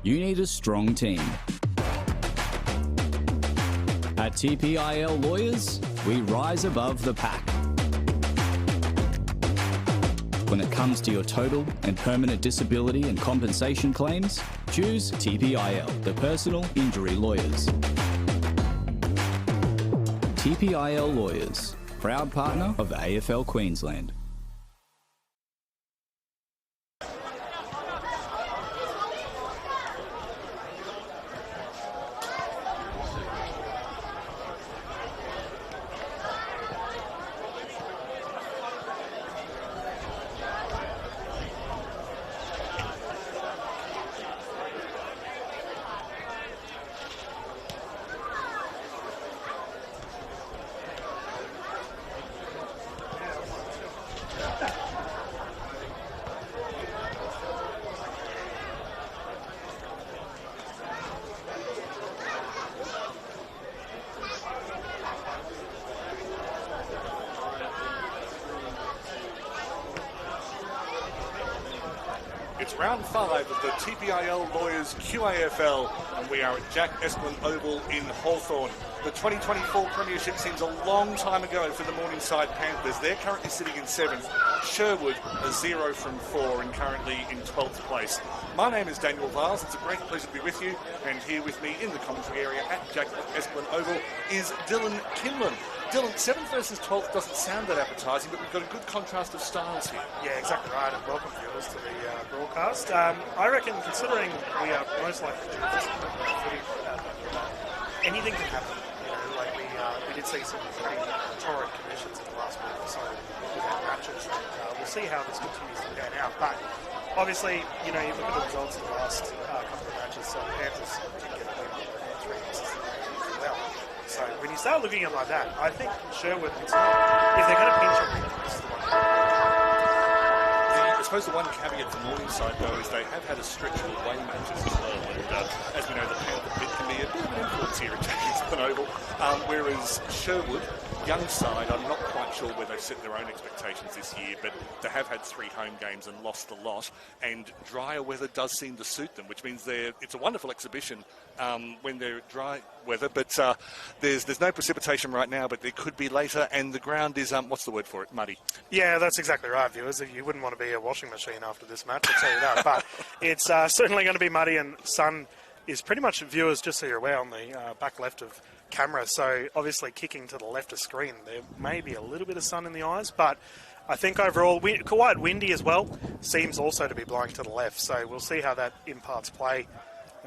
you need a strong team. At TPIL Lawyers, we rise above the pack. When it comes to your total and permanent disability and compensation claims, choose TPIL, the personal injury lawyers. TPIL Lawyers, proud partner of AFL Queensland. It's round 5 of the TPIL Lawyers QAFL, and we are at Jack Esplin Oval in Hawthorn. The 2024 Premiership seems a long time ago for the Morningside Panthers. They're currently sitting in 7th. Sherwood a 0 from 4 and currently in 12th place. My name is Daniel Viles. It's a great pleasure to be with you, and here with me in the commentary area at Jack Esplin Oval is Dylan Kinlan. Dylan, 7th versus 12th doesn't sound that appetising, but we've got a good contrast of styles here. Yeah, exactly right, and welcome viewers to the broadcast. I reckon, considering we are most likely to do this, anything can happen. You know, like we did see some pretty torrid conditions in the last week or so with our matches. We'll see how this continues to pan out. But obviously, you know, you look at the results of the last couple of matches. So Panthers did get a win on 3 misses as well. So when you start looking at it like that, I think Sherwood, if they're going to pinch a win, this is the one. I suppose the one caveat for Morningside, though, is they have had a stretch of away matches as well. And as we know, the Panther pit can be a bit of an influence here at Jackson Oval. Whereas Sherwood, young side, I'm not quite sure where they've set their own expectations this year, but they have had 3 home games and lost a lot. And drier weather does seem to suit them, which means it's a wonderful exhibition when they're dry weather. But there's no precipitation right now, but there could be later. And the ground is, what's the word for it? Muddy. Yeah, that's exactly right, viewers. You wouldn't want to be a washing machine after this match, I'll tell you that. But it's certainly going to be muddy, and sun is pretty much, viewers, just so you're aware, on the back left of camera. So obviously kicking to the left of screen, there may be a little bit of sun in the eyes, but I think overall quite windy as well. Seems also to be blowing to the left. So we'll see how that imparts play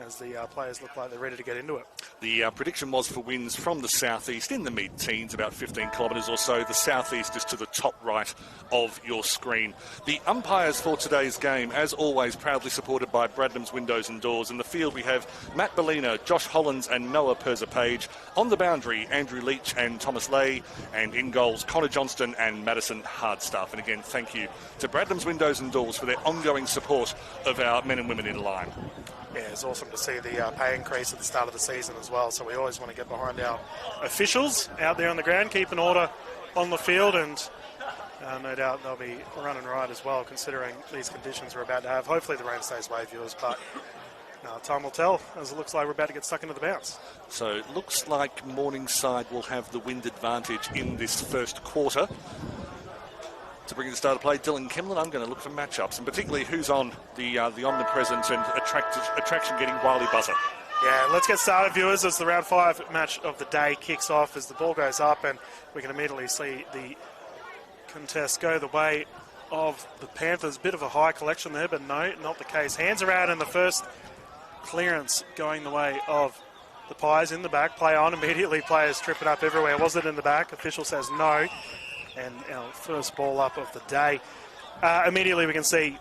as the players look like they're ready to get into it. The prediction was for winds from the southeast in the mid-teens, about 15 kilometres or so. The southeast is to the top right of your screen. The umpires for today's game, as always, proudly supported by Bradham's Windows and Doors. In the field, we have Matt Bellina, Josh Hollins and Noah Perza-Page. On the boundary, Andrew Leach and Thomas Lay. And in goals, Connor Johnston and Madison Hardstaff. And again, thank you to Bradham's Windows and Doors for their ongoing support of our men and women in line. Yeah, it's awesome to see the pay increase at the start of the season as well. So we always want to get behind our officials out there on the ground, keep an order on the field, and no doubt they'll be running right as well, considering these conditions we're about to have. Hopefully the rain stays away, viewers, but time will tell, as it looks like we're about to get stuck into the bounce. So it looks like Morningside will have the wind advantage in this first quarter. To bring the start of play, Dylan Kimlin, I'm going to look for matchups, and particularly who's on the omnipresent and attraction-getting Wiley buzzer. Yeah, let's get started, viewers, as the round 5 match of the day kicks off, as the ball goes up, and we can immediately see the contest go the way of the Panthers. Bit of a high collection there, but no, not the case. Hands are out in the first clearance, going the way of the Pies in the back. Play on immediately, players tripping up everywhere. Was it in the back? Official says no. And our first ball up of the day. Immediately we can see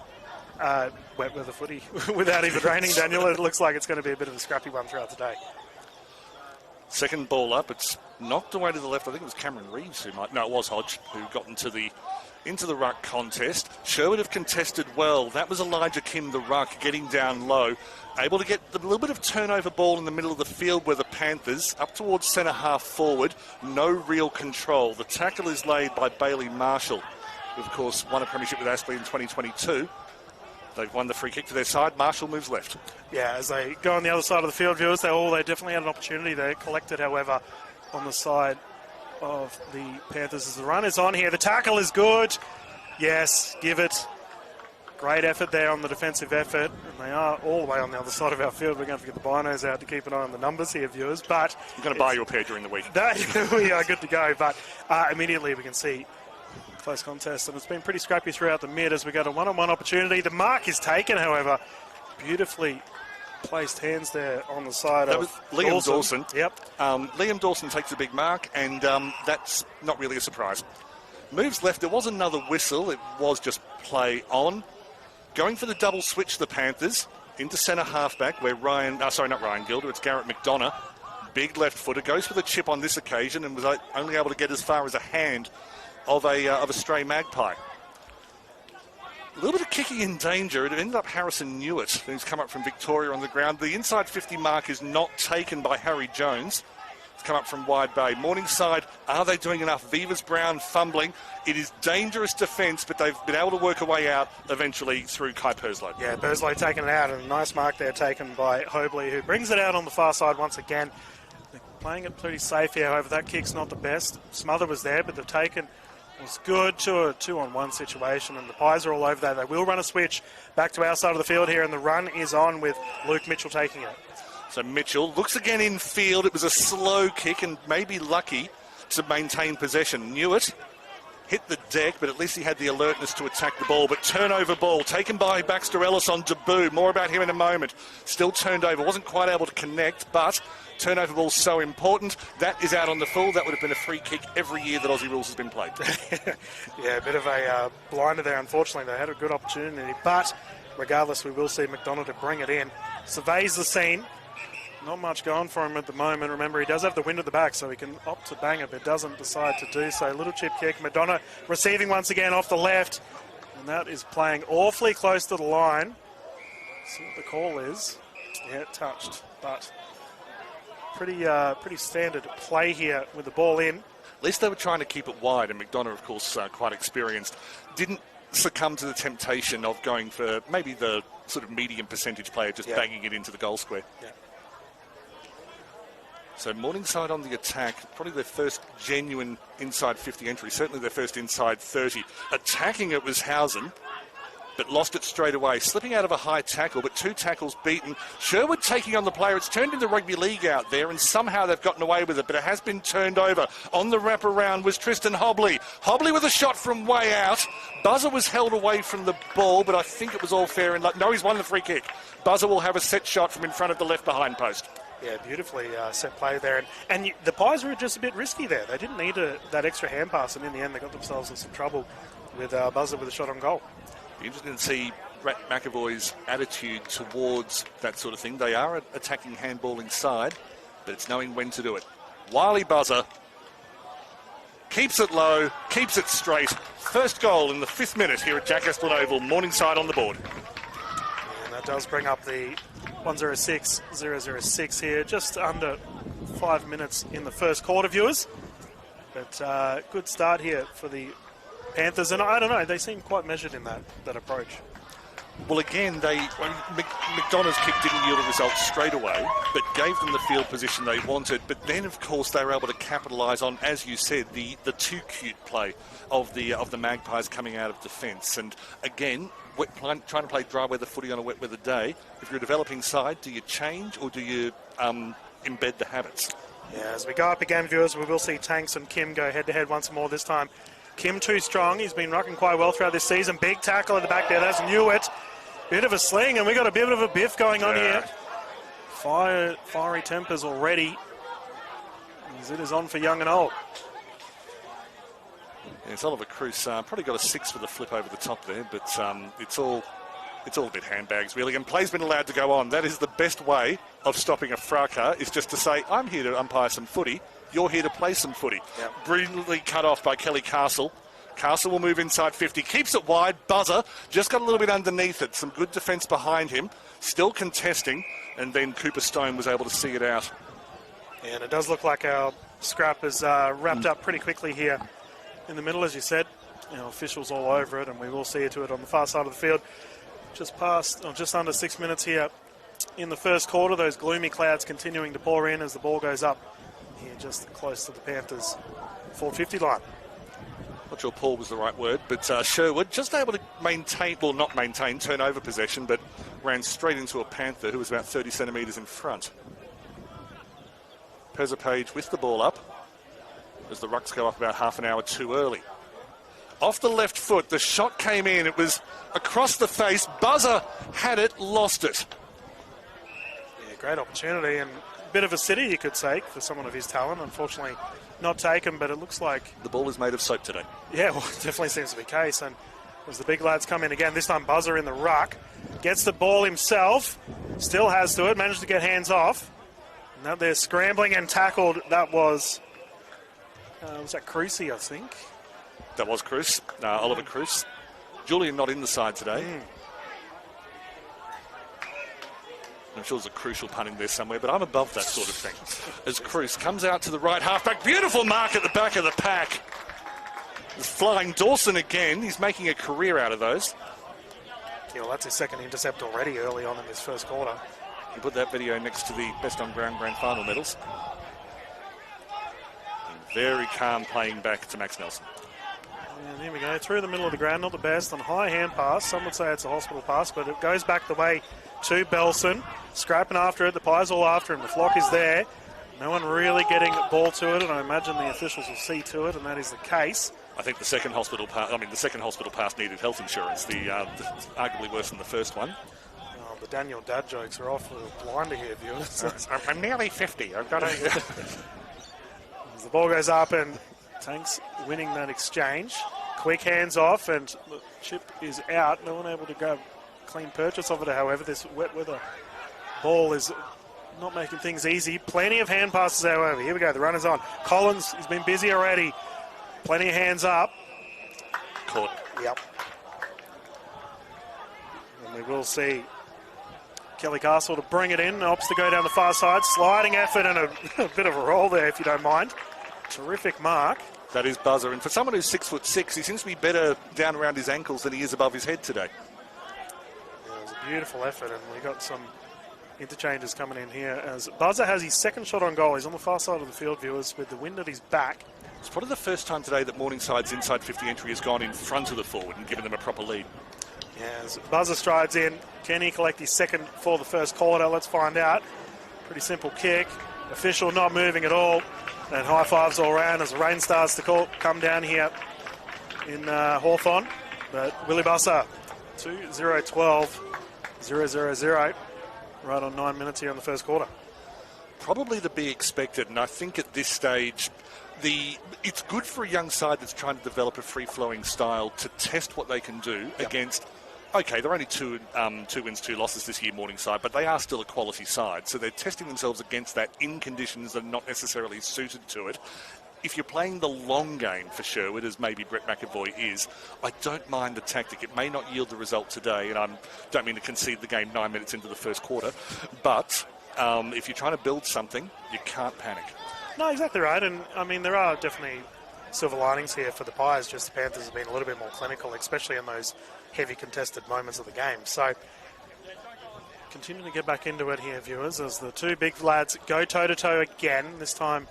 wet weather footy without even raining, Daniel. It looks like it's going to be a bit of a scrappy one throughout the day. Second ball up, it's knocked away to the left. I think it was Cameron Reeves it was Hodge who got into the ruck contest. Sherwood have contested well. That was Elijah Kim, the ruck, getting down low. Able to get a little bit of turnover ball in the middle of the field where the Panthers, up towards centre half forward, no real control. The tackle is laid by Bailey Marshall, who of course won a premiership with Astley in 2022. They've won the free kick to their side. Marshall moves left. Yeah, as they go on the other side of the field, viewers, they definitely had an opportunity there. Collected, however, on the side of the Panthers as the run is on here. The tackle is good. Yes, give it. Great effort there on the defensive effort. And they are all the way on the other side of our field. We're going to have to get the binos out to keep an eye on the numbers here, viewers. But I'm going to buy you a pair during the week. We are good to go. But immediately we can see close contest, and it's been pretty scrappy throughout the mid as we got a one-on-one opportunity. The mark is taken, however. Beautifully placed hands there on the side that of was Liam Dawson. Yep. Liam Dawson takes a big mark, and that's not really a surprise. Moves left. There was another whistle. It was just play on. Going for the double switch, the Panthers into centre halfback, where not Ryan Gilder, it's Garrett McDonough. Big left footer, goes for the chip on this occasion, and was only able to get as far as a hand of a stray magpie. A little bit of kicking in danger. It ended up Harrison Newitt, who's come up from Victoria on the ground. The inside 50 mark is not taken by Harry Jones. It's come up from wide bay. Morningside, are they doing enough? Vivas Brown fumbling. It is dangerous defence, but they've been able to work a way out eventually through Kai Perslow. Yeah, Perslow taking it out, and a nice mark there taken by Hobley, who brings it out on the far side once again. They're playing it pretty safe here, however, that kick's not the best. Smother was there, but they've taken was good to a 2-on-1 situation, and the Pies are all over that. They will run a switch back to our side of the field here, and the run is on with Luke Mitchell taking it. So Mitchell looks again in field. It was a slow kick and maybe lucky to maintain possession. Newitt hit the deck, but at least he had the alertness to attack the ball. But turnover ball taken by Baxter Ellis on debut. More about him in a moment. Still turned over. Wasn't quite able to connect, but turnover ball so important. That is out on the full. That would have been a free kick every year that Aussie rules has been played. Yeah, a bit of a blinder there, unfortunately. They had a good opportunity, but regardless, we will see McDonough to bring it in. Surveys the scene. Not much going for him at the moment. Remember, he does have the wind at the back, so he can opt to bang it, but doesn't decide to do so. Little chip kick. McDonough receiving once again off the left, and that is playing awfully close to the line. See what the call is. Yeah, touched, but pretty standard play here with the ball in. At least they were trying to keep it wide, and McDonough, of course, quite experienced. Didn't succumb to the temptation of going for maybe the sort of medium percentage player, just banging it into the goal square. Yeah. So Morningside on the attack, probably their first genuine inside 50 entry, certainly their first inside 30. Attacking it was Housen, but lost it straight away. Slipping out of a high tackle, but 2 tackles beaten. Sherwood taking on the player. It's turned into rugby league out there, and somehow they've gotten away with it, but it has been turned over. On the wraparound was Tristan Hobley. Hobley with a shot from way out. Buzzer was held away from the ball, but I think it was all fair. And no, he's won the free kick. Buzzer will have a set shot from in front of the left behind post. Yeah, beautifully set play there. And the Pies were just a bit risky there. They didn't need that extra hand pass, and in the end they got themselves in some trouble with Buzzer with a shot on goal. Be interesting to see Rat McAvoy's attitude towards that sort of thing. They are attacking handballing side, but it's knowing when to do it. Wily Buzzer keeps it low, keeps it straight. First goal in the 5th minute here at Jack Esplin Oval. Morningside on the board. And that does bring up the 106-006 here, just under 5 minutes in the first quarter, viewers. But good start here for the Panthers, and I don't know, they seem quite measured in that approach. Well, again, McDonough's kick didn't yield a result straight away, but gave them the field position they wanted. But then, of course, they were able to capitalise on, as you said, the too cute play of the Magpies coming out of defence. And again, trying to play dry weather footy on a wet weather day. If you're a developing side, do you change or do you embed the habits? Yeah, as we go up again, viewers, we will see Tanks and Kim go head-to-head once more. This time, Kim too strong. He's been rocking quite well throughout this season. Big tackle at the back there. That's Newitt. Bit of a sling, and we got a bit of a biff going on here. Fiery tempers already, as it is on for young and old. Yeah, it's Oliver Cruz. Probably got a 6 for the flip over the top there, but it's all a bit handbags, really. And play's been allowed to go on. That is the best way of stopping a fracas, is just to say, I'm here to umpire some footy. You're here to play some footy. Yep. Brilliantly cut off by Kelly Castle. Castle will move inside 50. Keeps it wide. Buzzer just got a little bit underneath it. Some good defence behind him. Still contesting. And then Cooper Stone was able to see it out. And it does look like our scrap is wrapped up pretty quickly here in the middle, as you said. Officials all over it, and we will see to it on the far side of the field. just under 6 minutes here in the first quarter. Those gloomy clouds continuing to pour in as the ball goes up here just close to the Panthers' 450 line. Not sure Paul was the right word, but Sherwood just able to maintain, well, not maintain, turn over possession, but ran straight into a Panther who was about 30 centimetres in front. Page with the ball up as the rucks go up about half an hour too early. Off the left foot, the shot came in. It was across the face. Buzzer had it, lost it. Yeah, great opportunity and a bit of a city, you could say, for someone of his talent. Unfortunately, not taken, but it looks like... The ball is made of soap today. Yeah, well, it definitely seems to be the case. And as the big lads come in again, this time Buzzer in the ruck. Gets the ball himself. Still has to it. Managed to get hands off. Now they're scrambling and tackled. That was that Crucy, I think? That was Cruz, Oliver Cruz. Julian not in the side today. I'm sure there's a crucial pun in there somewhere, but I'm above that sort of thing. As Cruz comes out to the right halfback. Beautiful mark at the back of the pack. It's flying Dawson again. He's making a career out of those. Yeah, well, that's his second intercept already early on in this first quarter. You put that video next to the Best on Ground Grand Final medals. And very calm playing back to Max Nelson. And here we go, through the middle of the ground, not the best, on high hand pass. Some would say it's a hospital pass, but it goes back the way to Belson. Scrapping after it, the Pies all after him. The flock is there. No one really getting the ball to it, and I imagine the officials will see to it, and that is the case. I think the second hospital pass needed health insurance. The arguably worse than the first one. Oh, the Daniel dad jokes are off with a blinder here, viewers. I'm nearly 50. I've got to... As the ball goes up and Tanks winning that exchange. Quick hands off and the chip is out. No one able to go clean purchase of it, however. This wet weather ball is not making things easy. Plenty of hand passes, however. Here we go, the runner's on. Collins has been busy already. Plenty of hands up. Caught. Yep. And we will see Kelly Castle to bring it in. Opts to go down the far side. Sliding effort and a bit of a roll there, if you don't mind. Terrific mark. That is Buzzer. And for someone who's 6'6", he seems to be better down around his ankles than he is above his head today. Yeah, it was a beautiful effort, and we got some interchanges coming in here as Buzzer has his second shot on goal. He's on the far side of the field, viewers, with the wind at his back. It's probably the first time today that Morningside's inside 50 entry has gone in front of the forward and given them a proper lead. Yeah, as Buzzer strides in, can he collect his second for the first quarter? Let's find out. Pretty simple kick. Official not moving at all. And high fives all around as the rain starts to come down here in Hawthorn. But Willie Buzzer, 2-0-12, 0-0-0. Right on 9 minutes here in the first quarter. Probably to be expected, and I think at this stage, it's good for a young side that's trying to develop a free-flowing style to test what they can do against. Okay, they're only two wins, 2 losses this year, Morningside, but they are still a quality side. So they're testing themselves against that in conditions that are not necessarily suited to it. If you're playing the long game for Sherwood, as maybe Brett McAvoy is, I don't mind the tactic. It may not yield the result today, and I don't mean to concede the game 9 minutes into the first quarter, but if you're trying to build something, you can't panic. No, exactly right. And, I mean, there are definitely silver linings here for the Pies. Just the Panthers have been a little bit more clinical, especially in those heavy contested moments of the game. So, continuing to get back into it here, viewers, as the two big lads go toe-to-toe again, this time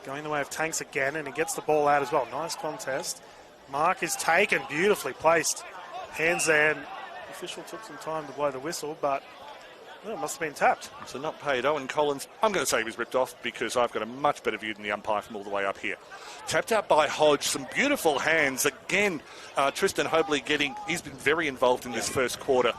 going the way of Tanks again, and he gets the ball out as well. Nice contest. Mark is taken, beautifully placed. Hands there, and the official took some time to blow the whistle, but well, it must have been tapped. So not paid. Owen Collins, I'm going to say he was ripped off because I've got a much better view than the umpire from all the way up here. Tapped out by Hodge, some beautiful hands. Again, Tristan Hobley he's been very involved in this first quarter.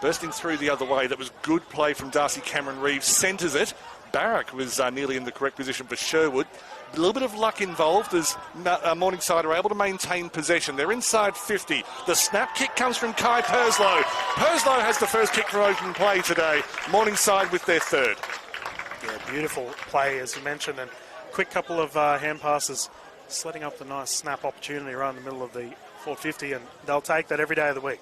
Bursting through the other way, that was good play from Darcy Cameron-Reeves, centres it. Barrack was nearly in the correct position for Sherwood. A little bit of luck involved as Morningside are able to maintain possession. They're inside 50. The snap kick comes from Kai Perslow. Perslow has the first kick from open play today. Morningside with their third. Yeah, beautiful play, as you mentioned, and quick couple of hand passes, setting up the nice snap opportunity right in the middle of the 450, and they'll take that every day of the week.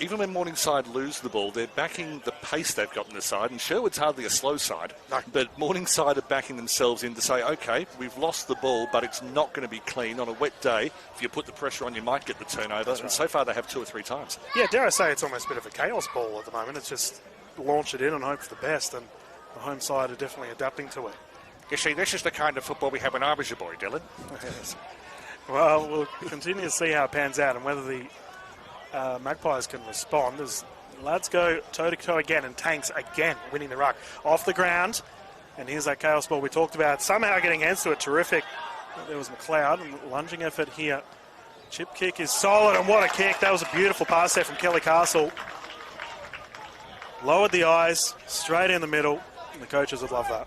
even when Morningside lose the ball, they're backing the pace they've got in the side, and Sherwood's hardly a slow side. No. But Morningside are backing themselves in to say, OK, we've lost the ball, but it's not going to be clean. On a wet day, if you put the pressure on, you might get the turnover. That's and right. so far, they have 2 or 3 times. Yeah, dare I say it's almost a bit of a chaos ball at the moment. It's just launch it in and hope for the best, and the home side are definitely adapting to it. You see, this is the kind of football we have when I was your boy, Dylan. Yes. Well, we'll continue to see how it pans out and whether the Magpies can respond as lads go toe-to-toe again, and Tanks again winning the ruck off the ground. And here's that chaos ball we talked about, somehow getting hands to it. Terrific. There was McLeod, and lunging effort here. Chip kick is solid, and what a kick. That was a beautiful pass there from Kelly Castle. Lowered the eyes, straight in the middle, and the coaches would love that.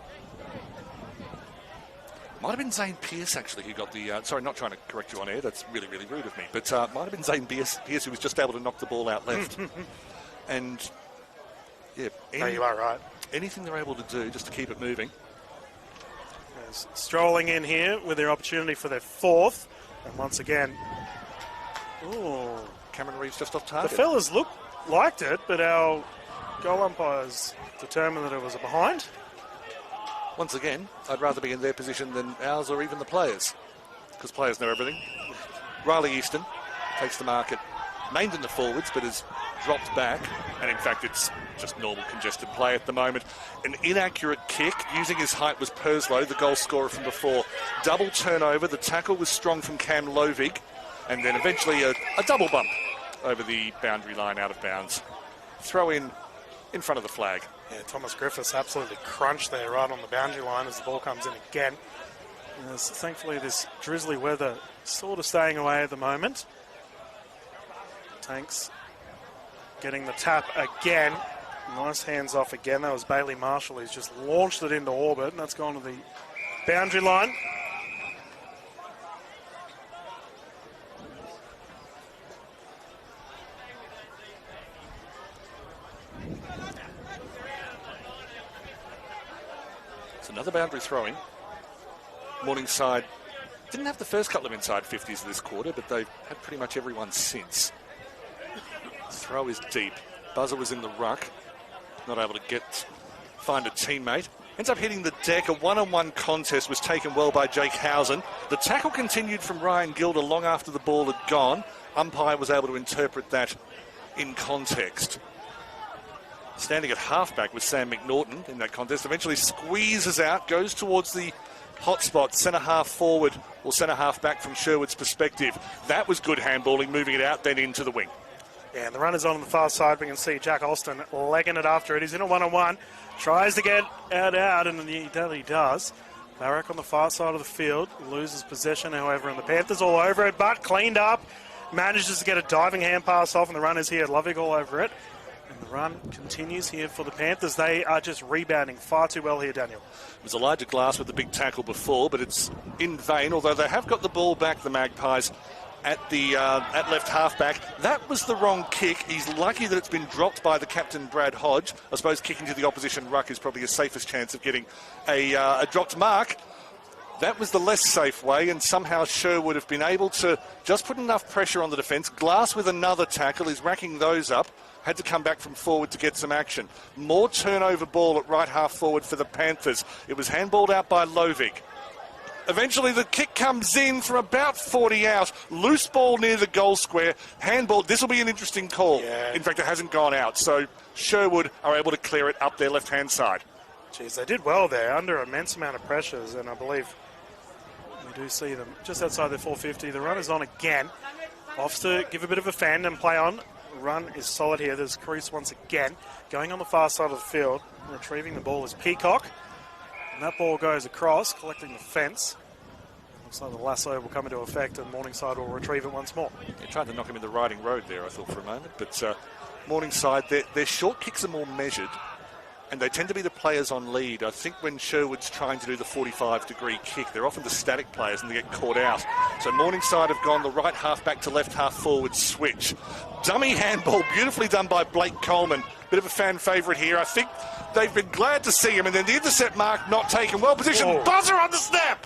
Might have been Zane Pearce, actually, who got the... sorry, not trying to correct you on air. That's really, really rude of me. But might have been Zane Pearce who was just able to knock the ball out left. And, yeah... No, you are right. Anything they're able to do just to keep it moving. Yes, strolling in here with their opportunity for their 4th. And once again... Ooh. Cameron Reeves just off target. The fellas liked it, but our goal umpires determined that it was a behind. Once again, I'd rather be in their position than ours or even the players, because players know everything. Riley Easton takes the market, named in the forwards, but has dropped back, and in fact it's just normal congested play at the moment. An inaccurate kick, using his height, was Perslow, the goal scorer from before. Double turnover, the tackle was strong from Cam Lovig, and then eventually a double bump over the boundary line out of bounds. Throw in front of the flag. Yeah, Thomas Griffiths absolutely crunched there right on the boundary line as the ball comes in again. Thankfully, this drizzly weather sort of staying away at the moment. Tanks getting the tap again. Nice hands off again. That was Bailey Marshall. He's just launched it into orbit, and that's gone to the boundary line. Another boundary throwing. Morningside didn't have the first couple of inside 50s this quarter, but they've had pretty much everyone since. Throw is deep. Buzzer was in the ruck, not able to find a teammate. Ends up hitting the deck. A one-on-one contest was taken well by Jake Housen. The tackle continued from Ryan Gilder long after the ball had gone. Umpire was able to interpret that in context. Standing at halfback was Sam McNaughton in that contest. Eventually squeezes out, goes towards the hot spot, centre half forward or centre half back from Sherwood's perspective. That was good handballing, moving it out, then into the wing. Yeah, and the runner's on the far side. We can see Jack Alston legging it after it. He's in a one-on-one, tries to get out, and he does. Barrack on the far side of the field, loses possession, however, and the Panthers all over it, but cleaned up, manages to get a diving hand pass off, and the runner's here, Lovig all over it. And the run continues here for the Panthers. They are just rebounding far too well here, Daniel. It was Elijah Glass with the big tackle before, but it's in vain, although they have got the ball back, the Magpies, at left halfback. That was the wrong kick. He's lucky that it's been dropped by the captain, Brad Hodge. I suppose kicking to the opposition ruck is probably his safest chance of getting a dropped mark. That was the less safe way, and somehow Sherwood have been able to just put enough pressure on the defence. Glass with another tackle is racking those up. Had to come back from forward to get some action. More turnover ball at right half forward for the Panthers. It was handballed out by Lovig. Eventually the kick comes in from about 40 out. Loose ball near the goal square. Handball. This will be an interesting call. Yeah. In fact, it hasn't gone out. So Sherwood are able to clear it up their left-hand side. Jeez, they did well there under immense amount of pressures, and I believe we do see them just outside the 450. The runner's on again. Offs to give a bit of a fend and play on. Run is solid here. There's Cruz once again going on the far side of the field. Retrieving the ball is Peacock, and that ball goes across, collecting the fence. Looks like the lasso will come into effect, and Morningside will retrieve it once more. He tried to knock him in the riding road there, I thought, for a moment, but Morningside, their short kicks are more measured, and they tend to be the players on lead. I think when Sherwood's trying to do the 45-degree kick, they're often the static players and they get caught out. So Morningside have gone the right half back to left half forward switch. Dummy handball, beautifully done by Blake Coleman. Bit of a fan favourite here. I think they've been glad to see him, and then the intercept mark not taken. Well positioned, Buzzer on the snap!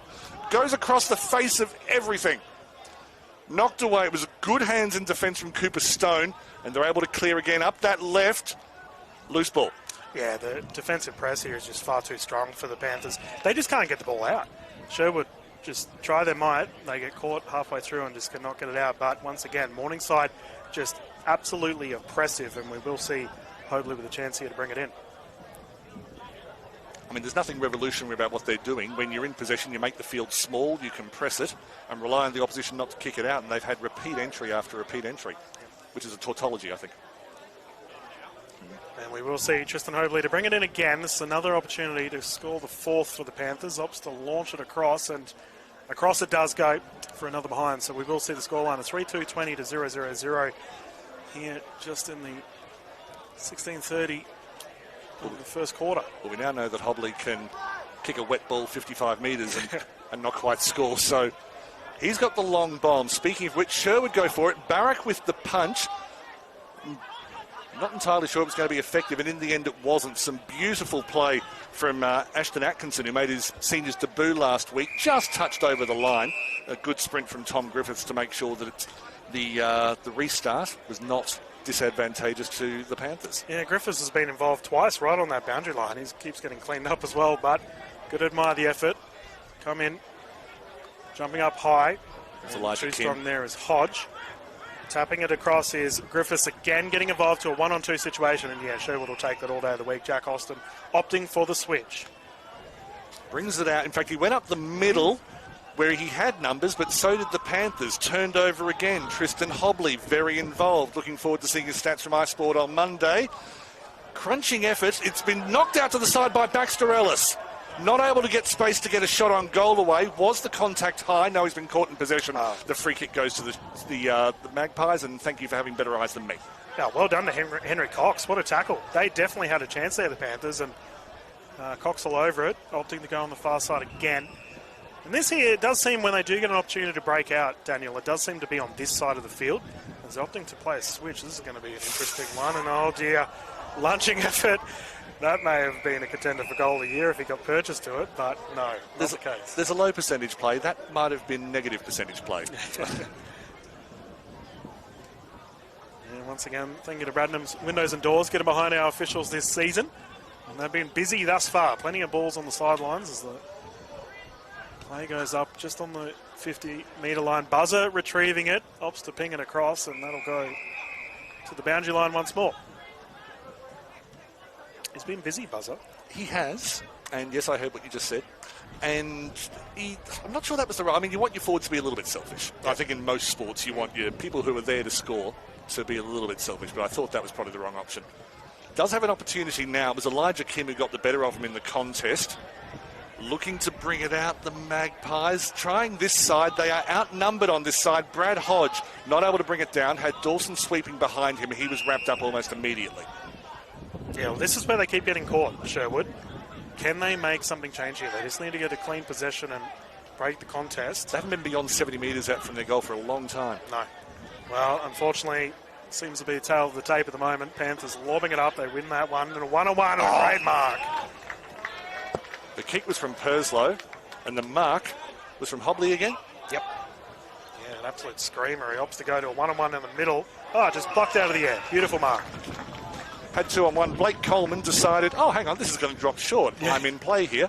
Goes across the face of everything. knocked away. It was good hands in defence from Cooper Stone, and they're able to clear again up that left. Loose ball. Yeah, the defensive press here is just far too strong for the Panthers. They just can't get the ball out. Sherwood just try their might. They get caught halfway through and just cannot get it out. But once again, Morningside just absolutely oppressive, and we will see Hobley with a chance here to bring it in. I mean, there's nothing revolutionary about what they're doing. When you're in possession, you make the field small, you compress it, and rely on the opposition not to kick it out. And they've had repeat entry after repeat entry, which is a tautology, I think. And we will see Tristan Hobley to bring it in again. This is another opportunity to score the fourth for the Panthers. Opts to launch it across, and across it does go for another behind. So we will see the scoreline of 3-2-20 to 0-0-0 here just in the 16:30 of the first quarter. Well, we now know that Hobley can kick a wet ball 55 metres and not quite score. So he's got the long bomb. Speaking of which, Sherwood go for it. Barrack with the punch. Not entirely sure it was going to be effective, and in the end it wasn't. Some beautiful play from Ashton Atkinson, who made his seniors debut last week, just touched over the line. A good sprint from Tom Griffiths to make sure that the restart was not disadvantageous to the Panthers. Yeah, Griffiths has been involved twice right on that boundary line. He keeps getting cleaned up as well, but good to admire the effort. Come in, jumping up high. Too strong there is Hodge. Tapping it across is Griffiths again, getting involved to a 1-on-2 situation. And yeah, Sherwood will take that all day of the week. Jack Austin opting for the switch. Brings it out. In fact, he went up the middle where he had numbers, but so did the Panthers. Turned over again. Tristan Hobley, very involved. Looking forward to seeing his stats from iSport on Monday. Crunching effort. It's been knocked out to the side by Baxter Ellis. Not able to get space to get a shot on goal away. Was the contact high? No, he's been caught in possession. The free kick goes to the Magpies, and thank you for having better eyes than me. Yeah, well done to Henry Cox. What a tackle. They definitely had a chance there, the Panthers, and Cox all over it, opting to go on the far side again. And this here, it does seem when they do get an opportunity to break out, Daniel, it does seem to be on this side of the field. As opting to play a switch, this is going to be an interesting one. And oh dear, lunching effort. That may have been a contender for goal of the year if he got purchased to it, but no, not the case. There's a low percentage play. That might have been negative percentage play. And once again, thank you to Bradnam's Windows and Doors getting behind our officials this season. And they've been busy thus far. Plenty of balls on the sidelines as the play goes up just on the 50-metre line. Buzzer retrieving it, opts to ping it across, and that'll go to the boundary line once more. He's been busy, Buzzer. He has, and yes, I heard what you just said. And I'm not sure that was the right. I mean, you want your forwards to be a little bit selfish. I think in most sports you want your people who are there to score to be a little bit selfish, but I thought that was probably the wrong option. Does have an opportunity now. It was Elijah Kim who got the better of him in the contest. Looking to bring it out, the Magpies. Trying this side. They are outnumbered on this side. Brad Hodge not able to bring it down. Had Dawson sweeping behind him. He was wrapped up almost immediately. Yeah, well, this is where they keep getting caught, Sherwood. Can they make something change here? They just need to get a clean possession and break the contest. They haven't been beyond 70 metres out from their goal for a long time. No. Well, unfortunately, seems to be the tail of the tape at the moment. Panthers lobbing it up. They win that one. And a one-on-one. Oh, great mark. The kick was from Perslow, and the mark was from Hobley again. Yep. Yeah, an absolute screamer. He opts to go to a one-on-one in the middle. Oh, just plucked out of the air. Beautiful mark. Had 2-on-1. Blake Coleman decided, oh, hang on, this is going to drop short. Yeah. I'm in play here.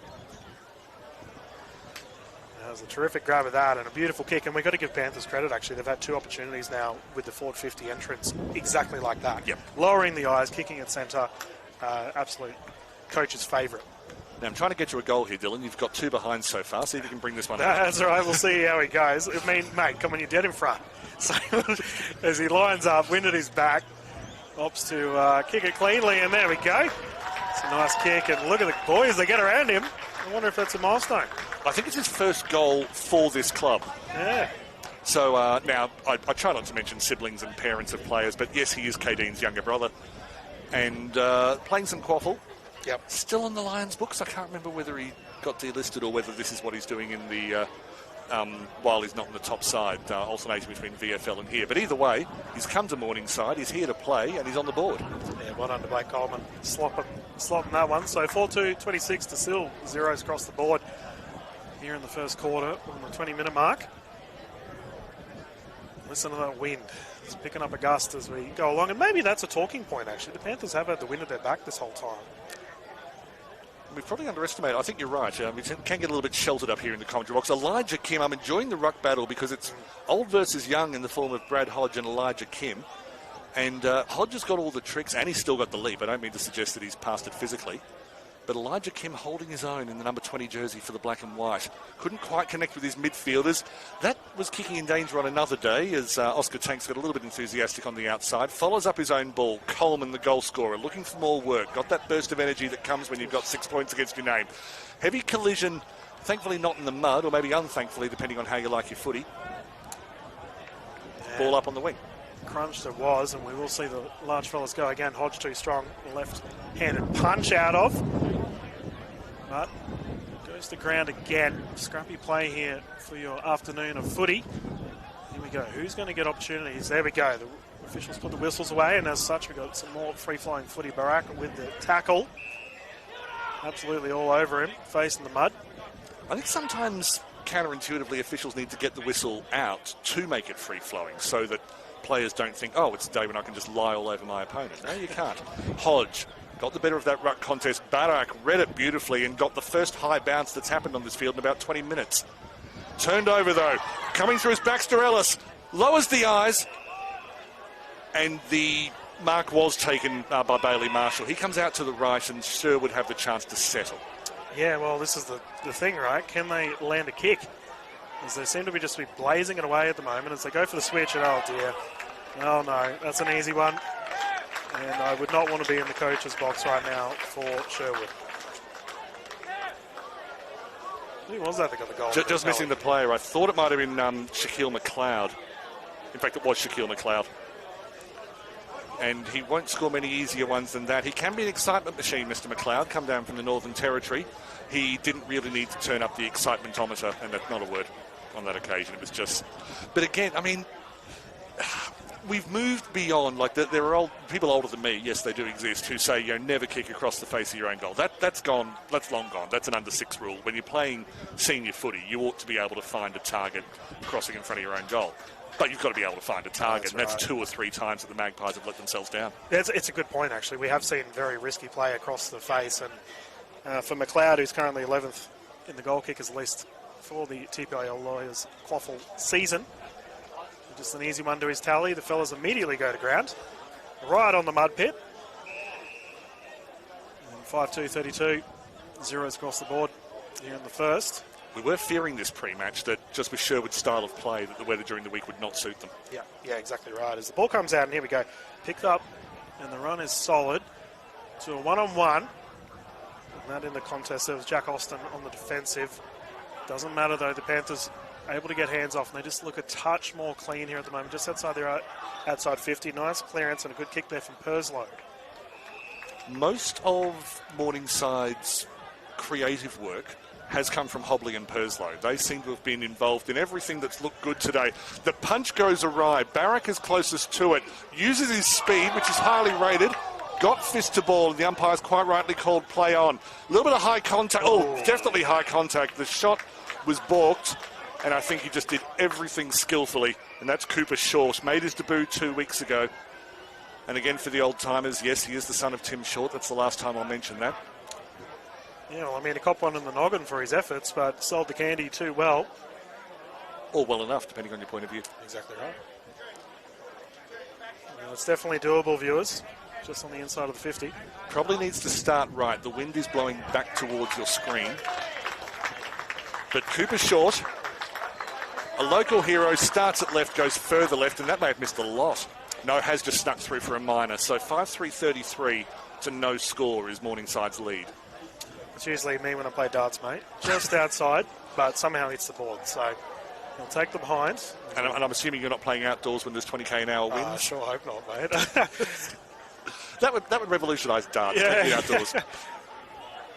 That was a terrific grab of that and a beautiful kick. And we've got to give Panthers credit, actually. They've had two opportunities now with the forward 50 entrance exactly like that. Yep. Lowering the eyes, kicking at centre. Absolute coach's favourite. Now, I'm trying to get you a goal here, Dylan. You've got two behind so far. See if you can bring this one out. That's all right. We'll see how he goes. I mean, mate, come on, you're dead in front. So as he lines up, wind at his back, opts to kick it cleanly, and there we go. It's a nice kick, and look at the boys. They get around him. I wonder if that's a milestone. I think it's his first goal for this club. Yeah. So now, I try not to mention siblings and parents of players, but yes, he is K-Dean's younger brother. And playing some QAFL. Yep. Still on the Lions books. I can't remember whether he got delisted or whether this is what he's doing in the while he's not on the top side, alternating between VFL and here. But either way, he's come to Morningside. He's here to play, and he's on the board. Yeah, well done to Blake Coleman. Slopping that one. So 4-2-26 to still zeros across the board here in the first quarter on the 20-minute mark. Listen to that wind. It's picking up a gust as we go along. And maybe that's a talking point, actually. The Panthers have had the wind at their back this whole time. We've probably underestimated. I think you're right. We can get a little bit sheltered up here in the commentary box. Elijah Kim, I'm enjoying the ruck battle because it's old versus young in the form of Brad Hodge and Elijah Kim. And Hodge has got all the tricks and he's still got the leap. I don't mean to suggest that he's passed it physically. But Elijah Kim holding his own in the number 20 jersey for the black and white. Couldn't quite connect with his midfielders. That was kicking in danger on another day as Oscar Tanks got a little bit enthusiastic on the outside. Follows up his own ball. Coleman, the goal scorer, looking for more work. Got that burst of energy that comes when you've got 6 points against your name. Heavy collision, thankfully not in the mud, or maybe unthankfully, depending on how you like your footy. Yeah. Ball up on the wing. Crunch there was, and we will see the large fellas go again. Hodge too strong, left-handed punch out of. But goes to ground again. Scrappy play here for your afternoon of footy. Here we go. Who's going to get opportunities? There we go. The officials put the whistles away, and as such, we've got some more free-flowing footy. Barak with the tackle. Absolutely all over him, facing the mud. I think sometimes, counterintuitively, officials need to get the whistle out to make it free-flowing so that players don't think, oh, it's a day when I can just lie all over my opponent. No, you can't. Hodge got the better of that ruck contest. Barak read it beautifully and got the first high bounce that's happened on this field in about 20 minutes. Turned over, though. Coming through is Baxter Ellis. Lowers the eyes. And the mark was taken by Bailey Marshall. He comes out to the right and Sherwood have the chance to settle. Yeah, well, this is the thing, right? Can they land a kick? As they seem to be just blazing it away at the moment as they go for the switch and oh dear. Oh no, that's an easy one. And I would not want to be in the coach's box right now for Sherwood. Who was that got the goal? Just missing the player. I thought it might have been Shaquille McLeod. In fact, it was Shaquille McLeod. And he won't score many easier ones than that. He can be an excitement machine, Mr. McLeod, come down from the Northern Territory. He didn't really need to turn up the excitementometer, and that's not a word on that occasion. It was just... But again, I mean... We've moved beyond, like, there are people older than me, yes, they do exist, who say, never kick across the face of your own goal. That's gone, that's long gone. That's an under-6 rule. When you're playing senior footy, you ought to be able to find a target crossing in front of your own goal. But you've got to be able to find a target, that's 2 or 3 times that the Magpies have let themselves down. It's a good point, actually. We have seen very risky play across the face, and for McLeod, who's currently 11th in the goal kickers list for the TPIL Lawyers QAFL season, just an easy one to his tally. The fellas immediately go to ground. Right on the mud pit. 5-2-32. Zeros across the board here in the first. We were fearing this pre-match that just with Sherwood's style of play that the weather during the week would not suit them. Yeah, exactly right. As the ball comes out, and here we go. Picked up, and the run is solid to a one-on-one. And that in the contest, there was Jack Austin on the defensive. Doesn't matter, though. The Panthers able to get hands off, and they just look a touch more clean here at the moment, just outside their outside 50. Nice clearance and a good kick there from Perslow. Most of Morningside's creative work has come from Hobley and Perslow. They seem to have been involved in everything that's looked good today. The punch goes awry. Barak is closest to it. Uses his speed, which is highly rated. Got fist to ball, and the umpire's quite rightly called play on. A little bit of high contact. Oh, definitely high contact. The shot was balked. And I think he just did everything skillfully. And that's Cooper Short. Made his debut 2 weeks ago. And again, for the old-timers, yes, he is the son of Tim Short. That's the last time I'll mention that. Yeah, well, I mean, he copped one in the noggin for his efforts, but sold the candy too well. Or well enough, depending on your point of view. Exactly right. Well, it's definitely doable, viewers. Just on the inside of the 50. Probably needs to start right. The wind is blowing back towards your screen. But Cooper Short... A local hero starts at left, goes further left, and that may have missed a lot. No, has just snuck through for a minor. So 5-3-33 to no score is Morningside's lead. It's usually me when I play darts, mate. Just outside, but somehow hits the board. So he'll take the behind. And I'm assuming you're not playing outdoors when there's 20k an hour winds? I sure hope not, mate. that would revolutionise darts, taking outdoors.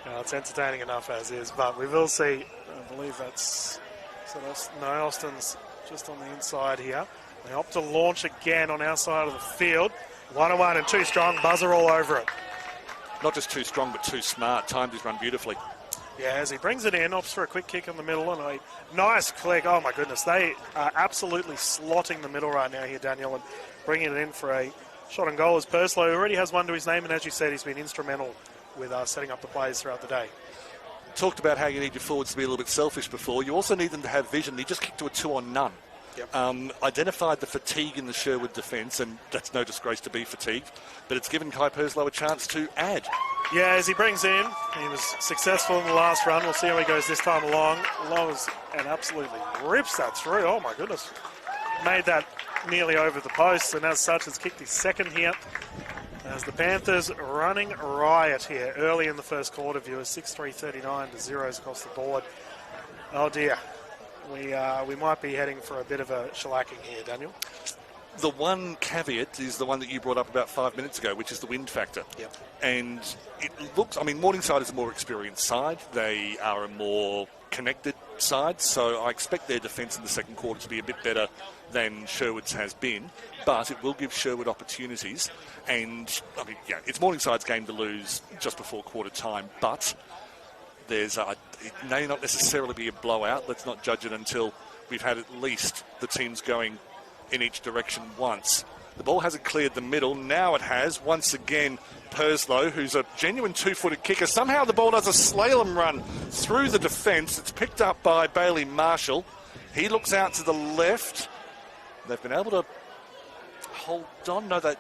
No, it's entertaining enough as is, but we will see. I believe that's... No, Austin's just on the inside here. They opt to launch again on our side of the field. 1-1 and too strong. Buzzer all over it. Not just too strong, but too smart. Timed his run beautifully. Yeah, as he brings it in, opts for a quick kick in the middle and a nice click. Oh, my goodness. They are absolutely slotting the middle right now here, Daniel, and bringing it in for a shot on goal as Perslow already has one to his name, and as you said, he's been instrumental with setting up the plays throughout the day. Talked about how you need your forwards to be a little bit selfish before. You also need them to have vision. He just kicked to a 2-on-none. Yep. Identified the fatigue in the Sherwood defence, and that's no disgrace to be fatigued, but it's given Kai Perslow a chance to add. Yeah, as he brings in, he was successful in the last run. We'll see how he goes this time along. Lowers and absolutely rips that through. Oh, my goodness. Made that nearly over the post, and as such has kicked his second here. As the Panthers running riot here early in the first quarter, viewers. 6-3-39 to zeros across the board. Oh, dear. We might be heading for a bit of a shellacking here, Daniel. The one caveat is the one that you brought up about 5 minutes ago, which is the wind factor. Yep. And it looks, Morningside is a more experienced side. They are a more connected side, so I expect their defence in the second quarter to be a bit better than Sherwood's has been, but it will give Sherwood opportunities. And, it's Morningside's game to lose just before quarter time, but it may not necessarily be a blowout. Let's not judge it until we've had at least the teams going in each direction once. The ball hasn't cleared the middle. Now it has. Once again, Perslow, who's a genuine two-footed kicker. Somehow the ball does a slalom run through the defence. It's picked up by Bailey Marshall. He looks out to the left. They've been able to hold on. No, that...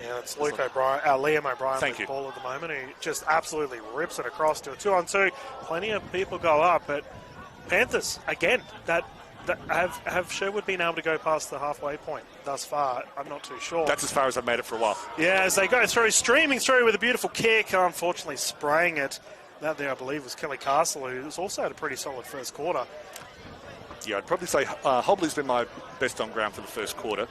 Yeah, it's Liam O'Brien Thank with you. the ball at the moment. He just absolutely rips it across to a 2-on-2. Plenty of people go up, but Panthers, again, that have Sherwood been able to go past the halfway point thus far? I'm not too sure. That's as far as I've made it for a while. Yeah, as they go through, streaming through with a beautiful kick, unfortunately spraying it. That there, I believe, was Kelly Castle, who's also had a pretty solid first quarter. Yeah, I'd probably say Hobley's been my best on ground for the first quarter.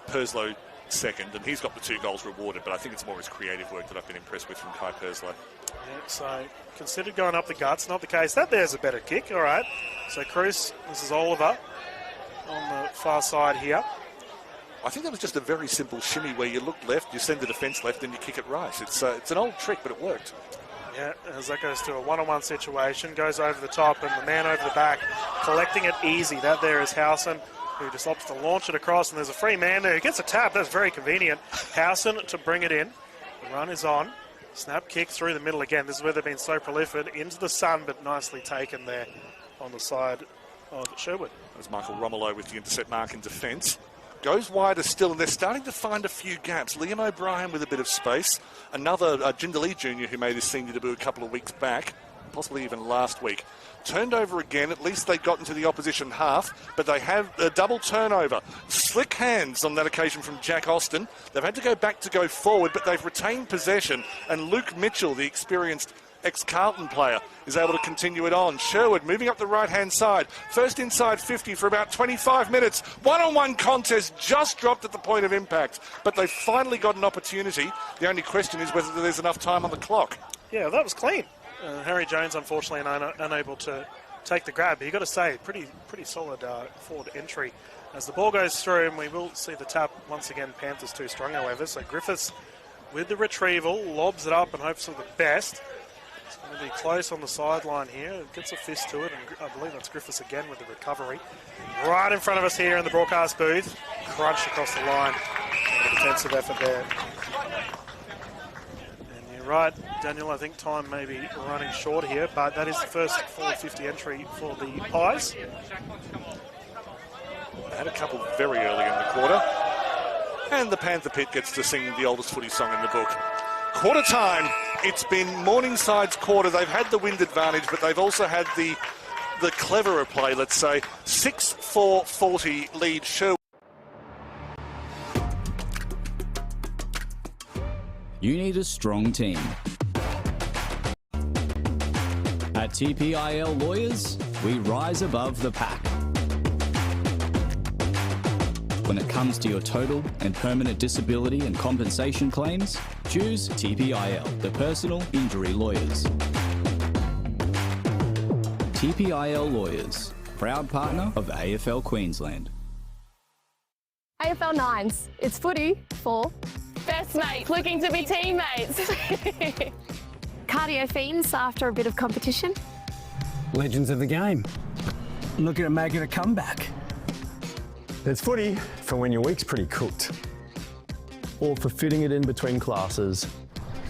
Perslow second, and he's got the 2 goals rewarded, but I think it's more his creative work that I've been impressed with from Kai Perslow. Yeah, so considered going up the guts, not the case. That there's a better kick, all right. So Cruz, this is Oliver on the far side here. I think that was just a very simple shimmy where you look left, you send the defence left, and you kick it right. It's an old trick, but it worked. Yeah, as that goes to a one-on-one situation, goes over the top, and the man over the back collecting it easy. That there is Howson, who just opts to launch it across, and there's a free man there who gets a tap. That's very convenient. Howson to bring it in. The run is on. Snap kick through the middle again. This is where they've been so prolific. Into the sun, but nicely taken there on the side of Sherwood. There's Michael Romolo with the intercept mark in defence. Goes wider still, and they're starting to find a few gaps. Liam O'Brien with a bit of space. Another Jindali Jr. who made his senior debut a couple of weeks back, possibly even last week. Turned over again. At least they got into the opposition half, but they have a double turnover. Slick hands on that occasion from Jack Austin. They've had to go back to go forward, but they've retained possession, and Luke Mitchell, the experienced ex-Carlton player, is able to continue it on. Sherwood moving up the right-hand side. First inside 50 for about 25 minutes. One-on-one contest just dropped at the point of impact, but they've finally got an opportunity. The only question is whether there's enough time on the clock. Yeah, that was clean. Harry Jones, unfortunately, unable to take the grab. But you've got to say, pretty solid forward entry. As the ball goes through, and we will see the tap once again. Panthers too strong, however. So Griffiths with the retrieval, lobs it up and hopes for the best. It's going to be close on the sideline here. Gets a fist to it, and I believe that's Griffiths again with the recovery. Right in front of us here in the broadcast booth. Crunched across the line. And a defensive effort there. And you're right, Daniel, I think time may be running short here, but that is the first 450 entry for the Pies. They had a couple very early in the quarter. And the Panther Pit gets to sing the oldest footy song in the book. Quarter time, it's been Morningside's quarter. They've had the wind advantage, but they've also had the cleverer play, let's say. 6-4-40 lead Sherwood. You need a strong team. At TPIL Lawyers, we rise above the pack. When it comes to your total and permanent disability and compensation claims, choose TPIL, the personal injury lawyers. TPIL Lawyers, proud partner of AFL Queensland. AFL Nines, it's footy for best mates looking to be teammates. Cardio fiends after a bit of competition. Legends of the game. Looking at making a comeback. There's footy for when your week's pretty cooked. Or for fitting it in between classes.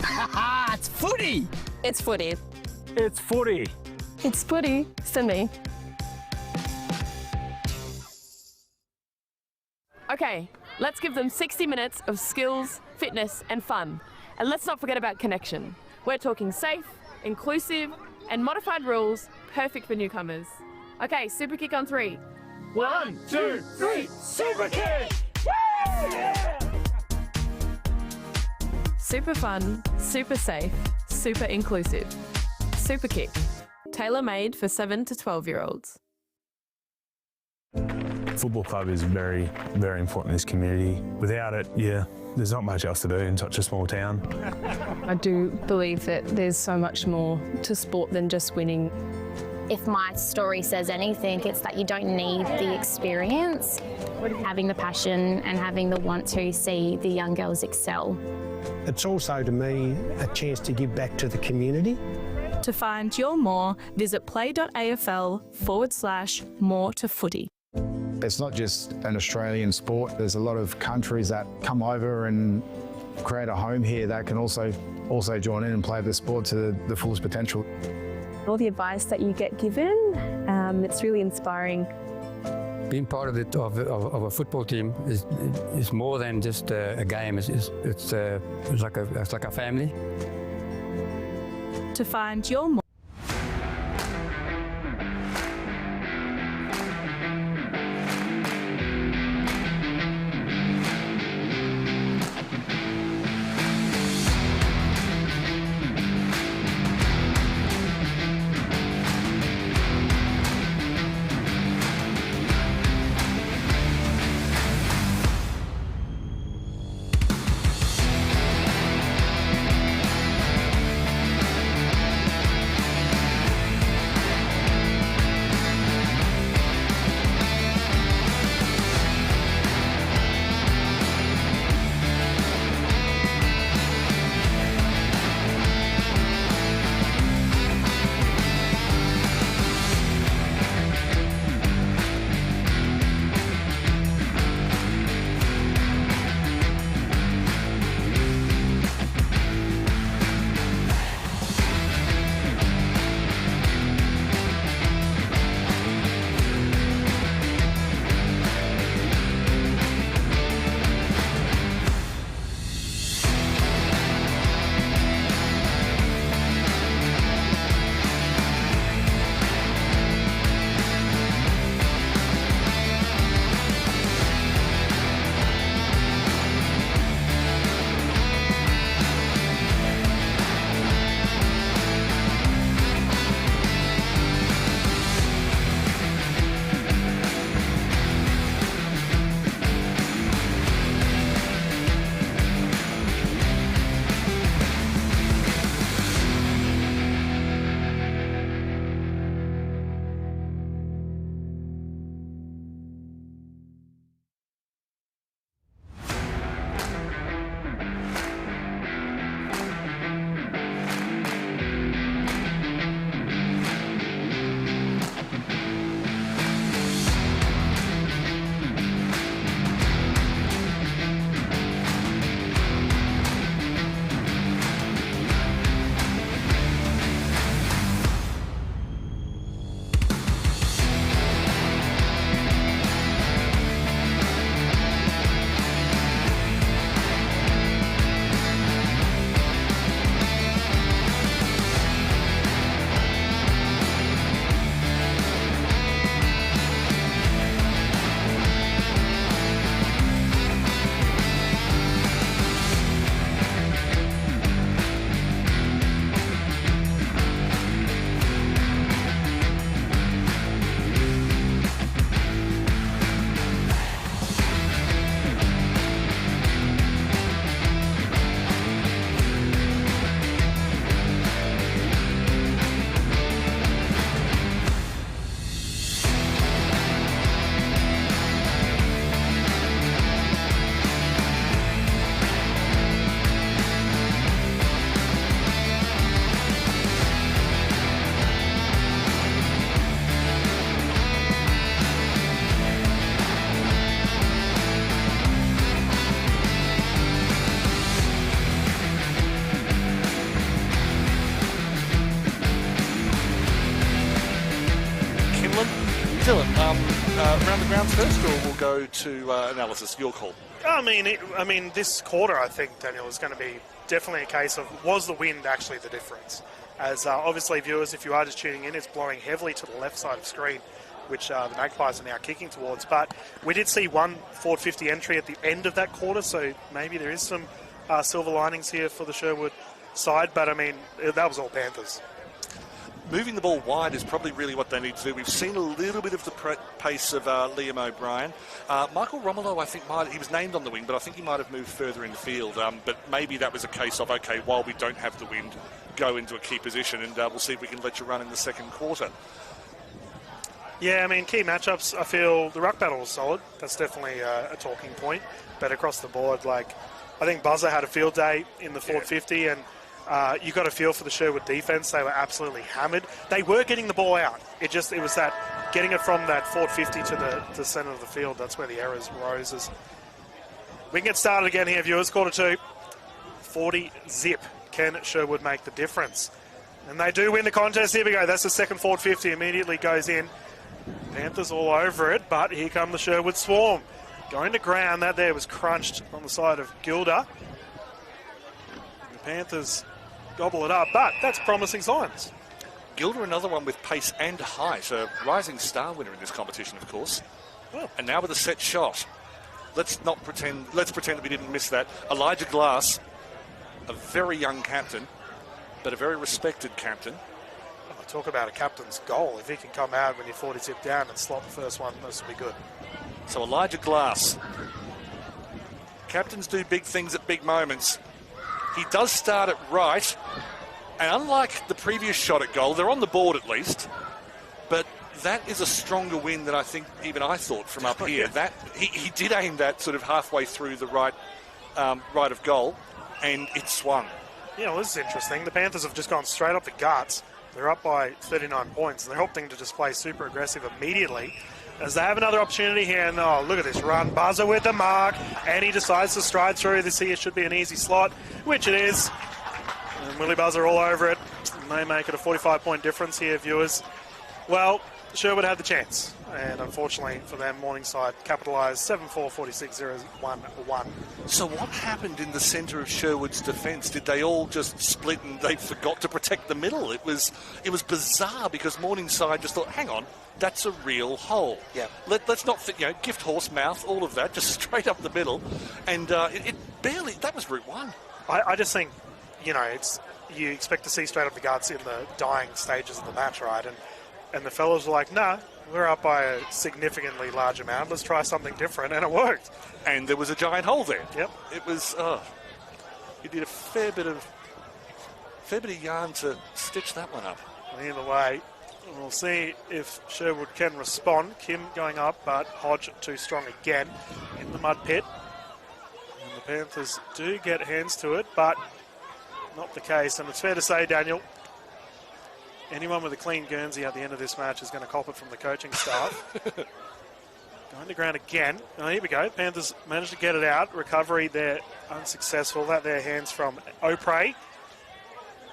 It's footy! It's footy. It's footy. It's footy for me. Okay, let's give them 60 minutes of skills, fitness and fun. And let's not forget about connection. We're talking safe, inclusive and modified rules, perfect for newcomers. Okay, super kick on 3. 1, 2, 3, super kick! Super fun, super safe, super inclusive. Super kick, tailor-made for 7 to 12-year-olds. Football club is very, very important in this community. Without it, there's not much else to do in such a small town. I do believe that there's so much more to sport than just winning. If my story says anything, it's that you don't need the experience, having the passion and having the want to see the young girls excel. It's also, to me, a chance to give back to the community. To find your more, visit play.afl/more to footy. It's not just an Australian sport. There's a lot of countries that come over and create a home here that can also join in and play the sport to the fullest potential. All the advice that you get given, it's really inspiring. Being part of a football team is more than just a game. It's like a family. To find your more. Dylan, round the grounds first, or we'll go to analysis? Your call. I mean, this quarter, I think, Daniel, is going to be definitely a case of, was the wind actually the difference? As obviously, viewers, if you are just tuning in, it's blowing heavily to the left side of screen, which the Magpies are now kicking towards. But we did see one Ford 50 entry at the end of that quarter, so maybe there is some silver linings here for the Sherwood side. But, I mean, that was all Panthers. Moving the ball wide is probably really what they need to do. We've seen a little bit of the pace of Liam O'Brien. Michael Romolo, I think, he was named on the wing, but I think he might have moved further in the field. But maybe that was a case of, okay, while we don't have the wind, go into a key position, and we'll see if we can let you run in the second quarter. Yeah, I mean, key matchups, I feel the ruck battle was solid. That's definitely a talking point. But across the board, I think Buzzer had a field day in the Ford 50, and you got a feel for the Sherwood defence. They were absolutely hammered. They were getting the ball out. It was that getting it from that Ford 50 to the centre of the field. That's where the errors rose. As we can get started again here, viewers. Quarter 2, 40 zip. Can Sherwood make the difference? And they do win the contest. Here we go. That's the second Ford 50. Immediately goes in. Panthers all over it, but here come the Sherwood Swarm. Going to ground. That there was crunched on the side of Gilder. The Panthers gobble it up, but that's promising signs. Gilder, another one with pace and height, a rising star winner in this competition, of course. Well. And now with a set shot. Let's pretend that we didn't miss that. Elijah Glass, a very young captain, but a very respected captain. Oh, talk about a captain's goal. If he can come out when you're 40 zip down and slot the first one, this will be good. So Elijah Glass. Captains do big things at big moments. He does start it right, and unlike the previous shot at goal, they're on the board at least, but that is a stronger win than I think even I thought from up here. That he did aim that sort of halfway through the right of goal, and it swung. Yeah, well, this is interesting. The Panthers have just gone straight up the guts. They're up by 39 points, and they're opting to just play super aggressive immediately as they have another opportunity here. And oh, look at this run. Buzzer with the mark, and he decides to stride through. This here should be an easy slot, which it is. And Willie Buzzer all over it. And they make it a 45-point difference here, viewers. Well, Sherwood had the chance, and unfortunately for them, Morningside capitalised 7-4, 46-0-1-1. So what happened in the centre of Sherwood's defence? Did they all just split and they forgot to protect the middle? It was bizarre because Morningside just thought, hang on, that's a real hole. Yeah. Let's not gift horse mouth, all of that, just straight up the middle, and it barely. That was route one. I just think, you expect to see straight up the guts in the dying stages of the match, right? And the fellas were like, nah, we're up by a significantly large amount. Let's try something different, and it worked. And there was a giant hole there. Yep. It was, you did a fair bit of yarn to stitch that one up. Either way, we'll see if Sherwood can respond. Kim going up, but Hodge too strong again in the mud pit. And the Panthers do get hands to it, but not the case. And it's fair to say, Daniel, anyone with a clean Guernsey at the end of this match is going to cop it from the coaching staff. Going to ground again. Oh, here we go. Panthers managed to get it out. Recovery there unsuccessful. That there hands from O'Prey.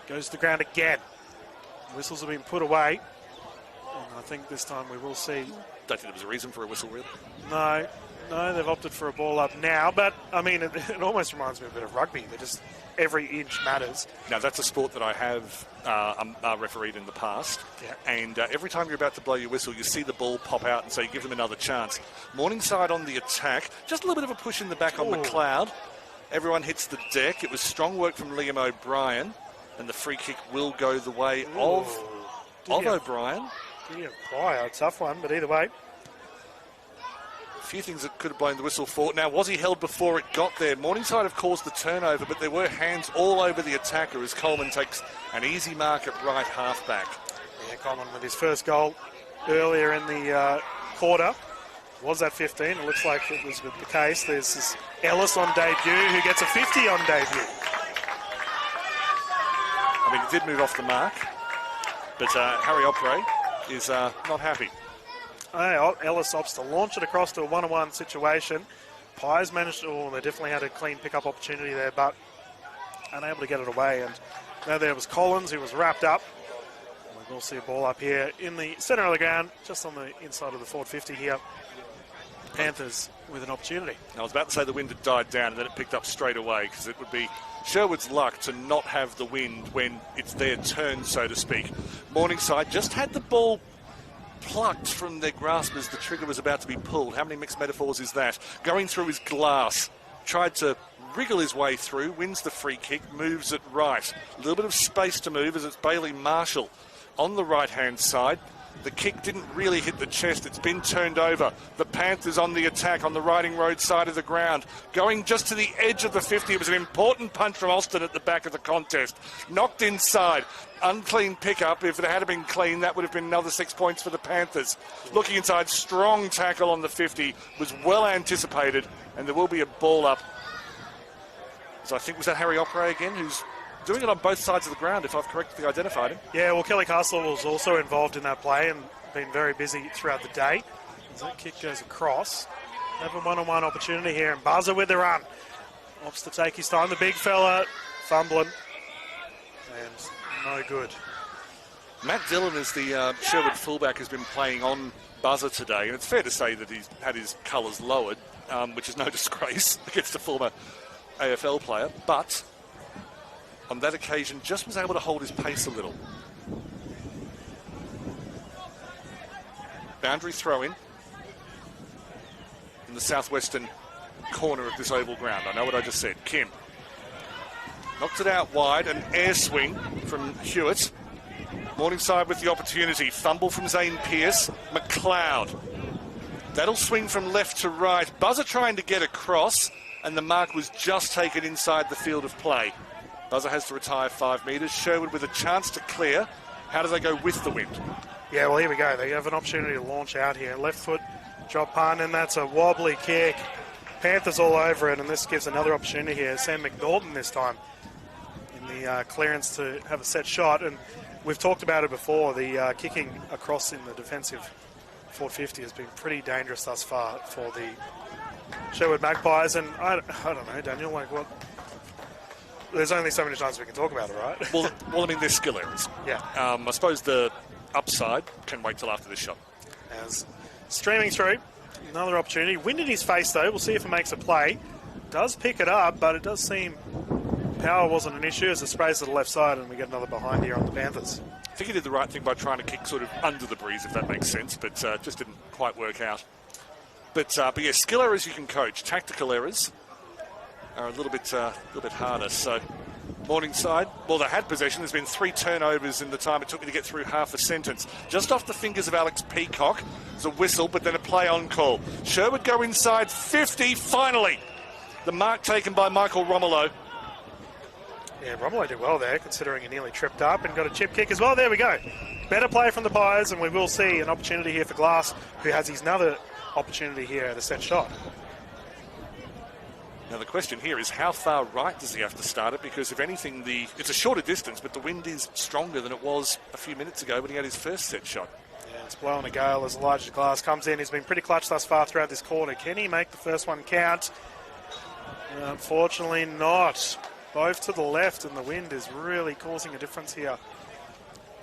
Goes to the ground again. Whistles have been put away. And I think this time we will see. Don't think there was a reason for a whistle, really. No, they've opted for a ball up now. But, I mean, it almost reminds me a bit of rugby. They're just every inch matters. Now, that's a sport that I have refereed in the past. Yeah. And every time you're about to blow your whistle, you see the ball pop out and so you give them another chance. Morningside on the attack. Just a little bit of a push in the back on McLeod. Everyone hits the deck. It was strong work from Liam O'Brien. And the free kick will go the way of O'Brien. A tough one, but either way. A few things that could have blown the whistle for. Now, was he held before it got there? Morningside have caused the turnover, but there were hands all over the attacker as Coleman takes an easy mark at right halfback. Yeah, Coleman with his first goal earlier in the quarter. Was that 15? It looks like it was the case. There's this Ellis on debut who gets a 50 on debut. I mean, it did move off the mark, but Harry O'Prey is not happy. Ellis opts to launch it across to a one-on-one situation. Pies managed to, they definitely had a clean pick-up opportunity there, but unable to get it away. And now there was Collins, who was wrapped up. We'll see a ball up here in the centre of the ground, just on the inside of the forward 50 here. Panthers with an opportunity. I was about to say the wind had died down and then it picked up straight away, because it would be Sherwood's luck to not have the wind when it's their turn, so to speak. Morningside just had the ball plucked from their grasp as the trigger was about to be pulled. How many mixed metaphors is that? Going through his glass, tried to wriggle his way through, wins the free kick, moves it right. A little bit of space to move as it's Bailey Marshall on the right-hand side. The kick didn't really hit the chest. It's been turned over. The Panthers on the attack on the Riding Road side of the ground. Going just to the edge of the 50. It was an important punch from Austin at the back of the contest. Knocked inside. Unclean pickup. If it had been clean, that would have been another 6 points for the Panthers. Looking inside, strong tackle on the 50. Was well anticipated, and there will be a ball up. So I think, was that Harry Opera again, who's doing it on both sides of the ground, if I've correctly identified him. Yeah, well, Kelly Castle was also involved in that play and been very busy throughout the day. As that kick goes across, have a one-on-one opportunity here, and Buzzer with the run. Opts to take his time. The big fella fumbling, and no good. Matt Dillon is the Sherwood fullback who's been playing on Buzzer today, and it's fair to say that he's had his colours lowered, which is no disgrace against a former AFL player, but on that occasion just was able to hold his pace a little. Boundary throw in the southwestern corner of this oval ground. I know what I just said. Kim knocked it out wide, an air swing from Hewitt. Morningside with the opportunity. Fumble from Zane Pearce. McLeod. That'll swing from left to right. Buzzer trying to get across, and the mark was just taken inside the field of play. Buzzer has to retire 5 metres. Sherwood with a chance to clear. How do they go with the wind? Yeah, well, here we go. They have an opportunity to launch out here. Left foot drop punt, and that's a wobbly kick. Panthers all over it, and this gives another opportunity here. Sam McNaughton this time in the clearance to have a set shot. And we've talked about it before. The kicking across in the defensive 450 has been pretty dangerous thus far for the Sherwood Magpies. And I don't know, Daniel, like what? There's only so many times we can talk about it, right? Well, I mean, there's skill errors. Yeah. I suppose the upside can wait till after this shot. As streaming through, another opportunity. Wind in his face, though. We'll see if it makes a play. Does pick it up, but it does seem power wasn't an issue as it sprays to the left side, and we get another behind here on the Panthers. I think he did the right thing by trying to kick sort of under the breeze, if that makes sense, but just didn't quite work out. But yeah, skill errors you can coach. Tactical errors are a little bit harder. So Morningside, well, they had possession. There's been 3 turnovers in the time it took me to get through half a sentence. Just off the fingers of Alex Peacock. There's a whistle, but then a play on call. Sherwood go inside 50, finally. The mark taken by Michael Romolo. Yeah, Romolo did well there, considering he nearly tripped up and got a chip kick as well. There we go. Better play from the Pies, and we will see an opportunity here for Glass, who has his another opportunity here at a set shot. Now the question here is, how far right does he have to start it? Because if anything, it's a shorter distance, but the wind is stronger than it was a few minutes ago when he had his first set shot. Yeah, it's blowing a gale as Elijah Glass comes in. He's been pretty clutch thus far throughout this quarter. Can he make the first one count? Unfortunately not. Both to the left, and the wind is really causing a difference here.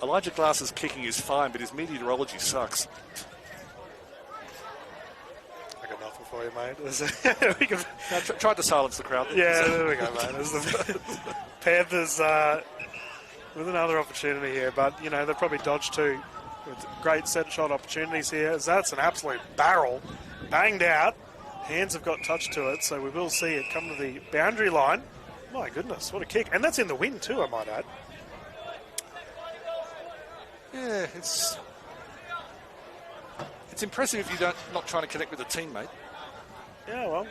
Elijah Glass's kicking is fine, but his meteorology sucks. I got nothing for you, mate. We can... Tried to silence the crowd. Yeah, there we go, mate. There's the Panthers with another opportunity here, but, you know, they've probably dodged 2 with great set shot opportunities here. As that's an absolute barrel. Banged out. Hands have got touch to it, so we will see it come to the boundary line. My goodness, what a kick. And that's in the wind too, I might add. Yeah, it's impressive if you're not trying to connect with a teammate. Yeah, well,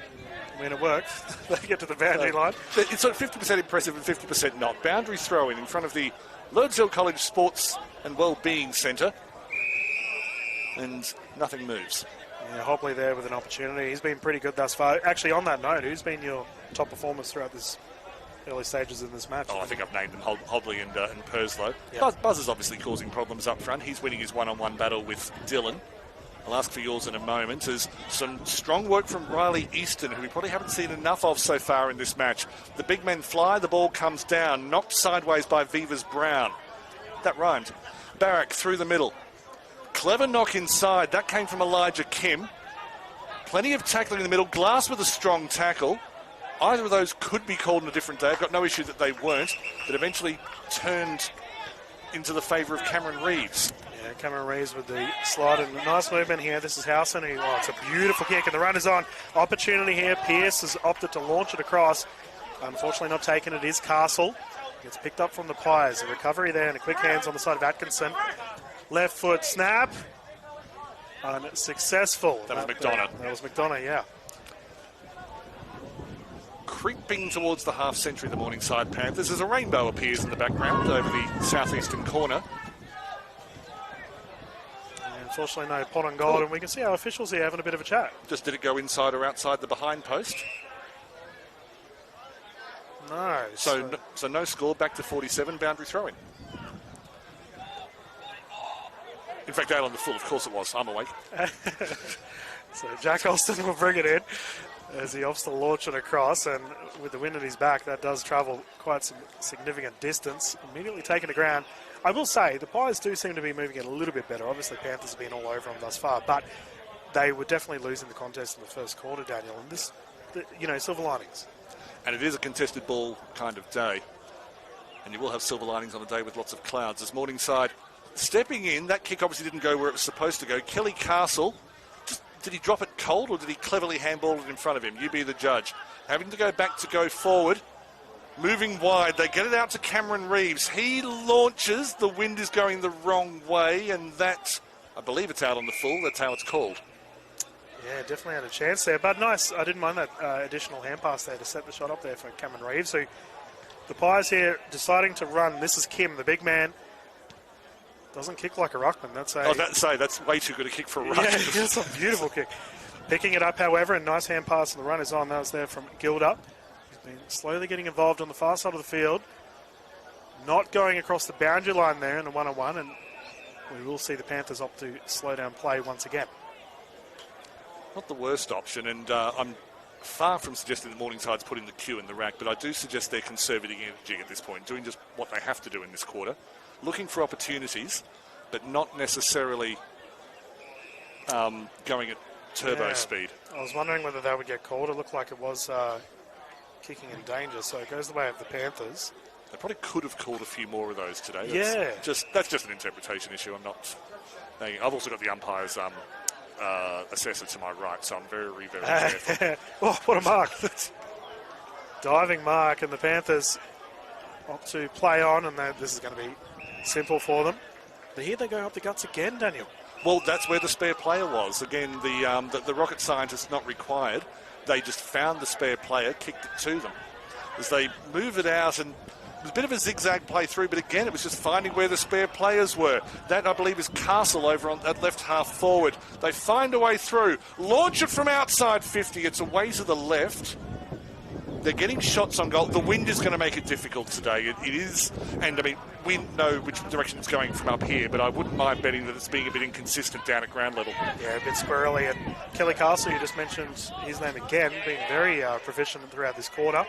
I mean, it worked. They get to the boundary line. It's sort of 50% impressive and 50% not. Boundary throw in front of the Lourdsville College Sports and Wellbeing Centre. And nothing moves. Yeah, Hobley there with an opportunity. He's been pretty good thus far. Actually, on that note, who's been your top performers throughout this early stages in this match? Oh, I think I've named them, Hobley and Perslow. Yeah. Buzz is obviously causing problems up front. He's winning his one-on-one battle with Dillon. I'll ask for yours in a moment. There's some strong work from Riley Easton, who we probably haven't seen enough of so far in this match. The big men fly, the ball comes down, knocked sideways by Vivas Brown. That rhymed. Barrack through the middle. Clever knock inside. That came from Elijah Kim. Plenty of tackling in the middle. Glass with a strong tackle. Either of those could be called on a different day. I've got no issue that they weren't, but eventually turned into the favour of Cameron Reeves. Yeah, Cameron Reeves with the slide and nice movement here. This is Howson. It's a beautiful kick and the run is on. Opportunity here. Pearce has opted to launch it across. Unfortunately not taken. It is Castle. Gets picked up from the Pies. A recovery there and a quick hands on the side of Atkinson. Left foot snap. Unsuccessful. That was McDonough. That was McDonough, yeah. Creeping towards the half century, the Morningside Panthers, as a rainbow appears in the background over the southeastern corner. And unfortunately, no pot on goal, and we can see our officials here having a bit of a chat. Just did it go inside or outside the behind post? No. So no score, back to 47, boundary throw-in. In fact, out on the full, of course it was. I'm awake. So Jack Austin will bring it in as he opts to launch it across, and with the wind at his back, that does travel quite some significant distance. Immediately taken to ground. I will say, the Pies do seem to be moving it a little bit better. Obviously, Panthers have been all over them thus far, but they were definitely losing the contest in the first quarter, Daniel, and this, silver linings. And it is a contested ball kind of day, and you will have silver linings on a day with lots of clouds. As Morningside stepping in, that kick obviously didn't go where it was supposed to go. Kelly Castle, did he drop it cold or did he cleverly handball it in front of him? You be the judge. Having to go back to go forward, moving wide. They get it out to Cameron Reeves. He launches. The wind is going the wrong way, and that, I believe it's out on the full. That's how it's called. Yeah, definitely had a chance there, but nice. I didn't mind that additional hand pass there to set the shot up there for Cameron Reeves, who the Pies here deciding to run. This is Kim, the big man. Doesn't kick like a ruckman. That's way too good a kick for a ruckman. Yeah, that's a beautiful kick. Picking it up, however, and nice hand pass, and the run is on. That was there from Gilder. He's been slowly getting involved on the far side of the field. Not going across the boundary line there in a one-on-one, and we will see the Panthers opt to slow down play once again. Not the worst option, and I'm far from suggesting that Morningside's putting the cue in the rack, but I do suggest they're conservative energy at this point, doing just what they have to do in this quarter. Looking for opportunities, but not necessarily going at turbo speed. I was wondering whether that would get called. It looked like it was kicking in danger, so it goes the way of the Panthers. They probably could have called a few more of those today. That's just an interpretation issue. I'm not. I've also got the umpire's assessor to my right, so I'm very, very careful. Oh, what a mark. Diving mark, and the Panthers opt to play on, and this is going to be simple for them. But here they go up the guts again, Daniel. Well, that's where the spare player was. Again, the rocket scientist not required. They just found the spare player, kicked it to them. As they move it out, and it was a bit of a zigzag play through, but again, it was just finding where the spare players were. That, I believe, is Castle over on that left half forward. They find a way through. Launch it from outside 50. It's away to the left. They're getting shots on goal. The wind is going to make it difficult today. It is, and I mean, we know which direction it's going from up here, but I wouldn't mind betting that it's being a bit inconsistent down at ground level. Yeah, a bit squirrely. And Kelly Castle, you just mentioned his name again, being very proficient throughout this quarter.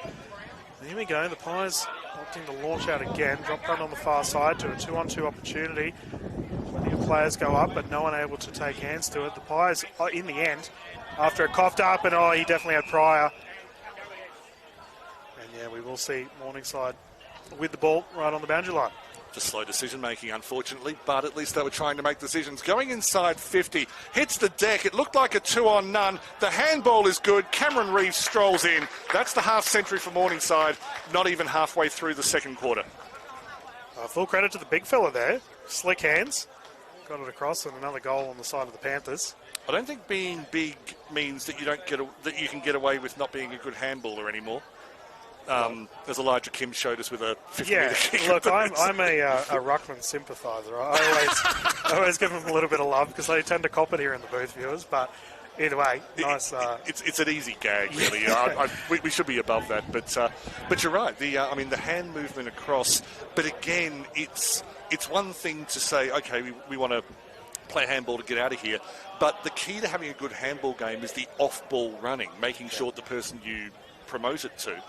And here we go, the Pies opting to launch out again. Drop punt on the far side to a 2-on-2 opportunity. Plenty of players go up, but no one able to take hands to it. The Pies, in the end, after it coughed up, and he definitely had Pryor. Yeah, we will see Morningside with the ball right on the boundary line. Just slow decision-making, unfortunately, but at least they were trying to make decisions. Going inside 50, hits the deck. It looked like a 2-on-none. The handball is good. Cameron Reeves strolls in. That's the half-century for Morningside, not even halfway through the second quarter. Full credit to the big fella there. Slick hands. Got it across, and another goal on the side of the Panthers. I don't think being big means that you can get away with not being a good handballer anymore. As Elijah Kim showed us with a 50-metre kick. Look, I'm a Ruckman sympathiser. I always give them a little bit of love because they tend to cop it here in the booth, viewers. But either way, nice. It's an easy gag, really. We should be above that, but you're right. The hand movement across. But again, it's one thing to say, okay, we want to play handball to get out of here. But the key to having a good handball game is the off-ball running, making sure the person you promote it to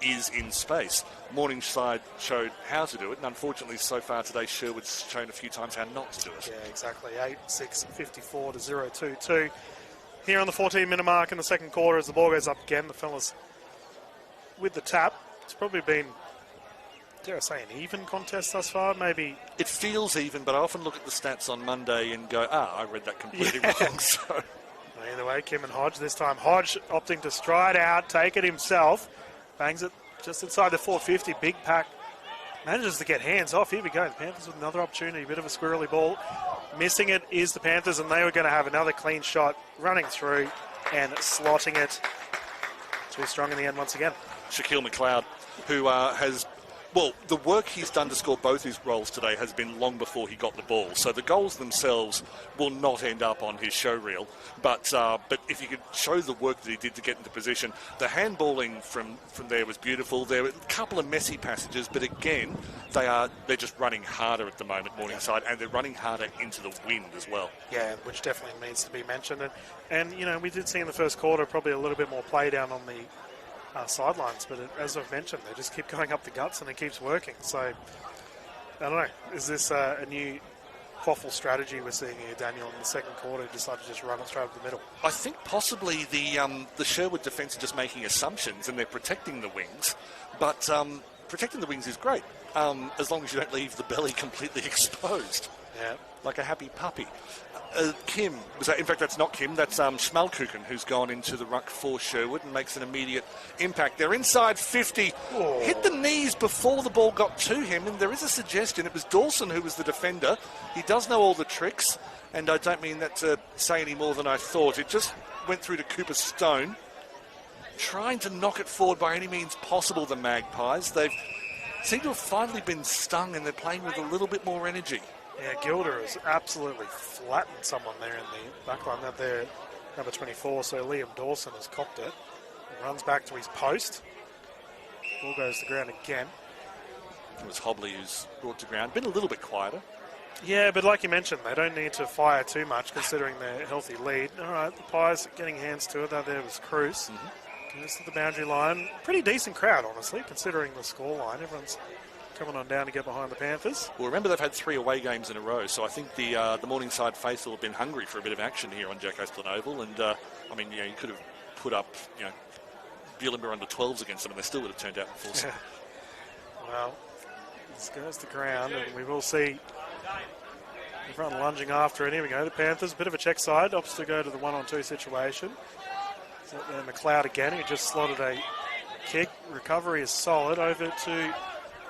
is in space. Morningside showed how to do it, and unfortunately so far today Sherwood's shown a few times how not to do it. Yeah, exactly. 8-6-54 to 0-2-2. Here on the 14-minute mark in the second quarter as the ball goes up again, the fellas with the tap. It's probably been, dare I say, an even contest thus far, maybe. It feels even, but I often look at the stats on Monday and go, I read that completely wrong. So. Either way, Kim and Hodge. This time Hodge opting to stride out, take it himself. Bangs it just inside the 450. Big pack. Manages to get hands off. Here we go. The Panthers with another opportunity. A bit of a squirrely ball. Missing it is the Panthers, and they were going to have another clean shot running through and slotting it. Too strong in the end once again. Shaquille McLeod, who has... Well, the work he's done to score both his goals today has been long before he got the ball. So the goals themselves will not end up on his show reel. But if you could show the work that he did to get into position, the handballing from there was beautiful. There were a couple of messy passages, but again, they're just running harder at the moment, Morningside, and they're running harder into the wind as well. Yeah, which definitely needs to be mentioned. And you know, we did see in the first quarter probably a little bit more play down on the sidelines, but as I've mentioned, they just keep going up the guts and it keeps working. So, I don't know, is this a new QAFL strategy we're seeing here, Daniel, in the second quarter, decide to just run it straight up the middle? I think possibly the Sherwood defence are just making assumptions and they're protecting the wings, but protecting the wings is great, as long as you don't leave the belly completely exposed. Yeah. Like a happy puppy. Kim, in fact that's not Kim, that's Schmalkuchen, who's gone into the ruck for Sherwood and makes an immediate impact. They're inside 50, hit the knees before the ball got to him, and there is a suggestion it was Dawson who was the defender. He does know all the tricks, and I don't mean that to say any more than I thought. It just went through to Cooper Stone, trying to knock it forward by any means possible, the Magpies. They've seem to have finally been stung, and they're playing with a little bit more energy. Yeah, Gilder has absolutely flattened someone there in the backline. That there, number 24, so Liam Dawson has copped it. He runs back to his post. Ball goes to ground again. It was Hobley who's brought to ground. Been a little bit quieter. Yeah, but like you mentioned, they don't need to fire too much considering their healthy lead. All right, the Pies getting hands to it. That there was Cruz. Goes to the boundary line. Pretty decent crowd, honestly, considering the scoreline. Everyone's coming on down to get behind the Panthers. Well, remember they've had 3 away games in a row, so I think the Morningside faithful have been hungry for a bit of action here on Jack Esplin Oval, and I mean, you could have put up, Bulimba under 12s against them, and they still would have turned out in full set. Well, this goes to ground, and we will see everyone lunging after it. Here we go, the Panthers, a bit of a check side, opts to go to the 1-on-2 situation. So McLeod again, who just slotted a kick. Recovery is solid, over to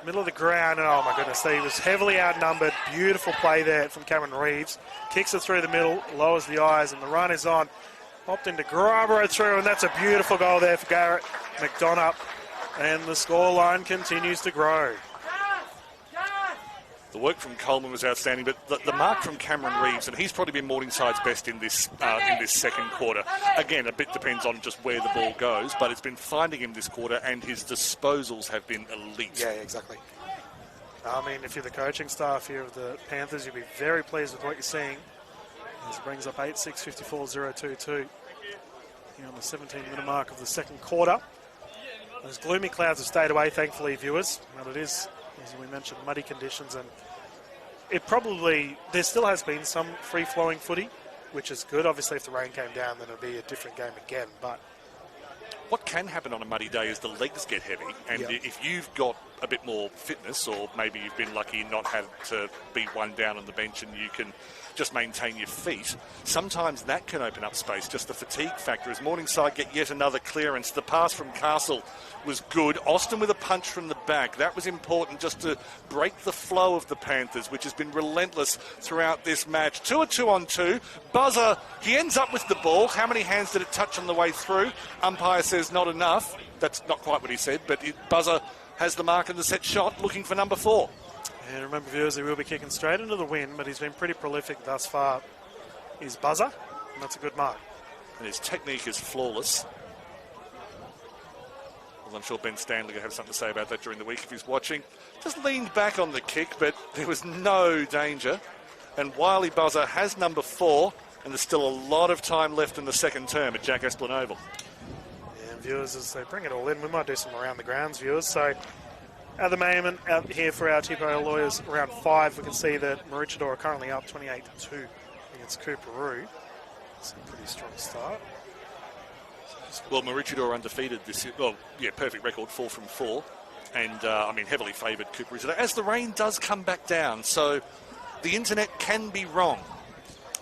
middle of the ground, and oh my goodness, he was heavily outnumbered. Beautiful play there from Cameron Reeves. Kicks it through the middle, lowers the eyes, and the run is on. Popped into Grabber through, and that's a beautiful goal there for Garrett McDonough. And the scoreline continues to grow. The work from Coleman was outstanding, but the mark from Cameron Reeves, and he's probably been Morningside's best in this second quarter. Again, a bit depends on just where the ball goes, but it's been finding him this quarter, and his disposals have been elite. Yeah, exactly. I mean, if you're the coaching staff here of the Panthers, you'll be very pleased with what you're seeing. This brings up 8-6-54-0-2-2 here on the 17-minute mark of the second quarter. Those gloomy clouds have stayed away, thankfully, viewers. But it is, as we mentioned, muddy conditions, and there still has been some free-flowing footy, which is good. Obviously, if the rain came down, then it'll be a different game again. But what can happen on a muddy day is the legs get heavy, and if you've got a bit more fitness, or maybe you've been lucky and not had to be one down on the bench and you can just maintain your feet, sometimes that can open up space. Just the fatigue factor. As Morningside get yet another clearance, the pass from Castle was good. Austin with a punch from the back. That was important just to break the flow of the Panthers, which has been relentless throughout this match. 2-2-on-2. Buzzer, he ends up with the ball. How many hands did it touch on the way through? Umpire says not enough. That's not quite what he said, but Buzzer has the mark in the set shot, looking for number 4. And remember, viewers, he will be kicking straight into the wind, but he's been pretty prolific thus far. He's Buzzer, and that's a good mark. And his technique is flawless. Well, I'm sure Ben Stanley will have something to say about that during the week if he's watching. Just leaned back on the kick, but there was no danger. And Wiley Buzzer has number 4, and there's still a lot of time left in the second term at Jack Esplin Oval. Yeah, And viewers, as they bring it all in, we might do some around the grounds, viewers. So at the moment, out here for our TPIL Lawyers, round 5, we can see that Maroochydore are currently up 28-2 against Cooperoo. It's a pretty strong start. Well, Maroochydore are undefeated this year. Well, yeah, perfect record, 4 from 4. And, I mean, heavily favoured Cooperoo today, as the rain does come back down. So the internet can be wrong.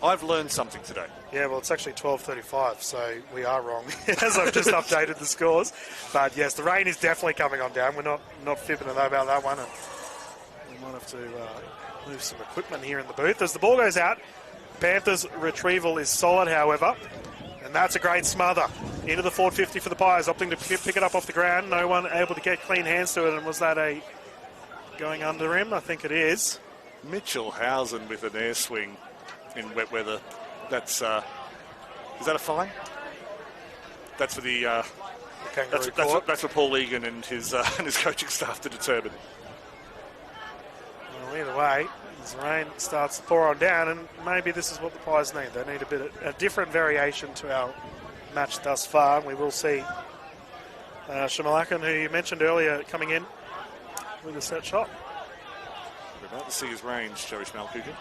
I've learned something today. Yeah, well, it's actually 12:35, so we are wrong, as I've just updated the scores. But, yes, the rain is definitely coming on down. We're not fibbing about that one. And we might have to move some equipment here in the booth. As the ball goes out, Panthers' retrieval is solid, however. And that's a great smother. Into the forward 50 for the Pies, opting to pick it up off the ground. No one able to get clean hands to it. And was that a going under him? I think it is. Mitchell Housen with an air swing in wet weather. That's is that a fine? That's for the that's for Paul Egan and his coaching staff to determine. Well, either way, as rain starts to pour on down, and maybe this is what the Pies need. They need a different variation to our match thus far. And we will see Shamalakan, who you mentioned earlier, coming in with a set shot. We're about to see his range, Joey Schmalkuchen.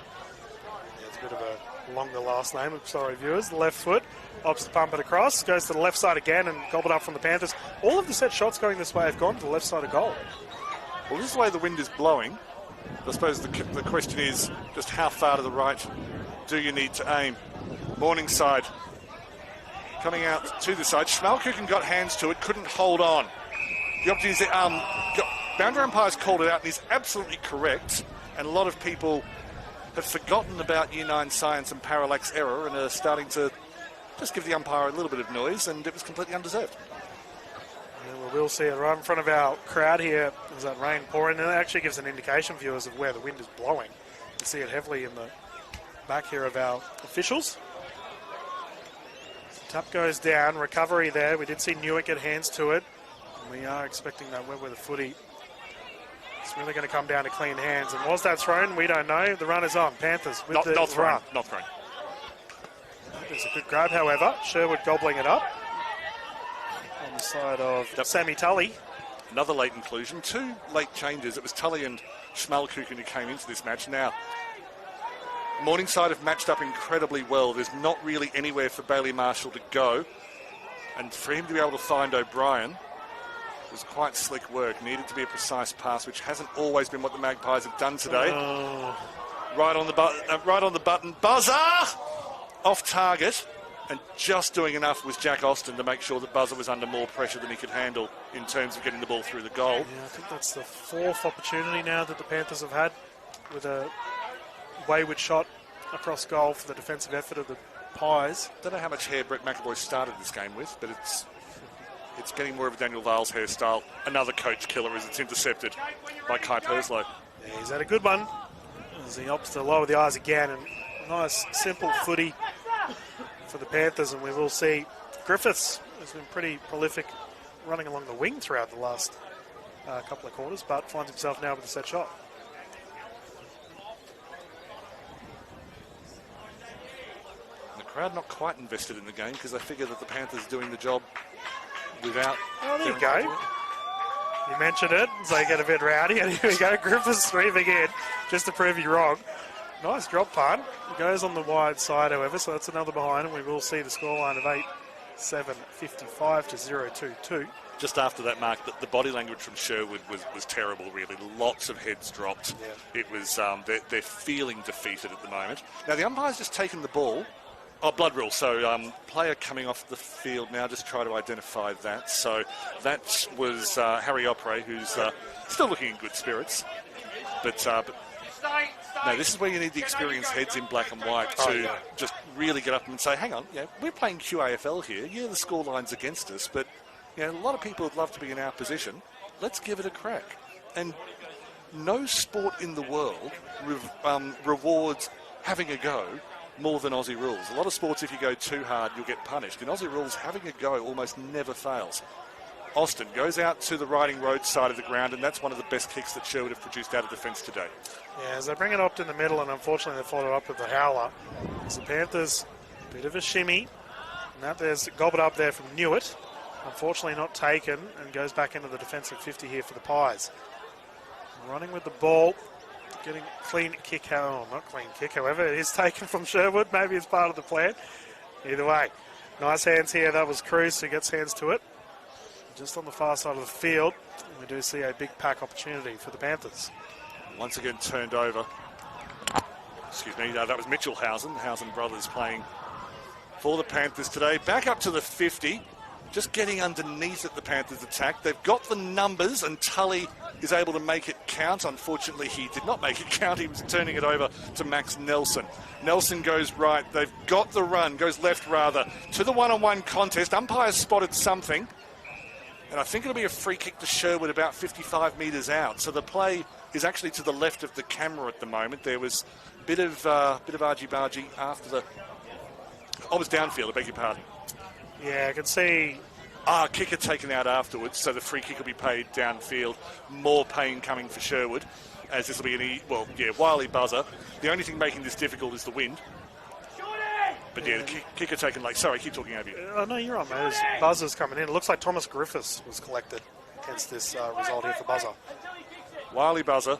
It's a bit of a longer last name, I'm sorry viewers. The left foot, opts to pump it across, goes to the left side again and gobbled up from the Panthers. All of the set shots going this way have gone to the left side of goal. Well, this is the way the wind is blowing. I suppose the question is just how far to the right do you need to aim? Morningside coming out to the side. Schmalkuchen got hands to it, couldn't hold on. The opportunity, boundary umpires called it out, and he's absolutely correct. And a lot of people have forgotten about Year 9 science and parallax error and are starting to just give the umpire a little bit of noise, and it was completely undeserved. And we will see it right in front of our crowd here as that rain pouring, and it actually gives an indication, viewers, of where the wind is blowing. You see it heavily in the back here of our officials. Tap goes down, recovery there. We did see Newick get hands to it, and we are expecting that wet weather footy. It's really going to come down to clean hands. And was that thrown? We don't know. The run is on. Panthers with the thrown. run. Not thrown. There's a good grab, however. Sherwood gobbling it up on the side of Sammy Tully. Another late inclusion. 2 late changes. It was Tully and Schmalkuchen who came into this match. Now, Morningside have matched up incredibly well. There's not really anywhere for Bailey Marshall to go. And for him to be able to find O'Brien was quite slick work. Needed to be a precise pass, which hasn't always been what the Magpies have done today. Right on the button. Buzzer! Off target. And just doing enough was Jack Austin to make sure that Buzzer was under more pressure than he could handle in terms of getting the ball through the goal. Yeah, I think that's the 4th opportunity now that the Panthers have had with a wayward shot across goal for the defensive effort of the Pies. Don't know how much hair Brett McAvoy started this game with, but it's getting more of a Daniel Vales hairstyle. Another coach killer as it's intercepted by Kai Perslow. Yeah, he's had a good one as he opts to lower the eyes again, and nice simple footy for the Panthers. And we will see Griffiths has been pretty prolific running along the wing throughout the last couple of quarters, but finds himself now with a set shot. The crowd not quite invested in the game because they figure that the Panthers are doing the job without... Oh, there you go. You mentioned it, so they get a bit rowdy, and here we go. Griffiths sweeping in just to prove you wrong. Nice drop punt. It goes on the wide side, however, so that's another behind, and we will see the scoreline of 8-7-55 to 0-2-2. Just after that mark, the body language from Sherwood was terrible, really. Lots of heads dropped. Yeah. It was they're feeling defeated at the moment. Now, the umpire's just taken the ball. Oh, blood rule. So, player coming off the field now, just try to identify that. So, that was Harry Opre, who's still looking in good spirits. But no, this is where you need the experienced heads in black and white to just really get up and say, hang on, we're playing QAFL here. Yeah, the scoreline's against us, but a lot of people would love to be in our position. Let's give it a crack. And no sport in the world rewards having a go more than Aussie rules. A lot of sports, if you go too hard, you'll get punished. In Aussie rules, having a go almost never fails. Austin goes out to the Riding Road side of the ground, and that's one of the best kicks that Sherwood have produced out of defence today. Yeah, as they bring it up in the middle, and unfortunately they followed up with the howler. As the Panthers, a bit of a shimmy, and that there's gobbled up there from Newitt. Unfortunately not taken, and goes back into the defensive 50 here for the Pies. Running with the ball, getting clean kick, not clean kick, however, it is taken from Sherwood. Maybe it's part of the plan. Either way, nice hands here. That was Cruz who gets hands to it. Just on the far side of the field, we do see a big pack opportunity for the Panthers. Once again turned over. Excuse me, that was Mitchell Housen. Housen brothers playing for the Panthers today. Back up to the 50. Just getting underneath at the Panthers attack. They've got the numbers, and Tully is able to make it count. Unfortunately, he did not make it count. He was turning it over to Max Nelson. Nelson goes right. They've got the run, goes left rather, to the one-on-one contest. Umpire spotted something, and I think it'll be a free kick to Sherwood about 55 metres out. So the play is actually to the left of the camera at the moment. There was a bit of argy-bargy after the... I was downfield, I beg your pardon. Yeah, I can see... Kicker taken out afterwards, so the free kick will be paid downfield. More pain coming for Sherwood, as this will be wily buzzer. The only thing making this difficult is the wind. But yeah, the kicker taken late. Sorry, I keep talking over you. No, you're on, mate. There's buzzers coming in. It looks like Thomas Griffiths was collected, hence this result here for buzzer. Wily buzzer.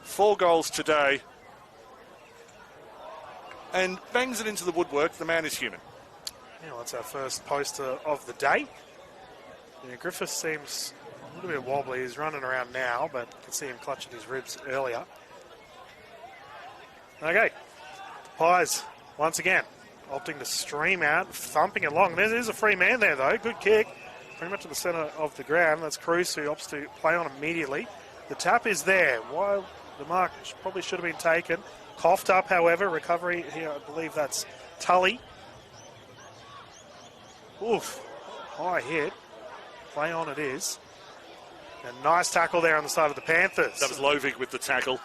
4 goals today. And bangs it into the woodwork. The man is human. Yeah, well, that's our first poster of the day. Yeah, Griffiths seems a little bit wobbly. He's running around now, but you can see him clutching his ribs earlier. Okay, the Pies, once again, opting to stream out, thumping along. There's a free man there, though. Good kick. Pretty much in the centre of the ground. That's Cruz, who opts to play on immediately. The tap is there. While the mark probably should have been taken. Coughed up, however. Recovery here, I believe that's Tully. Oof, high hit. Play on it is. A nice tackle there on the side of the Panthers. That was Lovig with the tackle.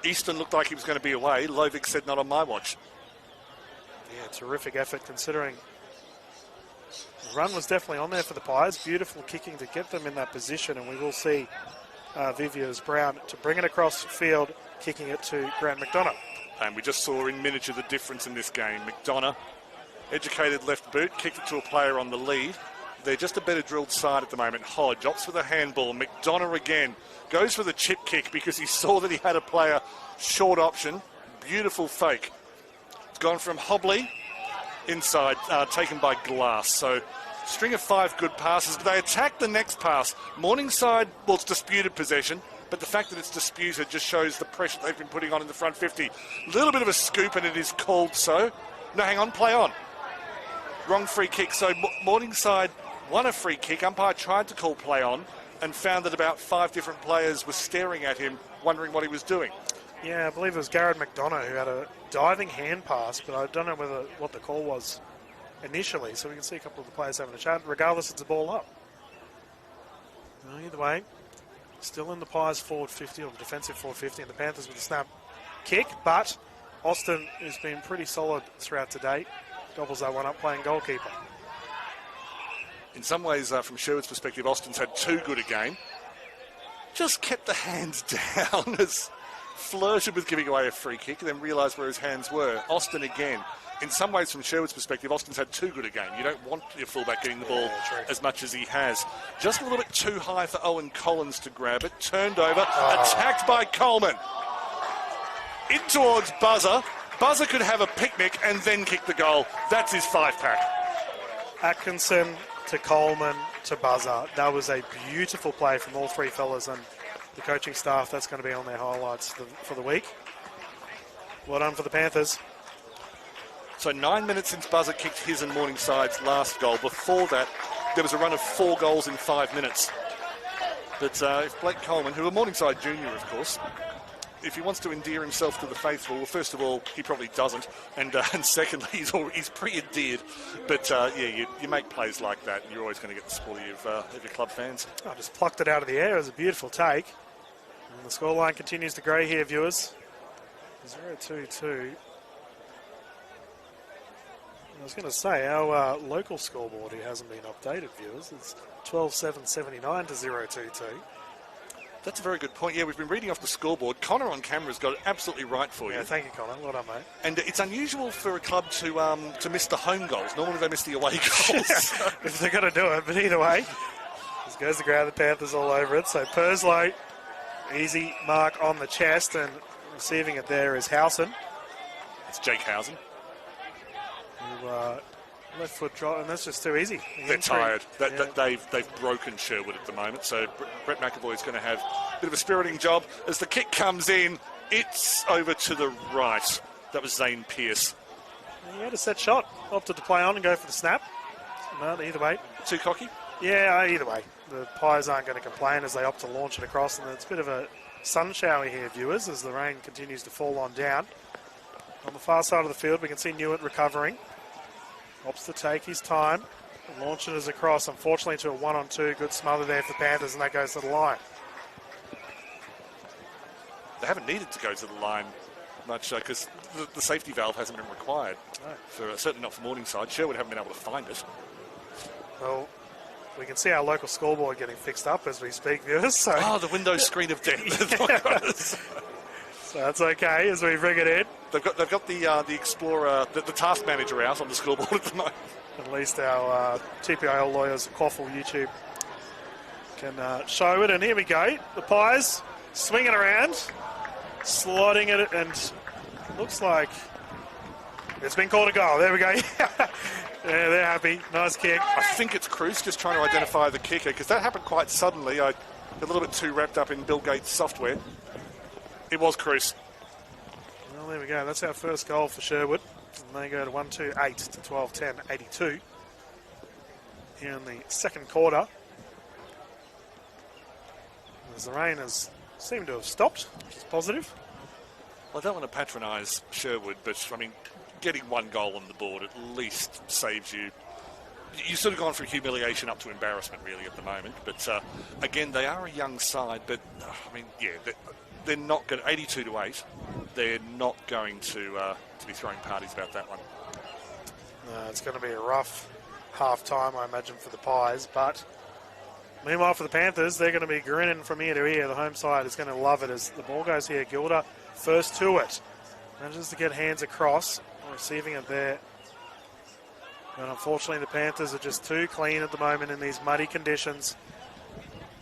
Easton looked like he was going to be away. Lovig said, not on my watch. Yeah, terrific effort considering the run was definitely on there for the Pies. Beautiful kicking to get them in that position, and we will see Viviers Brown to bring it across field, kicking it to Grant McDonough. And we just saw in miniature the difference in this game. McDonough, educated left boot, kicked it to a player on the lead. They're just a better drilled side at the moment. Hodge opts for the handball. McDonough again goes for the chip kick because he saw that he had a player short option. Beautiful fake. It's gone from Hobley inside, taken by Glass. So string of 5 good passes. They attack the next pass. Morningside, well, it's disputed possession, but the fact that it's disputed just shows the pressure they've been putting on in the front 50. A little bit of a scoop, and it is called so. No, hang on, play on. Wrong free kick. So Morningside won a free kick. Umpire tried to call play on and found that about 5 different players were staring at him, wondering what he was doing. Yeah, I believe it was Garrett McDonough who had a diving hand pass, but I don't know what the call was initially. So we can see a couple of the players having a chat. Regardless, it's a ball up. Either way, still in the Pies forward 50, or the defensive forward 50, and the Panthers with a snap kick. But Austin has been pretty solid throughout today. Gobbles that one up, playing goalkeeper. In some ways, from Sherwood's perspective, Austin's had too good a game. Just kept the hands down as flirted with giving away a free kick and then realised where his hands were. Austin again. In some ways, from Sherwood's perspective, Austin's had too good a game. You don't want your fullback getting the ball as much as he has. Just a little bit too high for Owen Collins to grab it. Turned over, attacked by Coleman. In towards Buzzer. Buzzer could have a picnic and then kick the goal. That's his 5-pack. Atkinson to Coleman to Buzzer. That was a beautiful play from all 3 fellas, and the coaching staff, that's going to be on their highlights for the week. Well done for the Panthers. So 9 minutes since Buzzer kicked his and Morningside's last goal. Before that, there was a run of 4 goals in 5 minutes. But if Blake Coleman, who a Morningside junior, of course, if he wants to endear himself to the faithful, well, first of all, he probably doesn't, and secondly, he's pretty endeared. But you make plays like that, and you're always going to get the support of your club fans. I just plucked it out of the air. It was a beautiful take. And the scoreline continues to grow here, viewers. 0-2-2. I was going to say, our local scoreboard here hasn't been updated, viewers. It's 12-7-79 to 0-2-2. That's a very good point. Yeah, we've been reading off the scoreboard. Connor on camera's got it absolutely right for you. Yeah, thank you, Connor. Well done, mate. And it's unusual for a club to miss the home goals. Normally they miss the away goals. If they're going to do it, but either way, this goes the ground. The Panthers all over it. So Perslow, easy mark on the chest, and receiving it there is Howson. It's Jake Howson. Who, left foot drop, and that's just too easy. They're tired. They've broken Sherwood at the moment, so Brett McAvoy's going to have a bit of a spiriting job. As the kick comes in, it's over to the right. That was Zane Pearce. He had a set shot. Opted to play on and go for the snap. No, either way. Too cocky? Yeah, either way. The Pies aren't going to complain as they opt to launch it across, and it's a bit of a sun shower here, viewers, as the rain continues to fall on down. On the far side of the field, we can see Newitt recovering. Opts to take his time and launch it as across. Unfortunately, to a 1-on-2. Good smother there for the Panthers, and that goes to the line. They haven't needed to go to the line much because the safety valve hasn't been required. No. Certainly not for Morningside. Sherwood haven't been able to find it. Well, we can see our local scoreboard getting fixed up as we speak, viewers. So. Oh, the Windows screen of death. So that's okay as we bring it in. They've got the Explorer, the task manager out on the scoreboard at the moment. At least our TPIL lawyers, QAFL YouTube, can show it. And here we go. The Pies swinging around, sliding it, and looks like it's been called a goal. There we go. Yeah, they're happy. Nice kick. I think it's Cruz just trying to identify the kicker because that happened quite suddenly. I a little bit too wrapped up in Bill Gates' software. It was Cruz. Well, there we go. That's our first goal for Sherwood. And they go to 1-2-8 to 12-10, 82. Here in the second quarter. As the rain has seemed to have stopped, which is positive. Well, I don't want to patronise Sherwood, but, I mean, getting one goal on the board at least saves you. You've sort of gone from humiliation up to embarrassment, really, at the moment. But, again, they are a young side, but, I mean, yeah, they're not going to, 82-8, they're not going to be throwing parties about that one. It's going to be a rough half-time, I imagine, for the Pies, but meanwhile for the Panthers, they're going to be grinning from ear to ear. The home side is going to love it as the ball goes here. Gilder first to it. Manages to get hands across, receiving it there. But unfortunately, the Panthers are just too clean at the moment in these muddy conditions.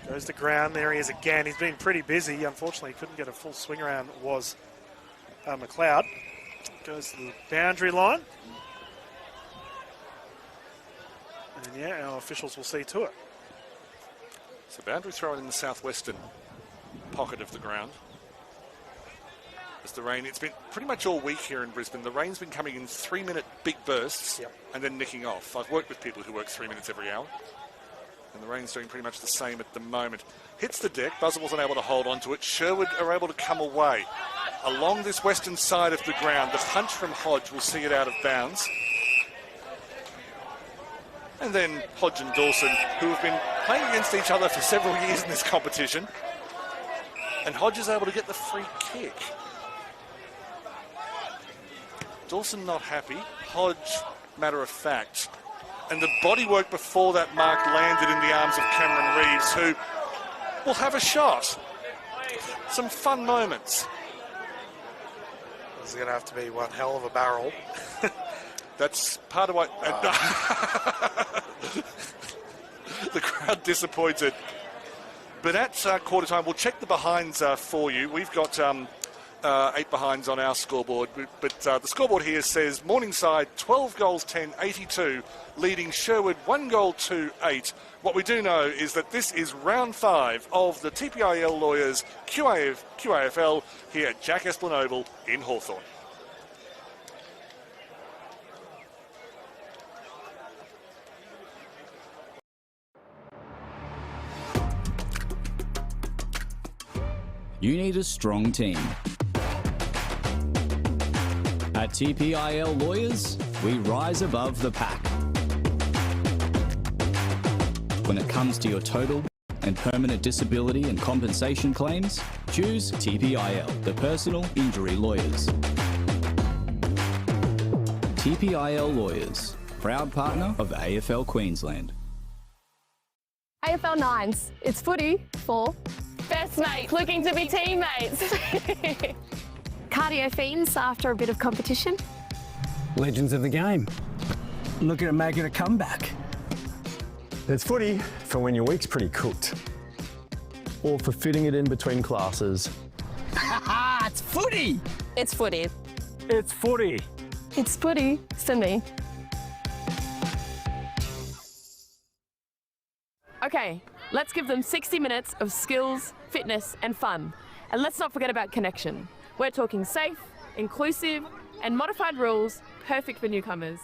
Goes to ground. There he is again. He's been pretty busy. Unfortunately, he couldn't get a full swing around. Was McLeod. Goes to the boundary line. And yeah, our officials will see to it. So boundary thrown in the southwestern pocket of the ground. As the rain, it's been pretty much all week here in Brisbane. The rain's been coming in 3-minute big bursts and then nicking off. I've worked with people who work 3 minutes every hour. And the rain's doing pretty much the same at the moment. Hits the deck. Buzzer wasn't able to hold on to it. Sherwood are able to come away. Along this western side of the ground, the punch from Hodge will see it out of bounds. And then Hodge and Dawson, who have been playing against each other for several years in this competition. And Hodge is able to get the free kick. Dawson not happy. Hodge, matter of fact. And the bodywork before that mark landed in the arms of Cameron Reeves, who will have a shot. Some fun moments. This is going to have to be one hell of a barrel. That's part of what... the crowd disappointed. But at quarter time, we'll check the behinds for you. We've got 8 behinds on our scoreboard. But the scoreboard here says Morningside 12 goals 10, 82, leading Sherwood 1 goal 2, 8. What we do know is that this is round 5 of the TPIL Lawyers QAFL here at Jack Esplin Oval in Hawthorn. You need a strong team. At TPIL Lawyers, we rise above the pack. When it comes to your total and permanent disability and compensation claims, choose TPIL, the personal injury lawyers. TPIL Lawyers, proud partner of AFL Queensland. AFL 9s, it's footy for Best mates looking to be teammates. Cardio fiends after a bit of competition. Legends of the game. Looking at making a comeback. There's footy for when your week's pretty cooked. Or for fitting it in between classes. It's footy! It's footy. It's footy. It's footy for me. Okay, let's give them 60 minutes of skills, fitness, and fun. And let's not forget about connection. We're talking safe, inclusive, and modified rules, perfect for newcomers.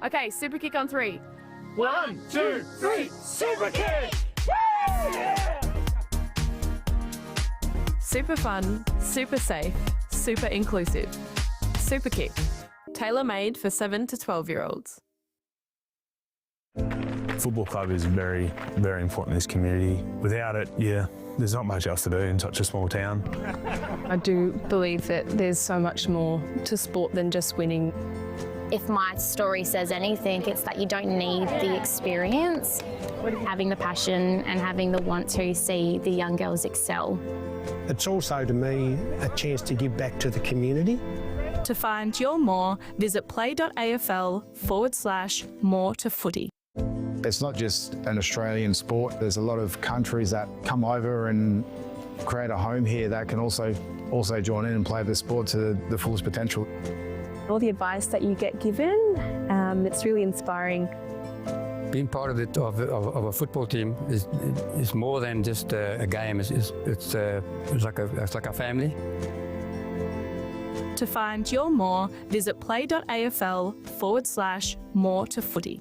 Okay, super kick on 3. 1, 2, 3, super kick! Super fun, super safe, super inclusive. Super kick. Tailor-made for 7 to 12-year-olds. Football club is very, very important in this community. Without it, there's not much else to do in such a small town. I do believe that there's so much more to sport than just winning. If my story says anything, it's that you don't need the experience, having the passion and having the want to see the young girls excel. It's also, to me, a chance to give back to the community. To find your more, visit play.afl/more to footy. It's not just an Australian sport. There's a lot of countries that come over and create a home here that can also join in and play the sport to the fullest potential. All the advice that you get given, it's really inspiring. Being part of a football team is more than just a game. It's like a family. To find your more, visit play.afl/more to footy.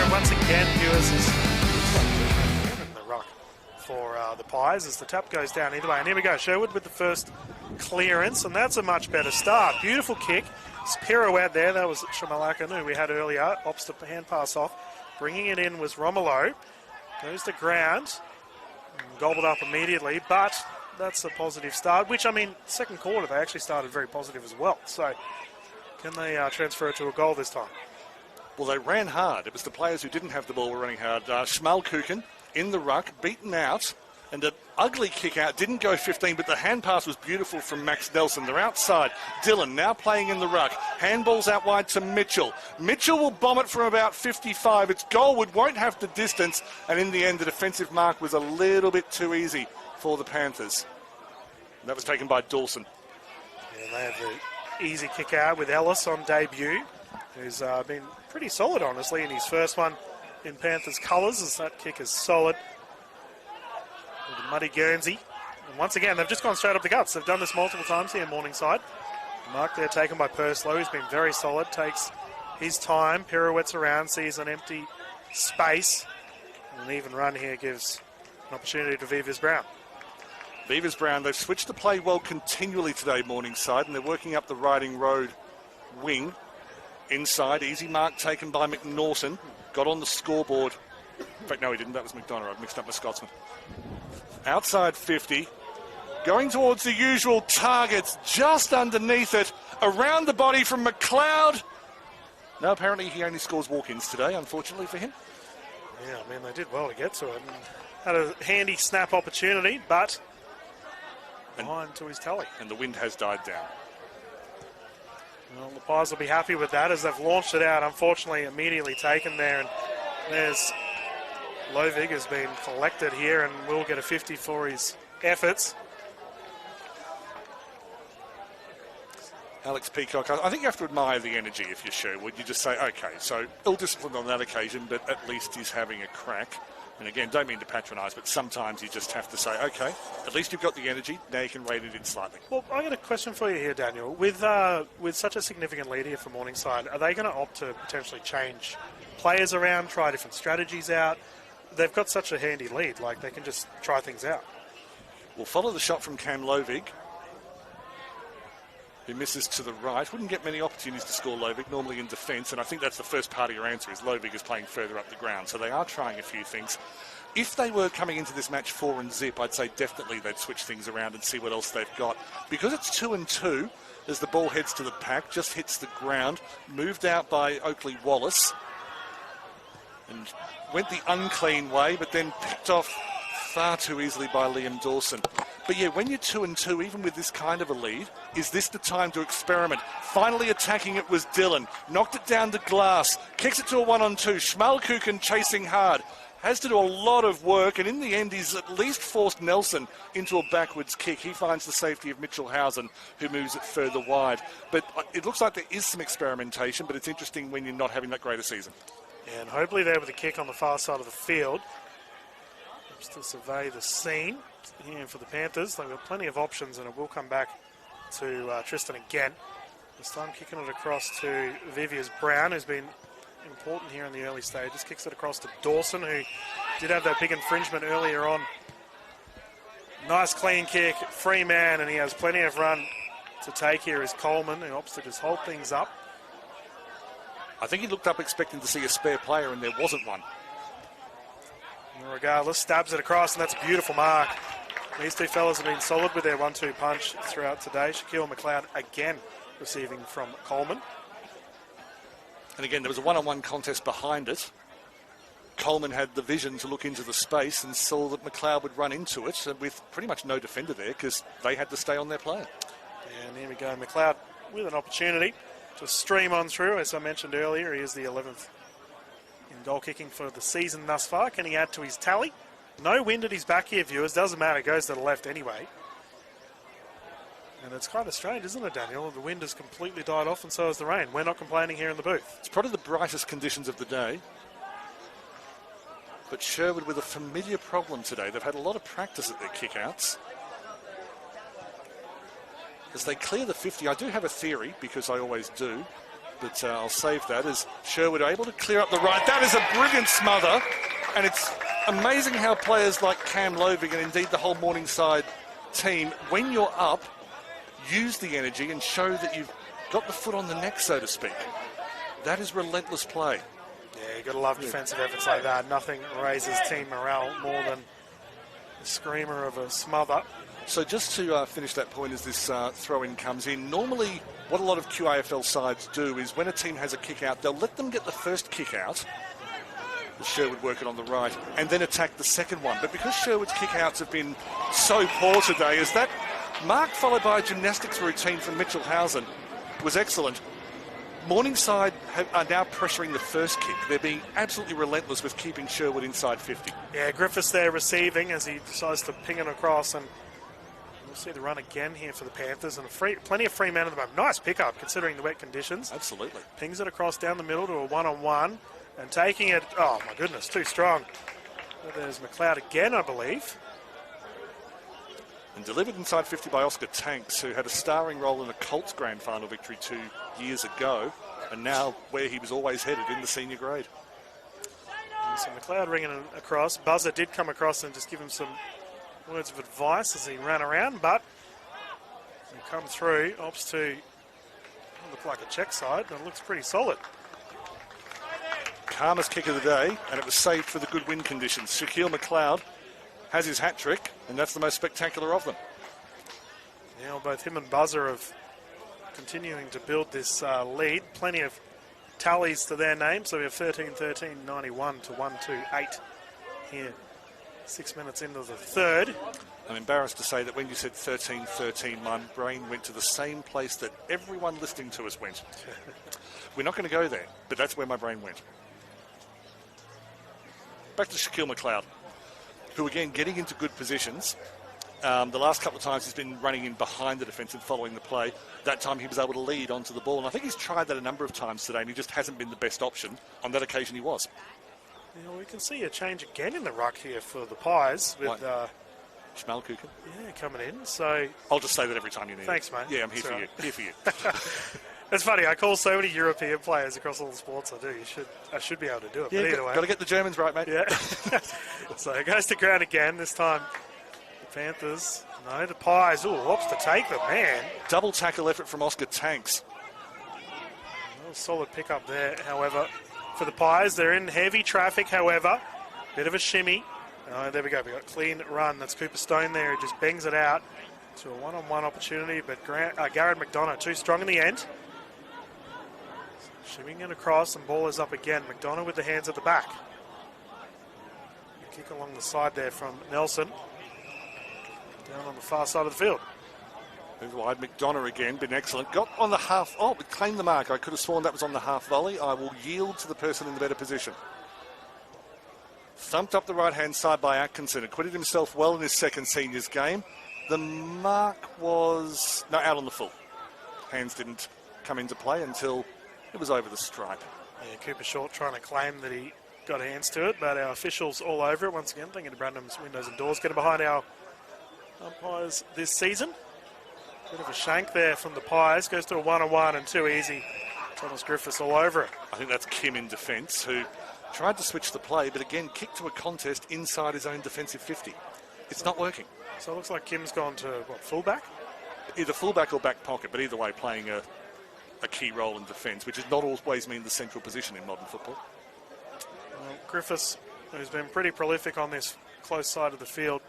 And once again, viewers, is in the ruck for the Pies as the tap goes down either way. And here we go, Sherwood with the first clearance, and that's a much better start. Beautiful kick. It's pirouette there. That was Shamalaka, who we had earlier. Opts the hand pass off. Bringing it in was Romolo. Goes to ground. Gobbled up immediately, but that's a positive start, which, I mean, second quarter, they actually started very positive as well. So can they transfer it to a goal this time? Well, they ran hard. It was the players who didn't have the ball were running hard. Schmalkuchen in the ruck, beaten out, and an ugly kick out. Didn't go 15, but the hand pass was beautiful from Max Nelson. They're outside. Dylan now playing in the ruck. Handballs out wide to Mitchell. Mitchell will bomb it from about 55. It's Goldwood, won't have the distance, and in the end, the defensive mark was a little bit too easy for the Panthers. That was taken by Dawson. Yeah, they have the easy kick out with Ellis on debut, who's been pretty solid, honestly, in his first one in Panthers colours, as that kick is solid. With the muddy Guernsey. And once again, they've just gone straight up the guts. They've done this multiple times here in Morningside. Mark there taken by Purslow, who's been very solid, takes his time, pirouettes around, sees an empty space. And an even run here gives an opportunity to Vivas Brown. Vivas Brown, they've switched the play well continually today, Morningside, and they're working up the Riding Road wing. Inside, easy mark taken by McNaughton. Got on the scoreboard. In fact, no, he didn't. That was McDonough. I've mixed up my Scotsman. Outside 50. Going towards the usual targets, just underneath it. Around the body from McLeod. No, apparently he only scores walk-ins today, unfortunately for him. Yeah, I mean, they did well to get to it. And had a handy snap opportunity, but behind to his tally. And the wind has died down. Well, the Pies will be happy with that as they've launched it out. Unfortunately, immediately taken there. And there's Lovig has been collected here and will get a 50 for his efforts. Alex Peacock, I think you have to admire the energy if you're Sherwood. You just say, OK, so ill-disciplined on that occasion, but at least he's having a crack. And again, don't mean to patronise, but sometimes you just have to say, OK, at least you've got the energy, now you can rein it in slightly. Well, I got a question for you here, Daniel. With such a significant lead here for Morningside, are they going to opt to potentially change players around, try different strategies out? They've got such a handy lead, like they can just try things out. We'll follow the shot from Cam Lovig, who misses to the right. Wouldn't get many opportunities to score Lovig, normally in defence, and I think that's the first part of your answer, is Lovig is playing further up the ground. So they are trying a few things. If they were coming into this match 4 and zip, I'd say definitely they'd switch things around and see what else they've got. Because it's 2 and 2, as the ball heads to the pack, just hits the ground, moved out by Oakley Wallace, and went the unclean way, but then picked off far too easily by Liam Dawson. But yeah, when you're 2 and 2, even with this kind of a lead, is this the time to experiment? Finally attacking it was Dylan. Knocked it down the glass. Kicks it to a 1-on-2. Schmalkuchen chasing hard. Has to do a lot of work, and in the end he's at least forced Nelson into a backwards kick. He finds the safety of Mitchell Housen, who moves it further wide. But it looks like there is some experimentation, but it's interesting when you're not having that great a season. And Hobley there with the kick on the far side of the field. Just to survey the scene here for the Panthers. They've got plenty of options, and it will come back to Tristan again. This time kicking it across to Vivias Brown, who's been important here in the early stages. Kicks it across to Dawson, who did have that big infringement earlier on. Nice clean kick, free man, and he has plenty of run to take here is Coleman, who opts to just hold things up. I think he looked up expecting to see a spare player, and there wasn't one. Regardless, stabs it across, and that's a beautiful mark. These two fellas have been solid with their 1-2 punch throughout today. Shaquille McLeod again receiving from Coleman. And again, there was a one-on-one contest behind it. Coleman had the vision to look into the space and saw that McLeod would run into it with pretty much no defender there because they had to stay on their player. And here we go, McLeod with an opportunity to stream on through. As I mentioned earlier, he is the 11th in goal kicking for the season thus far. Can he add to his tally? No wind at his back here, viewers. Doesn't matter, goes to the left anyway. And it's kind of strange, isn't it, Daniel? The wind has completely died off, and so has the rain. We're not complaining here in the booth. It's probably the brightest conditions of the day. But Sherwood with a familiar problem today. They've had a lot of practice at their kickouts. As they clear the 50, I do have a theory, because I always do. but I'll save that as Sherwood are able to clear up the right. That is a brilliant smother, and it's amazing how players like Cam Loving and indeed the whole Morningside team, when you're up, use the energy and show that you've got the foot on the neck, so to speak. That is relentless play. Yeah, you've got to love defensive efforts like that. Nothing raises team morale more than the screamer of a smother. So just to finish that point as this throw-in comes in, normally what a lot of QAFL sides do is when a team has a kick-out, they'll let them get the first kick-out, Sherwood working on the right, and then attack the second one. But because Sherwood's kick-outs have been so poor today, as that mark followed by a gymnastics routine from Mitchell Housen was excellent, Morningside are now pressuring the first kick. They're being absolutely relentless with keeping Sherwood inside 50. Yeah, Griffiths there receiving as he decides to ping it across, and we'll see the run again here for the Panthers, and plenty of free men at the moment. Nice pickup considering the wet conditions. Absolutely. Pings it across down the middle to a one-on-one, and taking it, oh my goodness, too strong. Well, there's McLeod again, I believe. And delivered inside 50 by Oscar Tanks, who had a starring role in a Colts grand final victory 2 years ago, and now where he was always headed in the senior grade. And so McLeod ringing it across. Buzzer did come across and just give him some words of advice as he ran around, but he come through, opts to look like a check side, and it looks pretty solid. Calmest kick of the day, and it was saved for the good wind conditions. Shaquille McLeod has his hat trick, and that's the most spectacular of them. Now both him and Buzzer are continuing to build this lead. Plenty of tallies to their name, so we have 13-13, 91 to 1-2-8 here. 6 minutes into the third. I'm embarrassed to say that when you said 13-13, my brain went to the same place that everyone listening to us went. We're not going to go there, but that's where my brain went. Back to Shaquille McLeod, who again getting into good positions. The last couple of times he's been running in behind the defence and following the play. That time he was able to lead onto the ball, and I think he's tried that a number of times today, and he just hasn't been the best option. On that occasion he was. Yeah, we can see a change again in the ruck here for the Pies with Schmalkuchen. Yeah, coming in. So I'll just say that every time you need Thanks, it. mate. Yeah, I'm here for you. Here for you. It's funny, I call so many European players across all the sports I do. I should be able to do it, Yeah, but either way. Got to get the Germans right, mate. Yeah. So it goes to ground again. This time the Panthers, no, the Pies. Ooh, whoops to take them, man. Double tackle effort from Oscar Tanks. Well, solid pickup there, however, for the Pies. They're in heavy traffic, however. Bit of a shimmy. Oh, there we go. We got clean run. That's Cooper Stone there. He just bangs it out to a one-on-one opportunity, but Garrett McDonough too strong in the end. Shimming it across, and ball is up again. McDonough with the hands at the back. Kick along the side there from Nelson. Down on the far side of the field. Move wide, McDonough again, been excellent. Got on the half, claimed the mark. I could have sworn that was on the half volley. I will yield to the person in the better position. Thumped up the right-hand side by Atkinson. Acquitted himself well in his second seniors game. The mark was, no, out on the full. Hands didn't come into play until it was over the stripe. Yeah, Cooper Short trying to claim that he got hands to it, but our officials all over it. Once again, thank you to Brandon's Windows and Doors, getting behind our umpires this season. Bit of a shank there from the Pies. Goes to a one-on-one and too easy. Thomas Griffiths all over it. I think that's Kim in defence, who tried to switch the play, but again, kicked to a contest inside his own defensive 50. It's not working. So it looks like Kim's gone to, what, fullback? Either fullback or back pocket, but either way, playing a key role in defence, which does not always mean the central position in modern football. Well, Griffiths, who's been pretty prolific on this close side of the field,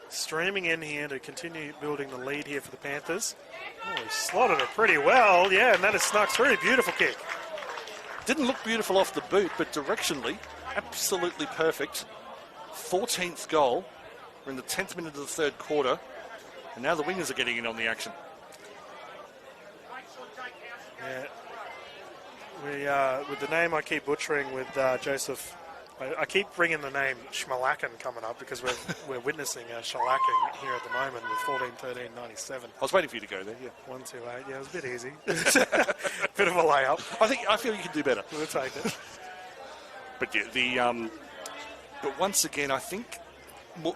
streaming in here to continue building the lead here for the Panthers. Oh, he slotted it pretty well, yeah, and that has snuck through. Beautiful kick. Didn't look beautiful off the boot, but directionally, absolutely perfect. 14th goal. We're in the 10th minute of the third quarter, and now the wingers are getting in on the action. Yeah, with the name I keep butchering with Joseph, I keep bringing the name Schmalacken coming up because we're witnessing a shellacking here at the moment with 14-13-97. I was waiting for you to go there, yeah. 1-2-8, yeah, it was a bit easy. Bit of a layup. I feel you can do better. We'll take it. But yeah, but once again, I think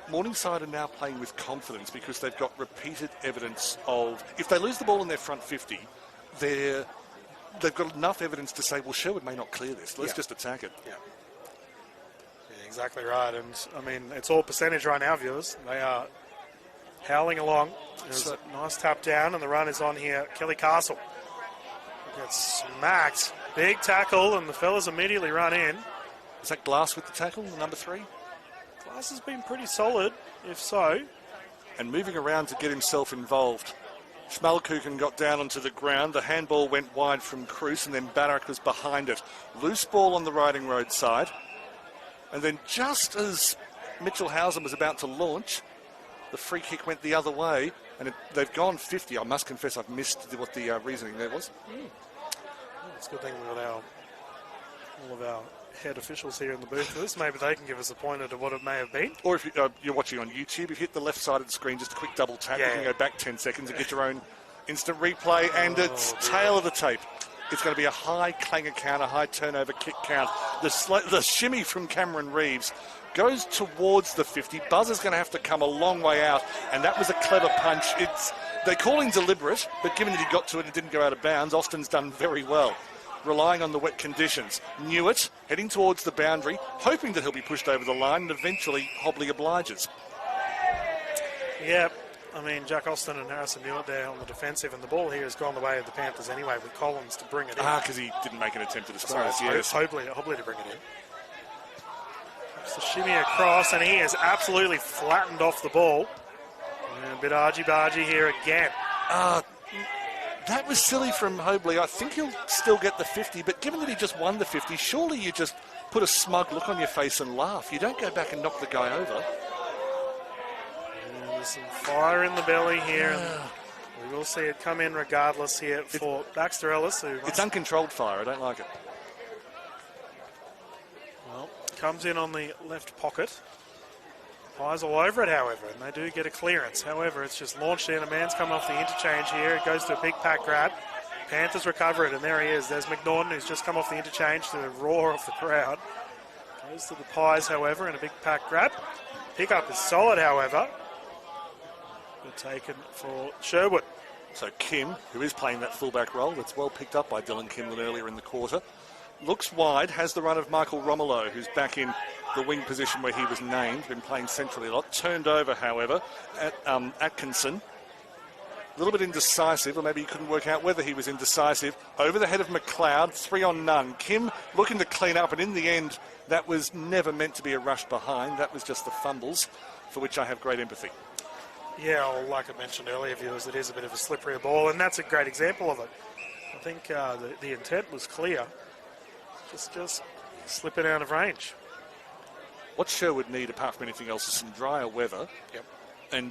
Morningside are now playing with confidence because they've got repeated evidence of, if they lose the ball in their front 50, they're they've got enough evidence to say, well, Sherwood may not clear this. Let's just attack it. Yeah, exactly right. And, I mean, it's all percentage right now, viewers. They are howling along. There's a nice tap down, and the run is on here. Kelly Castle gets smacked. Big tackle, and the fellas immediately run in. Is that Glass with the tackle, the number 3? Glass has been pretty solid, if so. And moving around to get himself involved. Schmalkuchen got down onto the ground. The handball went wide from Cruz, and then Barak was behind it. Loose ball on the Riding Road side. And then just as Mitchell Hausen was about to launch, the free kick went the other way, and they've gone 50. I must confess I've missed what the reasoning there was. It's a good thing we've got all of our head officials here in the booth for this. Maybe they can give us a pointer to what it may have been. Or if you're watching on YouTube, if you hit the left side of the screen, just a quick double tap, you can go back 10 seconds and get your own instant replay, and it's tail of the tape. It's going to be a high clanger count, a high turnover kick count. The shimmy from Cameron Reeves goes towards the 50. Buzzer's going to have to come a long way out, and that was a clever punch. They're calling deliberate, but given that he got to it and didn't go out of bounds, Austin's done very well, relying on the wet conditions. Newitt heading towards the boundary, hoping that he'll be pushed over the line, and eventually Hobley obliges. Yeah, I mean, Jack Austin and Harrison Newitt there on the defensive, and the ball here has gone the way of the Panthers anyway, with Collins to bring it in. Because he didn't make an attempt at a square. Sorry, yes. Hobley to bring it in. It's the shimmy across, and he is absolutely flattened off the ball. And a bit argy-bargy here again. That was silly from Hobley. I think he'll still get the 50, but given that he just won the 50, surely you just put a smug look on your face and laugh. You don't go back and knock the guy over. And there's some fire in the belly here. And we will see it come in regardless here for Baxter Ellis. It's uncontrolled fire. I don't like it. Well, comes in on the left pocket. Pies all over it, however, and they do get a clearance. However, it's just launched in. A man's come off the interchange here. It goes to a big pack grab. Panthers recover it, and there he is. There's McNaughton, who's just come off the interchange to the roar of the crowd. Goes to the Pies, however, in a big pack grab. Pickup is solid, however. Good taken for Sherwood. So Kim, who is playing that fullback role, that's well picked up by Dylan Kimlin earlier in the quarter, looks wide, has the run of Michael Romolo, who's back in the wing position where he was named, been playing centrally a lot. Turned over, however, at Atkinson. A little bit indecisive, or maybe you couldn't work out whether he was indecisive. Over the head of McLeod, 3 on none. Kim looking to clean up, and in the end, that was never meant to be a rush behind. That was just the fumbles, for which I have great empathy. Yeah, well, like I mentioned earlier, viewers, it is a bit of a slippery ball, and that's a great example of it. I think the intent was clear. Just slipping out of range. What Sherwood need, apart from anything else, is some drier weather. Yep. And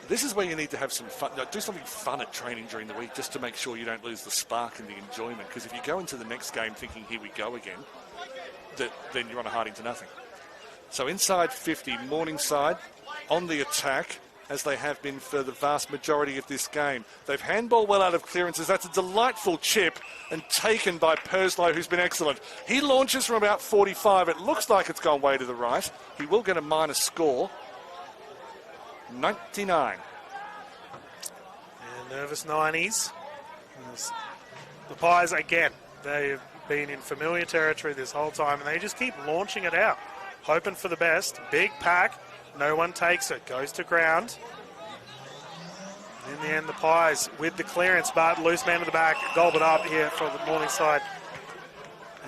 this is where you need to have some fun. Do something fun at training during the week just to make sure you don't lose the spark and the enjoyment. Because if you go into the next game thinking, here we go again, then you're on a hiding to nothing. So inside 50, Morningside on the attack, as they have been for the vast majority of this game. They've handballed well out of clearances. That's a delightful chip and taken by Perslow, who's been excellent. He launches from about 45. It looks like it's gone way to the right. He will get a minus score. 99. And nervous 90s. The Pies, again, they've been in familiar territory this whole time, and they just keep launching it out, hoping for the best. Big pack. No one takes it. Goes to ground. In the end, the Pies with the clearance, but loose man to the back. Gobbled up here for the Morningside.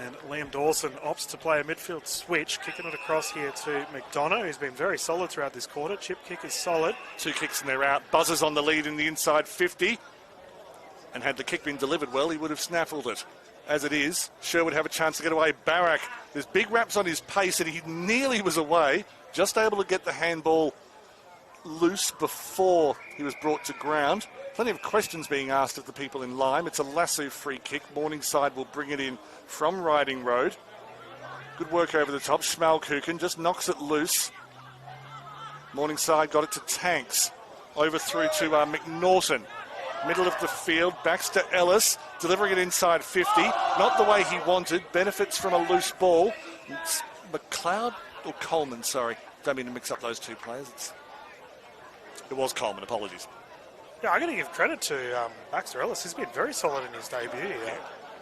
And Liam Dawson opts to play a midfield switch, kicking it across here to McDonough, who's been very solid throughout this quarter. Chip kick is solid. 2 kicks and they're out. Buzzers on the lead in the inside 50. And had the kick been delivered well, he would have snaffled it. As it is, Sherwood have a chance to get away. Barak, there's big raps on his pace, and he nearly was away. Just able to get the handball loose before he was brought to ground. Plenty of questions being asked of the people in Lyme. It's a lasso free kick. Morningside will bring it in from Riding Road. Good work over the top. Schmalkuchen just knocks it loose. Morningside got it to Tanks. Over through to McNaughton. Middle of the field. Baxter Ellis delivering it inside 50. Not the way he wanted. Benefits from a loose ball. It's McLeod. Or Coleman, sorry. Don't mean to mix up those two players. It was Coleman, apologies. Yeah, I'm going to give credit to Baxter Ellis. He's been very solid in his debut here.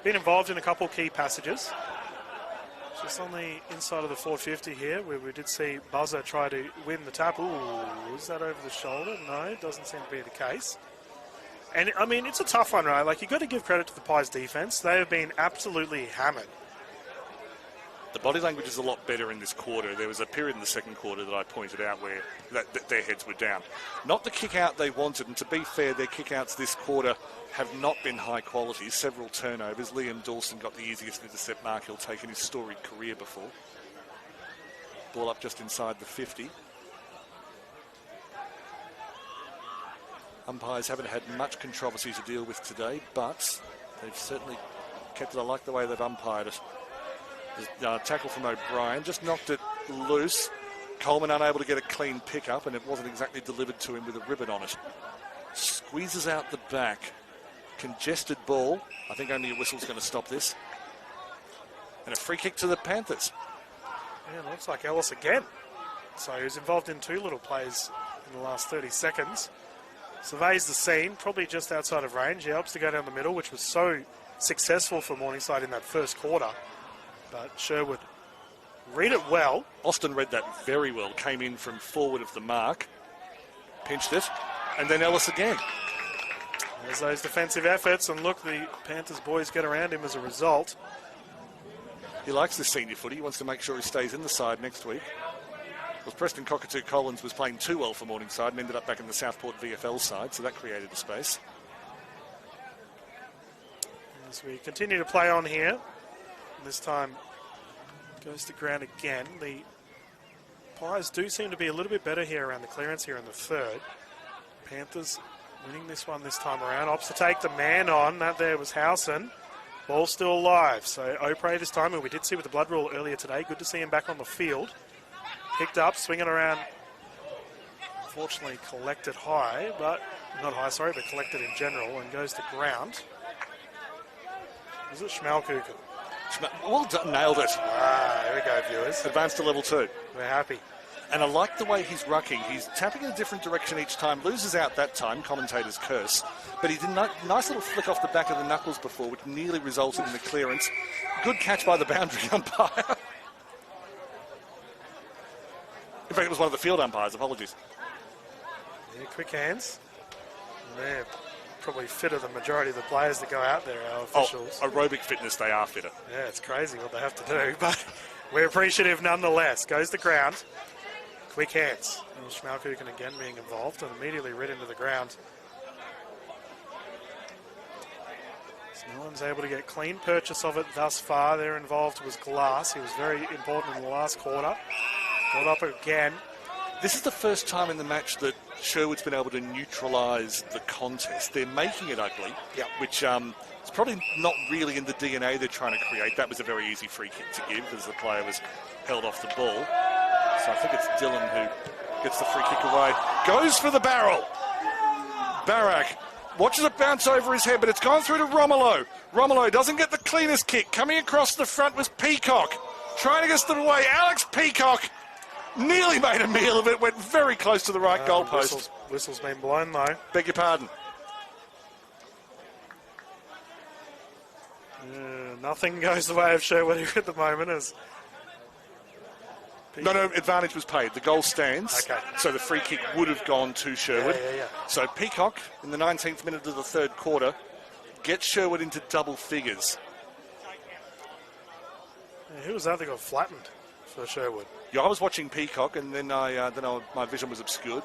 been involved in a couple key passages. Just on the inside of the 450 here, where we did see Buzzer try to win the tap. Ooh, is that over the shoulder? No, it doesn't seem to be the case. And, I mean, it's a tough one, right? Like, you've got to give credit to the Pies defence. They have been absolutely hammered. The body language is a lot better in this quarter. There was a period in the second quarter that I pointed out where that their heads were down. Not the kick-out they wanted, and to be fair, their kick-outs this quarter have not been high quality. Several turnovers. Liam Dawson got the easiest intercept mark he'll take in his storied career before. Ball up just inside the 50. Umpires haven't had much controversy to deal with today, but they've certainly kept it. I like the way they've umpired it. Tackle from O'Brien, just knocked it loose. Coleman unable to get a clean pick-up, and it wasn't exactly delivered to him with a ribbon on it. Squeezes out the back. Congested ball. I think only a whistle's going to stop this. And a free kick to the Panthers. Yeah, looks like Ellis again. So he was involved in 2 little plays in the last 30 seconds. Surveys the scene, probably just outside of range. He helps to go down the middle, which was so successful for Morningside in that first quarter. But Sherwood read it well. Austin read that very well. Came in from forward of the mark. Pinched it. And then Ellis again. There's those defensive efforts. And look, the Panthers boys get around him as a result. He likes this senior footy. He wants to make sure he stays in the side next week. Well, Preston Cockatoo Collins was playing too well for Morningside and ended up back in the Southport VFL side. So that created a space. As we continue to play on here. This time goes to ground again. The Pies do seem to be a little bit better here around the clearance here in the third. Panthers winning this one this time around. Opts to take the man on. That there was Howson. Ball still alive. So Opray this time, and we did see with the blood rule earlier today. Good to see him back on the field. Picked up, swinging around. Unfortunately collected high, but not high, sorry, but collected in general, and goes to ground. Is it Schmalkuchen? Well done, nailed it. Here we go, viewers. Advanced to level 2. We're happy. And I like the way he's rucking. He's tapping in a different direction each time. Loses out that time, commentator's curse. But he did a nice little flick off the back of the knuckles before, which nearly resulted in the clearance. Good catch by the boundary umpire. In fact, it was one of the field umpires. Apologies. Yeah, quick hands. They're probably fitter than the majority of the players that go out there, our officials. Oh, aerobic fitness, they are fitter. Yeah, it's crazy what they have to do, but we're appreciative nonetheless. Goes to ground. Quick hands. Schmalkuchen again being involved and immediately rid into the ground. So no one's able to get clean purchase of it thus far. There involved was Glass. He was very important in the last quarter. Got up again. This is the first time in the match that Sherwood's been able to neutralise the contest. They're making it ugly, which is probably not really in the DNA they're trying to create. That was a very easy free kick to give as the player was held off the ball. So I think it's Dylan who gets the free kick away. Goes for the barrel. Barak watches it bounce over his head, but it's gone through to Romolo. Romolo doesn't get the cleanest kick. Coming across the front was Peacock. Trying to get it away. Alex Peacock nearly made a meal of it. Went very close to the right goalpost. Whistle's been blown though. Beg your pardon. Nothing goes the way of Sherwood here at the moment as No, advantage was paid. The goal stands. Okay. So the free kick would have gone to Sherwood. Yeah. So Peacock, in the 19th minute of the third quarter, gets Sherwood into double figures. Who was that that got flattened for Sherwood? Yeah, I was watching Peacock, and then my vision was obscured.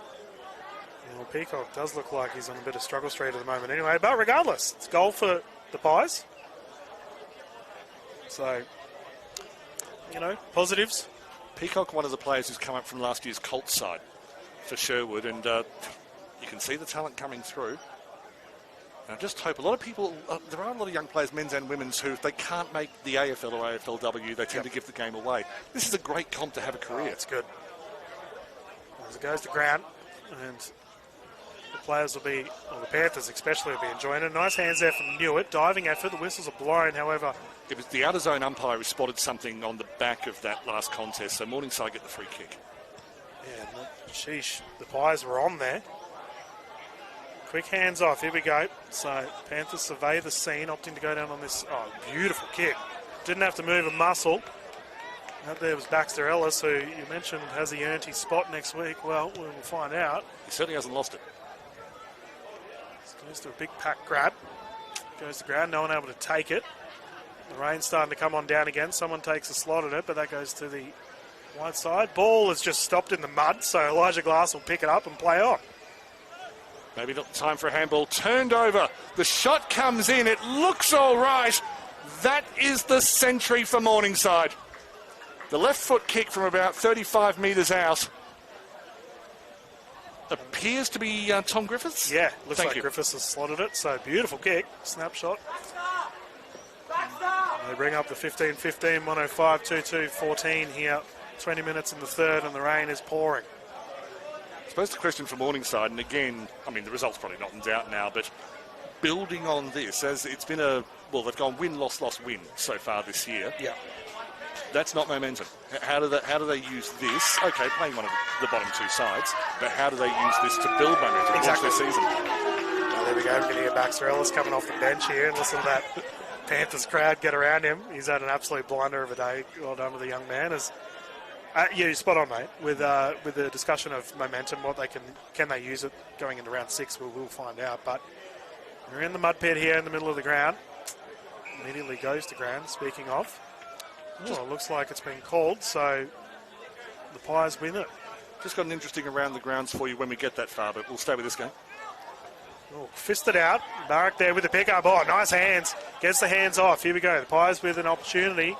Well, Peacock does look like he's on a bit of struggle street at the moment anyway. But regardless, it's goal for the Pies. So, positives. Peacock, one of the players who's come up from last year's Colts side for Sherwood, and you can see the talent coming through. And I just hope a lot of people, there are a lot of young players, men's and women's, who if they can't make the AFL or AFLW, they tend to give the game away. This is a great comp to have a career. It's good. As it goes to ground, and the players will be, or the Panthers especially, will be enjoying it. Nice hands there from Newitt. Diving effort. The whistles are blown, however. It was the outer zone umpire who spotted something on the back of that last contest, so Morningside get the free kick. Yeah, sheesh. The Pies were on there. Quick hands off. Here we go. So Panthers survey the scene, opting to go down on this. Oh, beautiful kick. Didn't have to move a muscle. Out there was Baxter Ellis, who you mentioned has he earned his spot next week. Well, we'll find out. He certainly hasn't lost it. Goes to a big pack grab. Goes to ground. No one able to take it. The rain's starting to come on down again. Someone takes a slot at it, but that goes to the wide side. Ball is just stopped in the mud, so Elijah Glass will pick it up and play on. Maybe not the time for a handball. Turned over. The shot comes in. It looks all right. That is the century for Morningside. The left foot kick from about 35 metres out appears to be Tom Griffiths. Yeah, looks like Griffiths has slotted it. So beautiful kick. Snapshot. They bring up the 15-15, 105, 2-2-14 here. 20 minutes in the third and the rain is pouring. I suppose the question for Morningside, and again, I mean, the result's probably not in doubt now, but building on this, as it's been they've gone win, loss, win so far this year. Yeah. That's not momentum. How do they use this? Okay, playing one of the bottom two sides, but how do they use this to build momentum? Exactly. Watch their season. Well, there we go. We're going to hear Baxter Ellis coming off the bench here, and listen to that Panthers crowd get around him. He's had an absolute blinder of a day. Well done to the young man. You're spot on, mate. With the discussion of momentum, what they can they use it going into round 6? We'll find out. But we're in the mud pit here in the middle of the ground. Immediately goes to ground. Speaking of, it looks like it's been called. So the Pies win it. Just got an interesting around the grounds for you when we get that far, but we'll stay with this game. Oh, fisted out. Barrack there with the pickup. Oh, nice hands. Gets the hands off. Here we go. The Pies with an opportunity.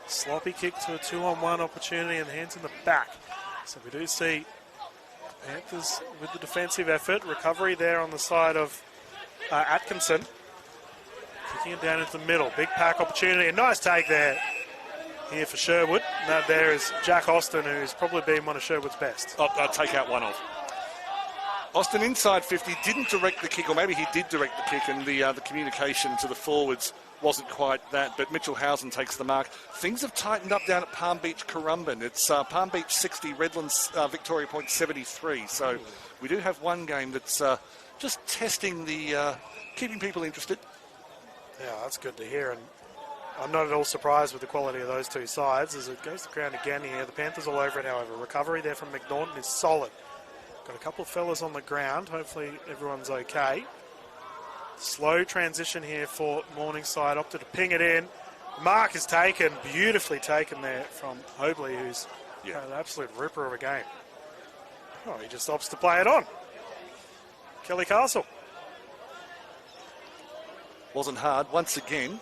Sloppy kick to a 2-on-1 opportunity and hands in the back. So we do see Panthers with the defensive effort. Recovery there on the side of Atkinson. Kicking it down into the middle. Big pack opportunity. A nice take there here for Sherwood. That there is Jack Austin, who's probably been one of Sherwood's best. I'll take out one of. Austin inside 50, didn't direct the kick, or maybe he did direct the kick, and the communication to the forwards wasn't quite that, but Mitchell Housen takes the mark. Things have tightened up down at Palm Beach, Currumbin. It's Palm Beach 60, Redlands, Victoria Point 73. So we do have one game that's just testing the, keeping people interested. Yeah, that's good to hear, and I'm not at all surprised with the quality of those two sides as it goes to ground again here. The Panthers all over it, however. Recovery there from McNaughton is solid. Got a couple of fellas on the ground. Hopefully everyone's okay. Slow transition here for Morningside. Opted to ping it in. Mark is taken, beautifully taken there from Hobley, who's an absolute ripper of a game. Oh, he just opts to play it on. Kelly Castle. Wasn't hard. Once again,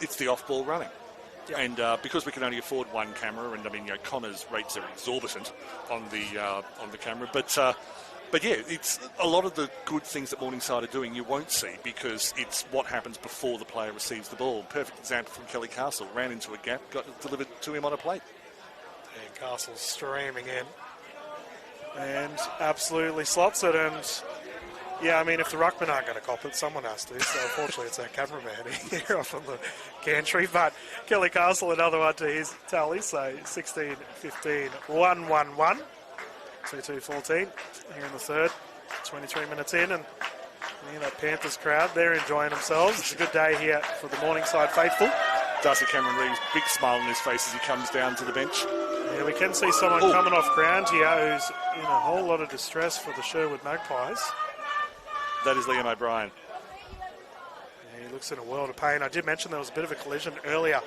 it's the off-ball running. Yep. And because we can only afford one camera, and I mean, Connor's rates are exorbitant on the camera, but yeah, it's a lot of the good things that Morningside are doing you won't see because it's what happens before the player receives the ball. Perfect example from Kelly Castle. Ran into a gap, got it delivered to him on a plate. And Castle's streaming in and absolutely slots it. And yeah, I mean, if the ruckmen aren't going to cop it, someone has to. So unfortunately, it's our cameraman here off on the gantry. But Kelly Castle, another one to his tally. So 16-15, 1-1-1. 2-2-14 here in the third. 23 minutes in, and that Panthers crowd, they're enjoying themselves. It's a good day here for the Morningside faithful. Darcy Cameron Reeves, big smile on his face as he comes down to the bench. Yeah, we can see someone coming off ground here who's in a whole lot of distress for the Sherwood Magpies. That is Liam O'Brien. Yeah, he looks in a world of pain. I did mention there was a bit of a collision earlier,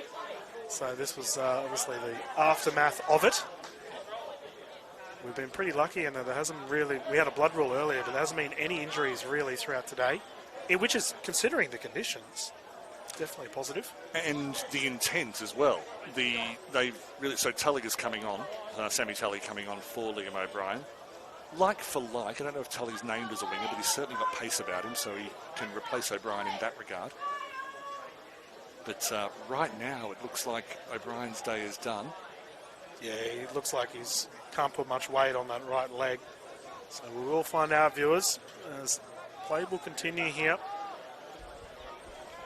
so this was obviously the aftermath of it. We've been pretty lucky in that there hasn't really... We had a blood rule earlier, but there hasn't been any injuries really throughout today, which is, considering the conditions, definitely positive. And the intent as well. So Tully is coming on, Sammy Tully coming on for Liam O'Brien. Like for like, I don't know if Tully's named as a winger, but he's certainly got pace about him, so he can replace O'Brien in that regard. But right now, it looks like O'Brien's day is done. Yeah, he looks like he's can't put much weight on that right leg. So we will find out, viewers, as play will continue here.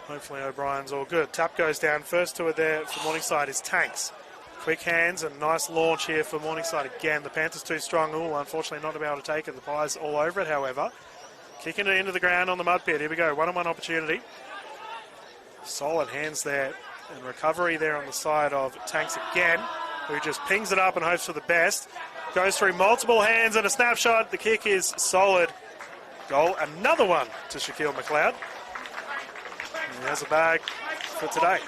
Hopefully O'Brien's all good. Tap goes down. First to it there for Morningside is Tanks. Quick hands and nice launch here for Morningside again. The Panthers too strong. Oh, unfortunately not able to take it. The Pies all over it, however. Kicking it into the ground on the mud pit. Here we go. One-on-one opportunity. Solid hands there. And recovery there on the side of Tanks again, who just pings it up and hopes for the best. Goes through multiple hands and a snapshot. The kick is solid. Goal. Another one to Shaquille McLeod. And he has a bag for today.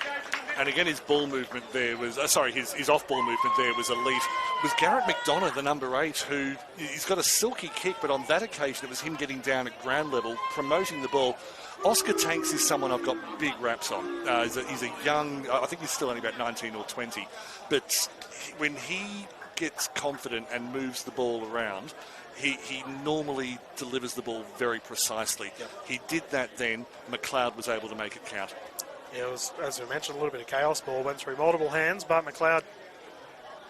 And again, his ball movement there was, his off-ball movement there was elite. It was Garrett McDonough, the number 8, who, he's got a silky kick, but on that occasion it was him getting down at ground level, promoting the ball. Oscar Tanks is someone I've got big raps on. He's a young, I think he's still only about 19 or 20, but when he gets confident and moves the ball around, he normally delivers the ball very precisely. Yep. He did that then. McLeod was able to make it count. Yeah, it was, as we mentioned, a little bit of chaos ball. Went through multiple hands, but McLeod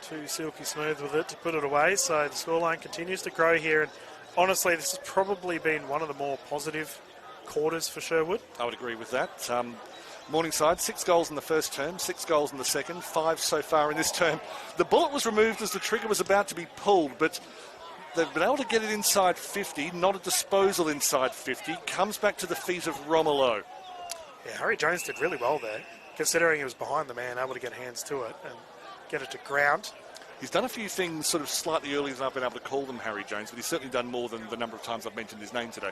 too silky smooth with it to put it away. So the scoreline continues to grow here. And honestly, this has probably been one of the more positive quarters for Sherwood. I would agree with that. Morningside, 6 goals in the first term, 6 goals in the second, 5 so far in this term. The bullet was removed as the trigger was about to be pulled, but they've been able to get it inside 50, not a disposal inside 50. Comes back to the feet of Romolo. Yeah, Harry Jones did really well there, considering he was behind the man, able to get hands to it and get it to ground. He's done a few things sort of slightly earlier than I've been able to call them Harry Jones, but he's certainly done more than the number of times I've mentioned his name today.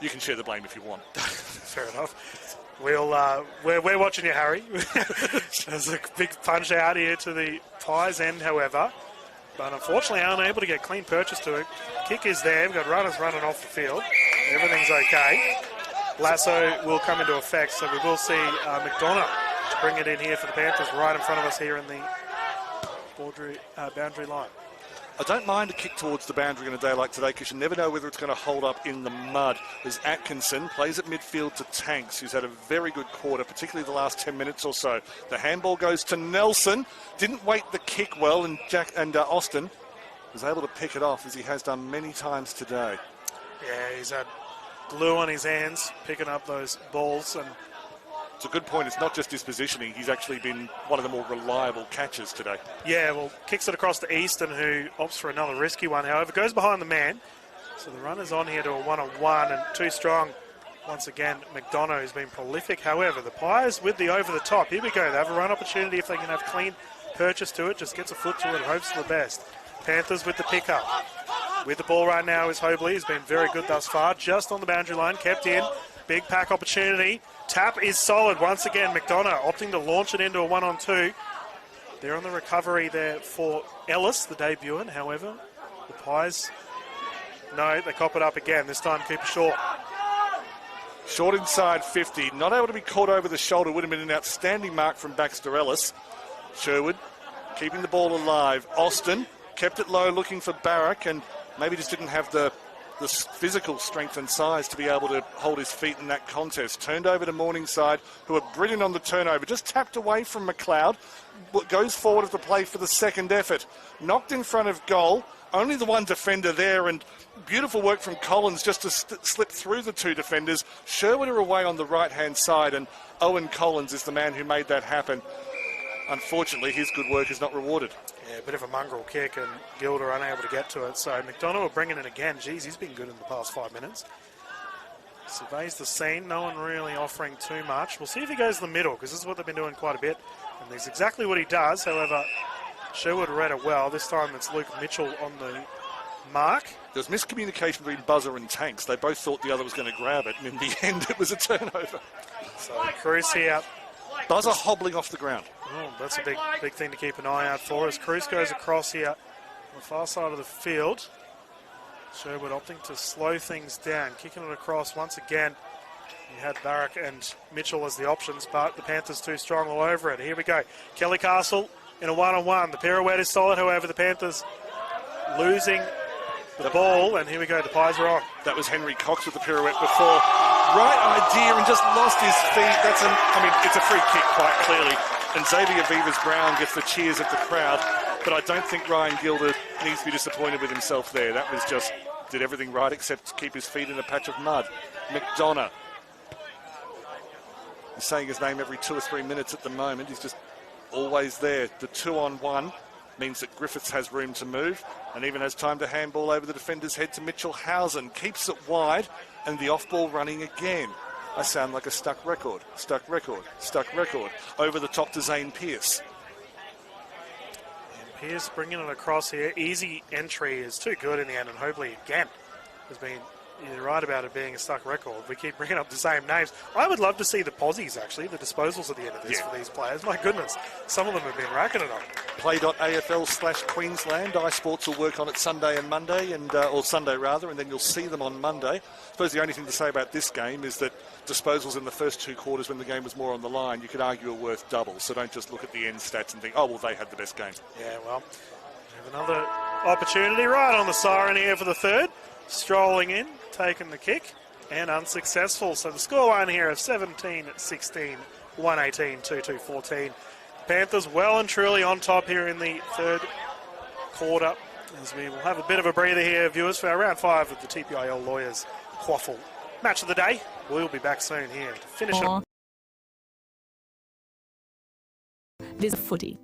You can share the blame if you want. Fair enough. We're watching you, Harry. There's a big punch out here to the Pies end, however. But unfortunately, unable to get clean purchase to it. Kick is there. We've got runners running off the field. Everything's okay. Lasso will come into effect, so we will see McDonough to bring it in here for the Panthers right in front of us here in the boundary line. I don't mind a kick towards the boundary on a day like today because you never know whether it's going to hold up in the mud. As Atkinson plays at midfield to Tanks, who's had a very good quarter, particularly the last 10 minutes or so. The handball goes to Nelson. Didn't wait the kick well, and Austin was able to pick it off, as he has done many times today. Yeah, he's had glue on his hands, picking up those balls. And it's a good point. It's not just his positioning. He's actually been one of the more reliable catchers today. Yeah, well, kicks it across to Easton, who opts for another risky one. However, goes behind the man. So the runner's on here to a one-on-one, and too strong. Once again, McDonough has been prolific. However, the Pies with the over-the-top. Here we go. They have a run opportunity if they can have clean purchase to it. Just gets a foot to it and hopes for the best. Panthers with the pickup. With the ball right now is Hobley. He's been very good thus far. Just on the boundary line, kept in. Big pack opportunity. Tap is solid. Once again, McDonough opting to launch it into a 1-on-2. They're on the recovery there for Ellis, the debutant. However, the Pies, no, they cop it up again. This time, keep it short. Short inside 50. Not able to be caught over the shoulder. Would have been an outstanding mark from Baxter Ellis. Sherwood keeping the ball alive. Austin kept it low, looking for Barrack, and maybe just didn't have the physical strength and size to be able to hold his feet in that contest. Turned over to Morningside, who are brilliant on the turnover. Just tapped away from McLeod. Goes forward of the play for the second effort. Knocked in front of goal. Only the one defender there, and beautiful work from Collins just to slip through the two defenders. Sherwood are away on the right-hand side, and Owen Collins is the man who made that happen. Unfortunately, his good work is not rewarded. Yeah, a bit of a mongrel kick, and Gilder unable to get to it. So McDonough will bring it in again. Geez, he's been good in the past 5 minutes. Surveys the scene. No one really offering too much. We'll see if he goes to the middle, because this is what they've been doing quite a bit. And that's exactly what he does. However, Sherwood read it well. This time it's Luke Mitchell on the mark. There was miscommunication between Buzzer and Tanks. They both thought the other was going to grab it, and in the end it was a turnover. So Cruz here. Buzzer hobbling off the ground. Oh, that's a big thing to keep an eye out for as Cruz goes across here on the far side of the field. Sherwood opting to slow things down, kicking it across once again. You had Barrack and Mitchell as the options, but the Panthers too strong all over it. Here we go. Kelly Castle in a one-on-one. The pirouette is solid, however, the Panthers losing the ball, and here we go, the Pies are on. That was Henry Cox with the pirouette before. Right idea, and just lost his feet. It's a free kick, quite clearly. And Xavier Vivas-Brown gets the cheers of the crowd, but I don't think Ryan Gilder needs to be disappointed with himself there. That was just, did everything right except keep his feet in a patch of mud. McDonough. He's saying his name every 2 or 3 minutes at the moment. He's just always there. The 2-on-1. means that Griffiths has room to move and even has time to handball over the defender's head to Mitchell Hausen. Keeps it wide and the off-ball running again. I sound like a stuck record. Over the top to Zane Pearce. And Pearce bringing it across here. Easy entry is too good in the end, and Hobley again has been... You're right about it being a stuck record. We keep bringing up the same names. I would love to see the posies, actually, the disposals at the end of this for these players. My goodness, some of them have been racking it up. Play.afl/Queensland. iSports will work on it Sunday and Monday, or Sunday rather, and then you'll see them on Monday. I suppose the only thing to say about this game is that disposals in the first 2 quarters when the game was more on the line, you could argue are worth double. So don't just look at the end stats and think, oh, well, they had the best game. Yeah, well, we have another opportunity right on the siren here for the third. Strolling in, taking the kick, and unsuccessful. So the scoreline here of 17-16, 118, 2-2-14. Panthers well and truly on top here in the third quarter, as we will have a bit of a breather here, viewers, for our round 5 of the TPIL Lawyers QAFL match of the day. We'll be back soon here to finish it. Visit footy.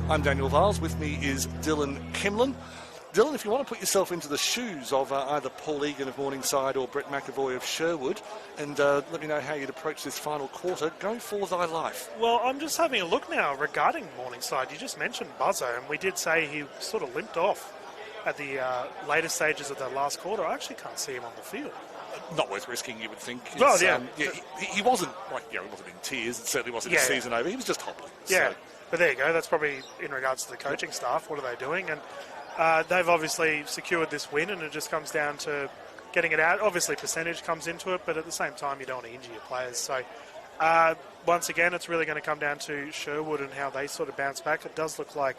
I'm Daniel Viles. With me is Dylan Kimlin. Dylan, if you want to put yourself into the shoes of either Paul Egan of Morningside or Brett McAvoy of Sherwood and let me know how you'd approach this final quarter, go for thy life. Well, I'm just having a look now regarding Morningside. You just mentioned Buzzo, and we did say he sort of limped off at the later stages of the last quarter. I actually can't see him on the field. Not worth risking, you would think. Well, yeah. He wasn't, he wasn't in tears. It certainly wasn't his season over. He was just hobbling. Yeah, so. But there you go. That's probably in regards to the coaching staff. What are they doing? And they've obviously secured this win, and it just comes down to getting it out. Obviously, percentage comes into it, but at the same time, you don't want to injure your players. So, once again, it's really going to come down to Sherwood and how they sort of bounce back. It does look like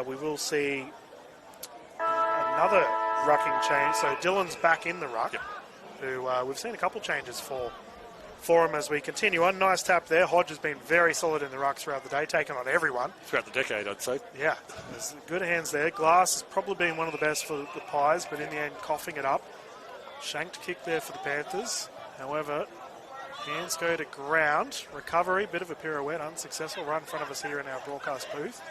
we will see another rucking change. So, Dylan's back in the ruck, who we've seen a couple changes for him as we continue on. Nice tap there. Hodge has been very solid in the ruck throughout the day, taking on everyone. Throughout the decade, I'd say. Yeah, there's good hands there. Glass has probably been one of the best for the Pies, but in the end, coughing it up. Shanked kick there for the Panthers. However, hands go to ground. Recovery, bit of a pirouette, unsuccessful. Right in front of us here in our broadcast booth.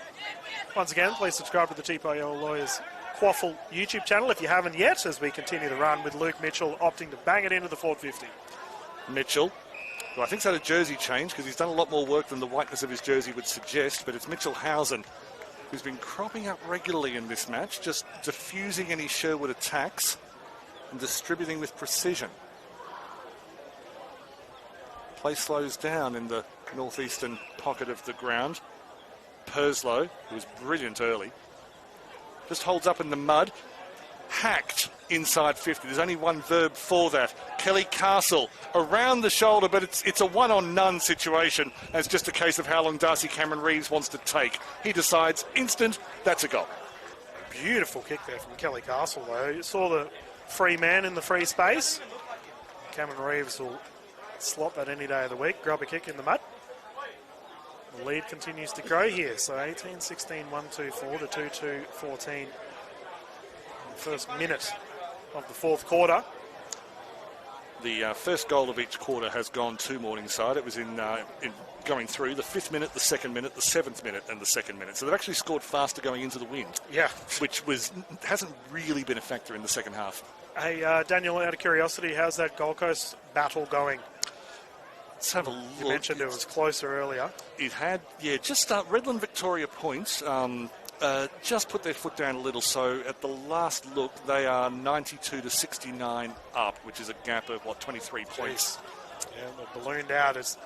Once again, please subscribe to the TPIL Lawyers QAFL YouTube channel if you haven't yet, as we continue the run with Luke Mitchell opting to bang it into the 450. Mitchell, who I think's had a jersey change because he's done a lot more work than the whiteness of his jersey would suggest, but it's Mitchell Hausen who's been cropping up regularly in this match, just diffusing any Sherwood attacks and distributing with precision. Play slows down in the northeastern pocket of the ground. Perslow, who was brilliant early, just holds up in the mud. Hacked inside 50. There's only one verb for that. Kelly Castle around the shoulder, but it's a one-on-none situation. And it's just a case of how long Darcy Cameron Reeves wants to take. He decides instant, that's a goal. Beautiful kick there from Kelly Castle, though. You saw the free man in the free space. Cameron Reeves will slot that any day of the week. Grab a kick in the mud. The lead continues to grow here. So 18-16, 1-2-4 to 2-2-14. First minute of the fourth quarter. The first goal of each quarter has gone to Morningside. It was in going through the 5th minute, the 2nd minute, the 7th minute, and the 2nd minute. So they've actually scored faster going into the wind. Yeah, which hasn't really been a factor in the second half. Hey, Daniel, out of curiosity, how's that Gold Coast battle going? Let's have a look. You mentioned it was closer earlier. It had, just Redland Victoria points. Just put their foot down a little, so at the last look they are 92-69 up, which is a gap of 23 points. Yeah, they're ballooned out as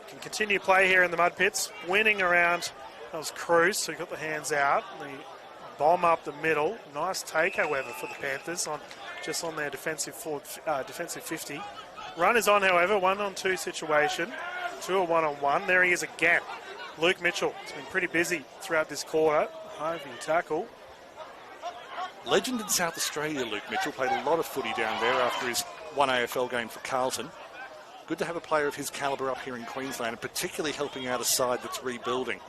can continue play here in the mud pits, winning around. That was Cruz, so he got the hands out. The bomb up the middle, nice take, however, for the Panthers just on their defensive 50. Run is on, however, 1-on-2 situation, 2 or 1-on-1. There he is again. Luke Mitchell has been pretty busy throughout this quarter. Heavy tackle. Legend in South Australia, Luke Mitchell, played a lot of footy down there after his one AFL game for Carlton. Good to have a player of his calibre up here in Queensland, and particularly helping out a side that's rebuilding.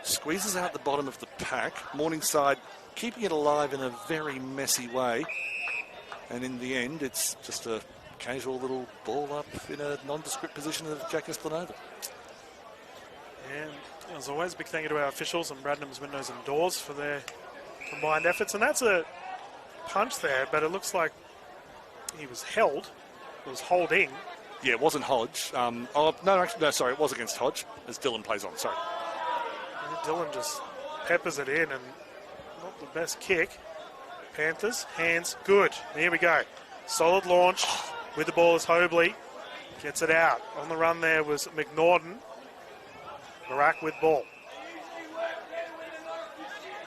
Squeezes out the bottom of the pack. Morningside keeping it alive in a very messy way. And in the end, it's just a casual little ball up in a nondescript position of Jack Esplanova. And as always, big thank you to our officials and Bradnam's Windows and Doors for their combined efforts. And that's a punch there, but it looks like he was held. It was holding. Yeah, it wasn't Hodge. No, sorry, it was against Hodge, as Dylan plays on, sorry. And Dylan just peppers it in, and not the best kick. Panthers, hands, good. Here we go. Solid launch with the ball is Hobley. Gets it out. On the run there was McNaughton. Barak with ball.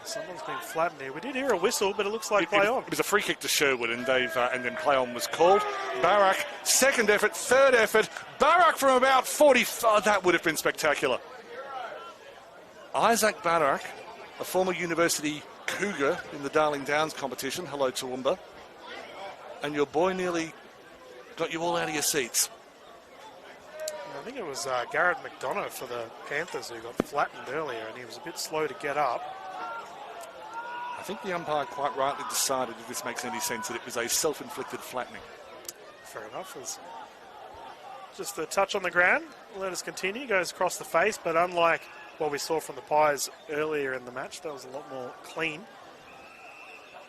Someone's been flattened here. We did hear a whistle, but it looks like play on. It was a free kick to Sherwood, and then play on was called. Barak, second effort, third effort. Barak from about 45. That would have been spectacular. Isaac Barak, a former university Cougar in the Darling Downs competition. Hello, Toowoomba. And your boy nearly got you all out of your seats. I think it was Garrett McDonough for the Panthers who got flattened earlier, and he was a bit slow to get up. I think the umpire quite rightly decided, if this makes any sense, that it was a self-inflicted flattening. Fair enough. It was just a touch on the ground. Let us continue. Goes across the face, but unlike what we saw from the Pies earlier in the match. That was a lot more clean.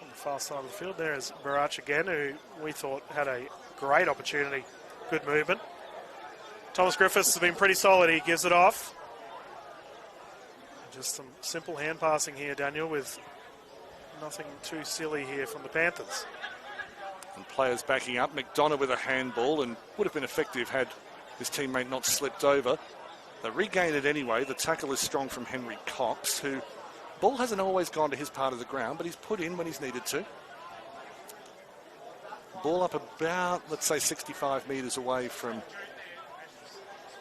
On the far side of the field, there is Barach again, who we thought had a great opportunity. Good movement. Thomas Griffiths has been pretty solid. He gives it off. Just some simple hand passing here, Daniel, with nothing too silly here from the Panthers. And players backing up. McDonough with a handball, and would have been effective had his teammate not slipped over. They regain it anyway. The tackle is strong from Henry Cox, who ball hasn't always gone to his part of the ground, but he's put in when he's needed to. Ball up about, let's say, 65 metres away from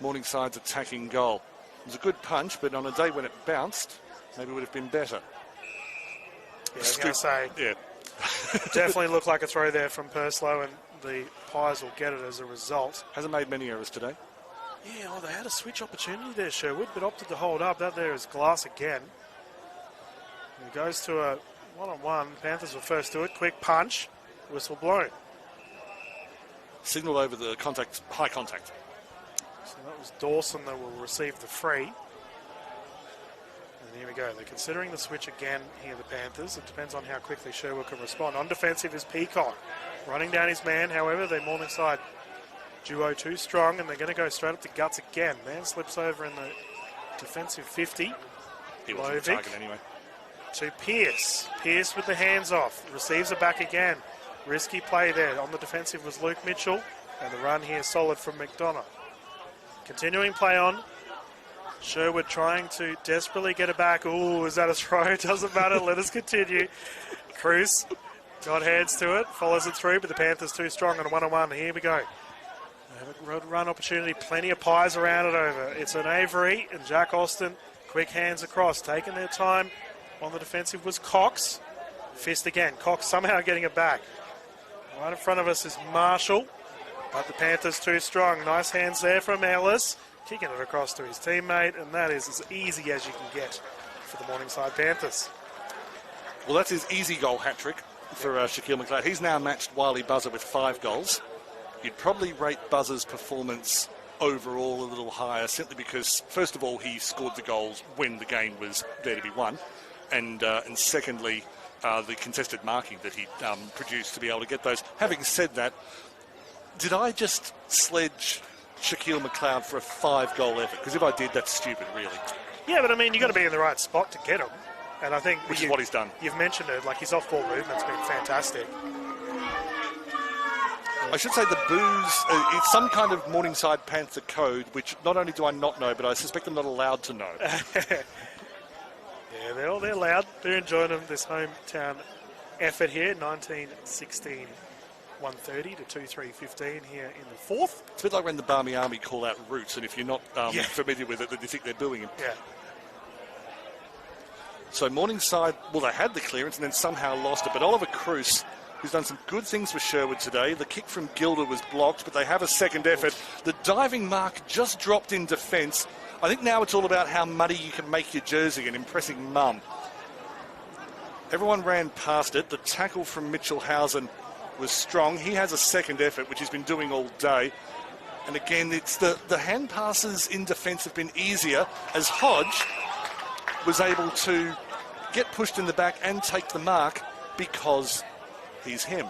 Morningside's attacking goal. It was a good punch, but on a day when it bounced, maybe it would have been better. Yeah, I was going to say, yeah. definitely looked like a throw there from Purslow, and the Pies will get it as a result. Hasn't made many errors today. Yeah, oh, they had a switch opportunity there, Sherwood, but opted to hold up. That there is Glass again. He goes to a one-on-one. Panthers were first to it. Quick punch. Whistle blown. Signal over the contact, high contact. So that was Dawson that will receive the free. And here we go. They're considering the switch again here, the Panthers. It depends on how quickly Sherwood can respond. On defensive is Peacock. Running down his man, however, the Morningside duo too strong, and they're going to go straight up to Guts again. Man slips over in the defensive 50. He wasn't the target anyway. To Pearce. Pearce with the hands off. Receives it back again. Risky play there. On the defensive was Luke Mitchell. And the run here solid from McDonough. Continuing play on. Sherwood trying to desperately get it back. Ooh, is that a throw? Doesn't matter. Let us continue. Cruz got hands to it. Follows it through, but the Panthers too strong on a one-on-one. Here we go. Run opportunity. Plenty of Pies around it over. It's an Avery and Jack Austin. Quick hands across. Taking their time. On the defensive was Cox. Fist again. Cox somehow getting it back. Right in front of us is Marshall. But the Panthers too strong. Nice hands there from Ellis. Kicking it across to his teammate. And that is as easy as you can get for the Morningside Panthers. Well, that's his easy goal hat-trick for Shaquille McLeod. He's now matched Wiley Buzzer with 5 goals. You'd probably rate Buzzer's performance overall a little higher, simply because, first of all, he scored the goals when the game was there to be won. And secondly, the contested marking that he produced to be able to get those. Having said that, did I just sledge Shaquille McLeod for a 5-goal effort? Because if I did, that's stupid, really. Yeah, but I mean, you've got to be in the right spot to get him. And I think... Which is what he's done. You've mentioned it, like his off-ball movement's been fantastic. I should say the boos, it's some kind of Morningside Panther code, which not only do I not know, but I suspect I'm not allowed to know. Yeah, they're loud. They're enjoying this hometown effort here. 19-16, 130 to 2-3-15 here in the fourth. It's a bit like when the Barmy Army call out Roots, and if you're not familiar with it, then you think they're booing him. Yeah. So Morningside, well, they had the clearance and then somehow lost it, but Oliver Cruz, who's done some good things for Sherwood today. The kick from Gilder was blocked, but they have a second effort. The diving mark just dropped in defence. I think now it's all about how muddy you can make your jersey and impressing mum. Everyone ran past it. The tackle from Mitchell-Hausen was strong. He has a second effort, which he's been doing all day. And again, it's the hand passes in defence have been easier, as Hodge was able to get pushed in the back and take the mark because he's him.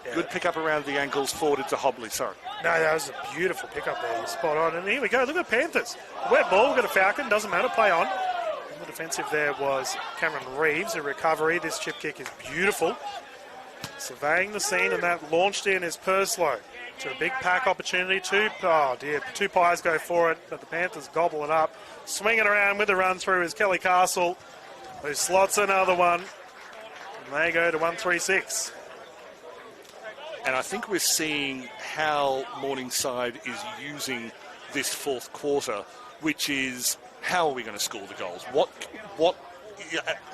Yeah. Good pick up around the ankles, forwarded to Hobley, sorry. No, that was a beautiful pickup there. You're spot on. And here we go. Look at Panthers. Wet ball. We've got a Falcon. Doesn't matter. Play on. And the defensive there was Cameron Reeves. A recovery. This chip kick is beautiful. Surveying the scene, and that launched in is Purslow. To a big pack opportunity. Two Pies go for it, but the Panthers gobble it up. Swinging around with a run through is Kelly Castle, who slots another one. And they go to 136. And I think we're seeing how Morningside is using this fourth quarter, which is how are we going to score the goals?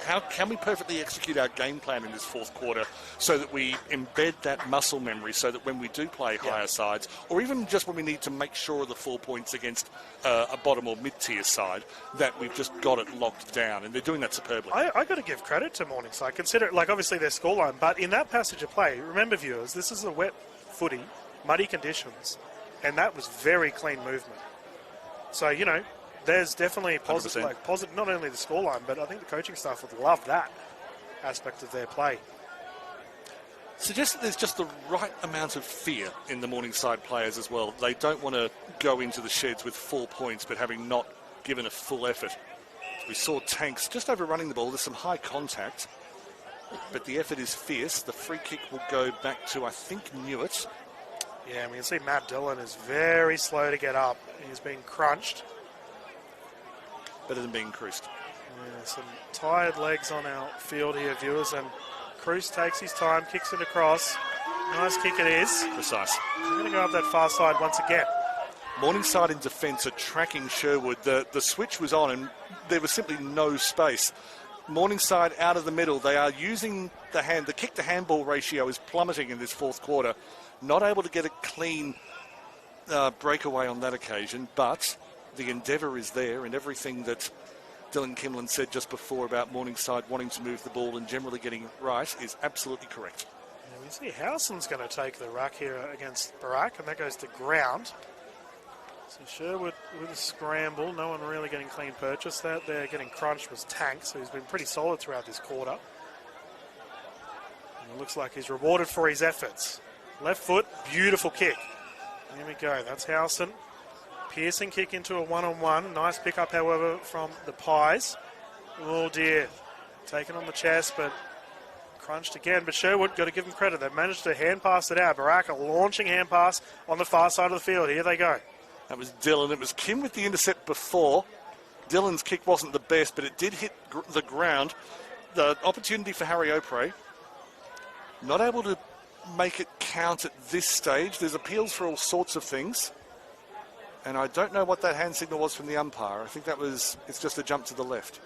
How can we perfectly execute our game plan in this fourth quarter so that we embed that muscle memory so that when we do play higher sides, or even just when we need to make sure of the 4 points against a bottom or mid-tier side, that we've just got it locked down, and they're doing that superbly. I got to give credit to Morningside. Consider it, like, obviously their scoreline, but in that passage of play, remember, viewers, this is a wet footy, muddy conditions, and that was very clean movement. So, you know, there's definitely positive, 100%. like positive, not only the scoreline, but I think the coaching staff would love that aspect of their play. Suggests that there's just the right amount of fear in the Morningside players as well. They don't want to go into the sheds with 4 points, but having not given a full effort. We saw Tanks just overrunning the ball. There's some high contact, but the effort is fierce. The free kick will go back to, I think, Newitt. Yeah, we can see Matt Dillon is very slow to get up. He's being crunched. Better than being cruised. Yeah, some tired legs on our field here, viewers, and Cruz takes his time, kicks it across. Nice kick it is. Precise. We're going to go up that far side once again. Morningside in defence are tracking Sherwood. The switch was on and there was simply no space. Morningside out of the middle. They are using the hand. The kick to handball ratio is plummeting in this fourth quarter. Not able to get a clean breakaway on that occasion, but the endeavour is there, and everything that Dylan Kimlin said just before about Morningside wanting to move the ball and generally getting it right is absolutely correct. Yeah, we see Howson's going to take the ruck here against Barak, and that goes to ground. So Sherwood with a scramble, no one really getting clean purchase. That they're getting crunched was Tanks, who's been pretty solid throughout this quarter. And it looks like he's rewarded for his efforts. Left foot, beautiful kick. Here we go, that's Howson. Piercing kick into a one-on-one. Nice pick-up, however, from the Pies. Oh dear, taken on the chest, but crunched again. But Sherwood, got to give them credit. They've managed to hand pass it out. Baraka launching hand pass on the far side of the field. Here they go. That was Dylan. It was Kim with the intercept before. Dylan's kick wasn't the best, but it did hit the ground. The opportunity for Harry Opre. Not able to make it count at this stage. There's appeals for all sorts of things. And I don't know what that hand signal was from the umpire. I think it's just a jump to the left.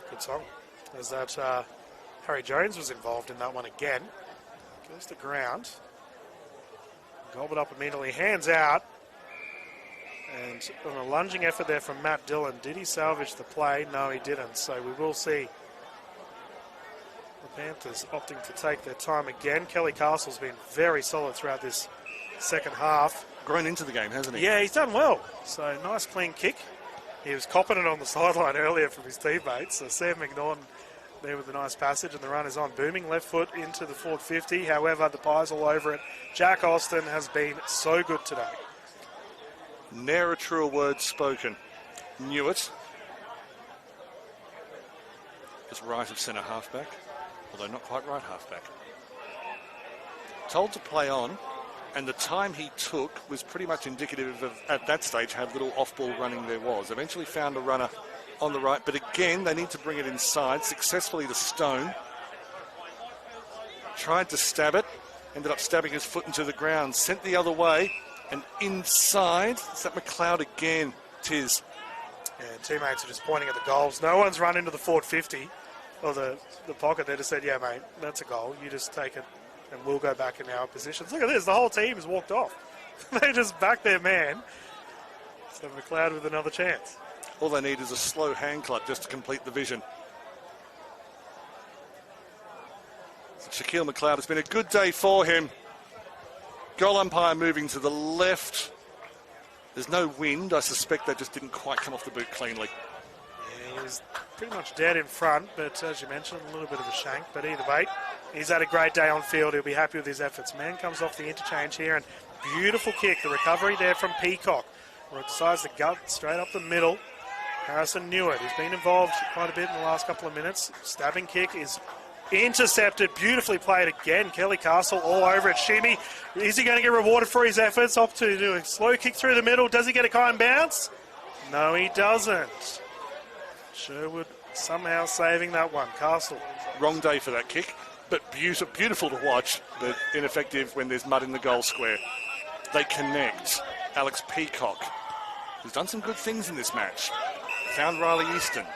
Good song. As that Harry Jones was involved in that one again. Goes to ground. Gobbled up immediately, hands out. And on a lunging effort there from Matt Dillon. Did he salvage the play? No, he didn't. So we will see the Panthers opting to take their time again. Kelly Castle's been very solid throughout this second half. Grown into the game, hasn't he? Yeah, he's done well. So nice clean kick. He was copping it on the sideline earlier from his teammates. So Sam McNaughton there with a nice passage, and the run is on. Booming left foot into the forward 50. However, the Pies all over it. Jack Austin has been so good today. Ne'er a truer word spoken. Newitt is right of centre halfback, although not quite right halfback. Told to play on, and the time he took was pretty much indicative of, at that stage, how little off-ball running there was. Eventually found a runner on the right, but again, they need to bring it inside. Successfully to Stone. Tried to stab it, ended up stabbing his foot into the ground. Sent the other way, and inside, is that McLeod again? Tis. Yeah, teammates are just pointing at the goals. No one's run into the forward 50, or the pocket. They just said, yeah, mate, that's a goal. You just take it, and we'll go back in our positions. Look at this, the whole team has walked off. They just back their man. So McLeod with another chance. All they need is a slow hand clap just to complete the vision. Shaquille McLeod, it's been a good day for him. Goal umpire moving to the left. There's no wind. I suspect that just didn't quite come off the boot cleanly. Yeah, he was pretty much dead in front, but as you mentioned, a little bit of a shank. But either way, he's had a great day on field. He'll be happy with his efforts. Man comes off the interchange here, and beautiful kick. The recovery there from Peacock, where it decides to gut straight up the middle. Harrison Newitt, who's been involved quite a bit in the last couple of minutes. Stabbing kick is intercepted, beautifully played again. Kelly Castle all over it. Shimmy, is he going to get rewarded for his efforts? Opt to do a slow kick through the middle. Does he get a kind bounce? No, he doesn't. Sherwood somehow saving that one. Castle. Wrong day for that kick, but beautiful to watch, but ineffective when there's mud in the goal square. They connect. Alex Peacock, who's done some good things in this match. Found Riley Easton.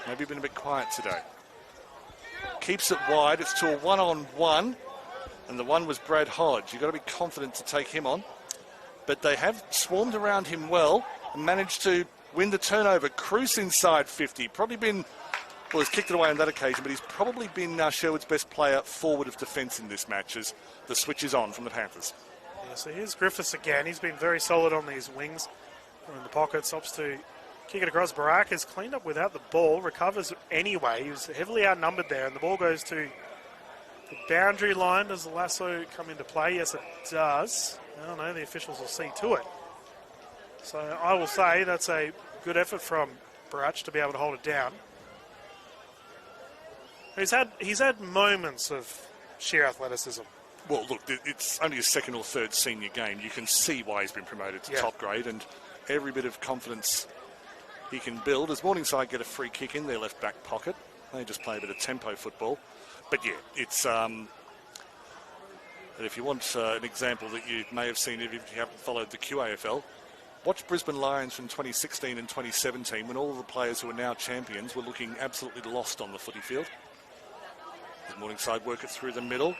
Maybe been a bit quiet today. Keeps it wide. It's to a one-on-one. And the one was Brad Hodge. You've got to be confident to take him on. But they have swarmed around him well and managed to win the turnover. Cruz inside 50. Probably been, well, he's kicked it away on that occasion, but he's probably been Sherwood's best player forward of defence in this match as the switch is on from the Panthers. Yeah, so here's Griffiths again. He's been very solid on these wings. In the pocket, stops to kick it across. Barak has cleaned up without the ball, recovers anyway. He was heavily outnumbered there, and the ball goes to the boundary line. Does the lasso come into play? Yes, it does. I don't know, the officials will see to it. So I will say that's a good effort from Barak to be able to hold it down. He's had moments of sheer athleticism. Well, look, it's only his second or third senior game. You can see why he's been promoted to top grade, and every bit of confidence he can build. As Morningside get a free kick in their left back pocket, they just play a bit of tempo football. But yeah, it's and if you want an example that you may have seen if you haven't followed the QAFL, watch Brisbane Lions from 2016 and 2017 when all the players who are now champions were looking absolutely lost on the footy field. As Morningside work it through the middle.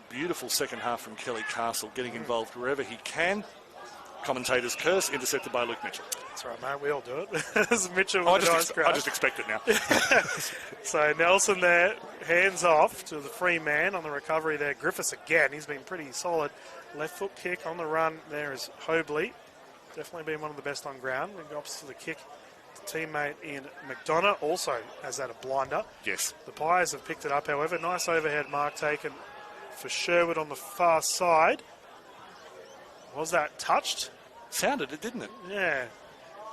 Beautiful second half from Kelly Castle, getting involved wherever he can. Commentator's curse, intercepted by Luke Mitchell. That's right, mate. We all do it. As Mitchell I just expect it now. So Nelson there, hands off to the free man on the recovery there. Griffiths again. He's been pretty solid. Left foot kick on the run there is Hobley. Definitely been one of the best on ground. And opposite to the kick. The teammate in McDonough also has had a blinder. Yes. The Pies have picked it up, however. Nice overhead mark taken for Sherwood on the far side. Was that touched? Sounded it, didn't it? Yeah.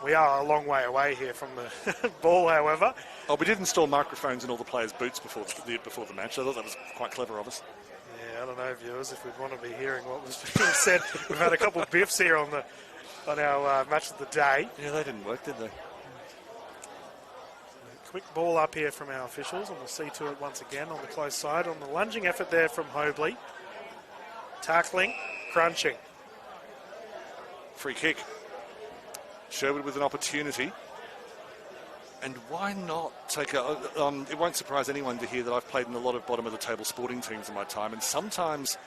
We are a long way away here from the ball, however. Oh, we did install microphones in all the players' boots before the match. I thought that was quite clever of us. Yeah, I don't know, viewers, if we'd want to be hearing what was being said. We've had a couple of biffs here on our match of the day. Yeah, they didn't work, did they? Quick ball up here from our officials, and we'll see to it once again on the close side. On the lunging effort there from Hobley. Tackling, crunching. Free kick. Sherwood with an opportunity. And why not take a... it won't surprise anyone to hear that I've played in a lot of bottom-of-the-table sporting teams in my time, and sometimes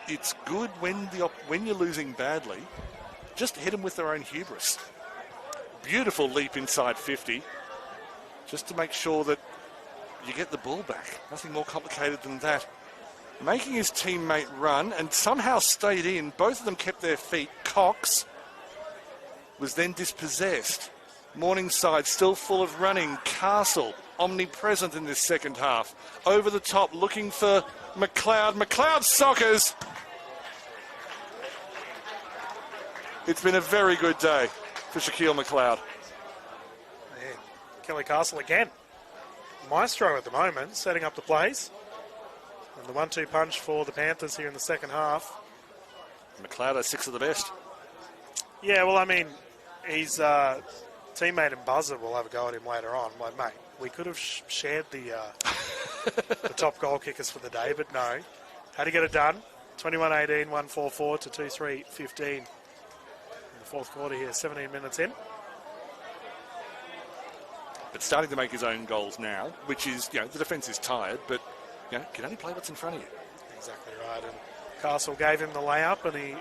it's good when you're losing badly, just hit them with their own hubris. Beautiful leap inside 50, just to make sure that you get the ball back. Nothing more complicated than that. Making his teammate run and somehow stayed in. Both of them kept their feet. Cox was then dispossessed. Morningside still full of running. Castle omnipresent in this second half. Over the top looking for McLeod. McLeod soccers. It's been a very good day for Shaquille McLeod. Yeah. Kelly Castle again. Maestro at the moment, setting up the plays. And the 1-2 punch for the Panthers here in the second half. McLeod has 6 of the best. Yeah, well, I mean, his teammate and Buzzer will have a go at him later on. Like, mate, we could have shared the top goal kickers for the day, but no. Had to get it done. 21-18, 1-4-4 to 2-3-15 in the fourth quarter here, 17 minutes in. But starting to make his own goals now, which is, the defence is tired, but can only play what's in front of you. Exactly right. And Castle gave him the layup, and he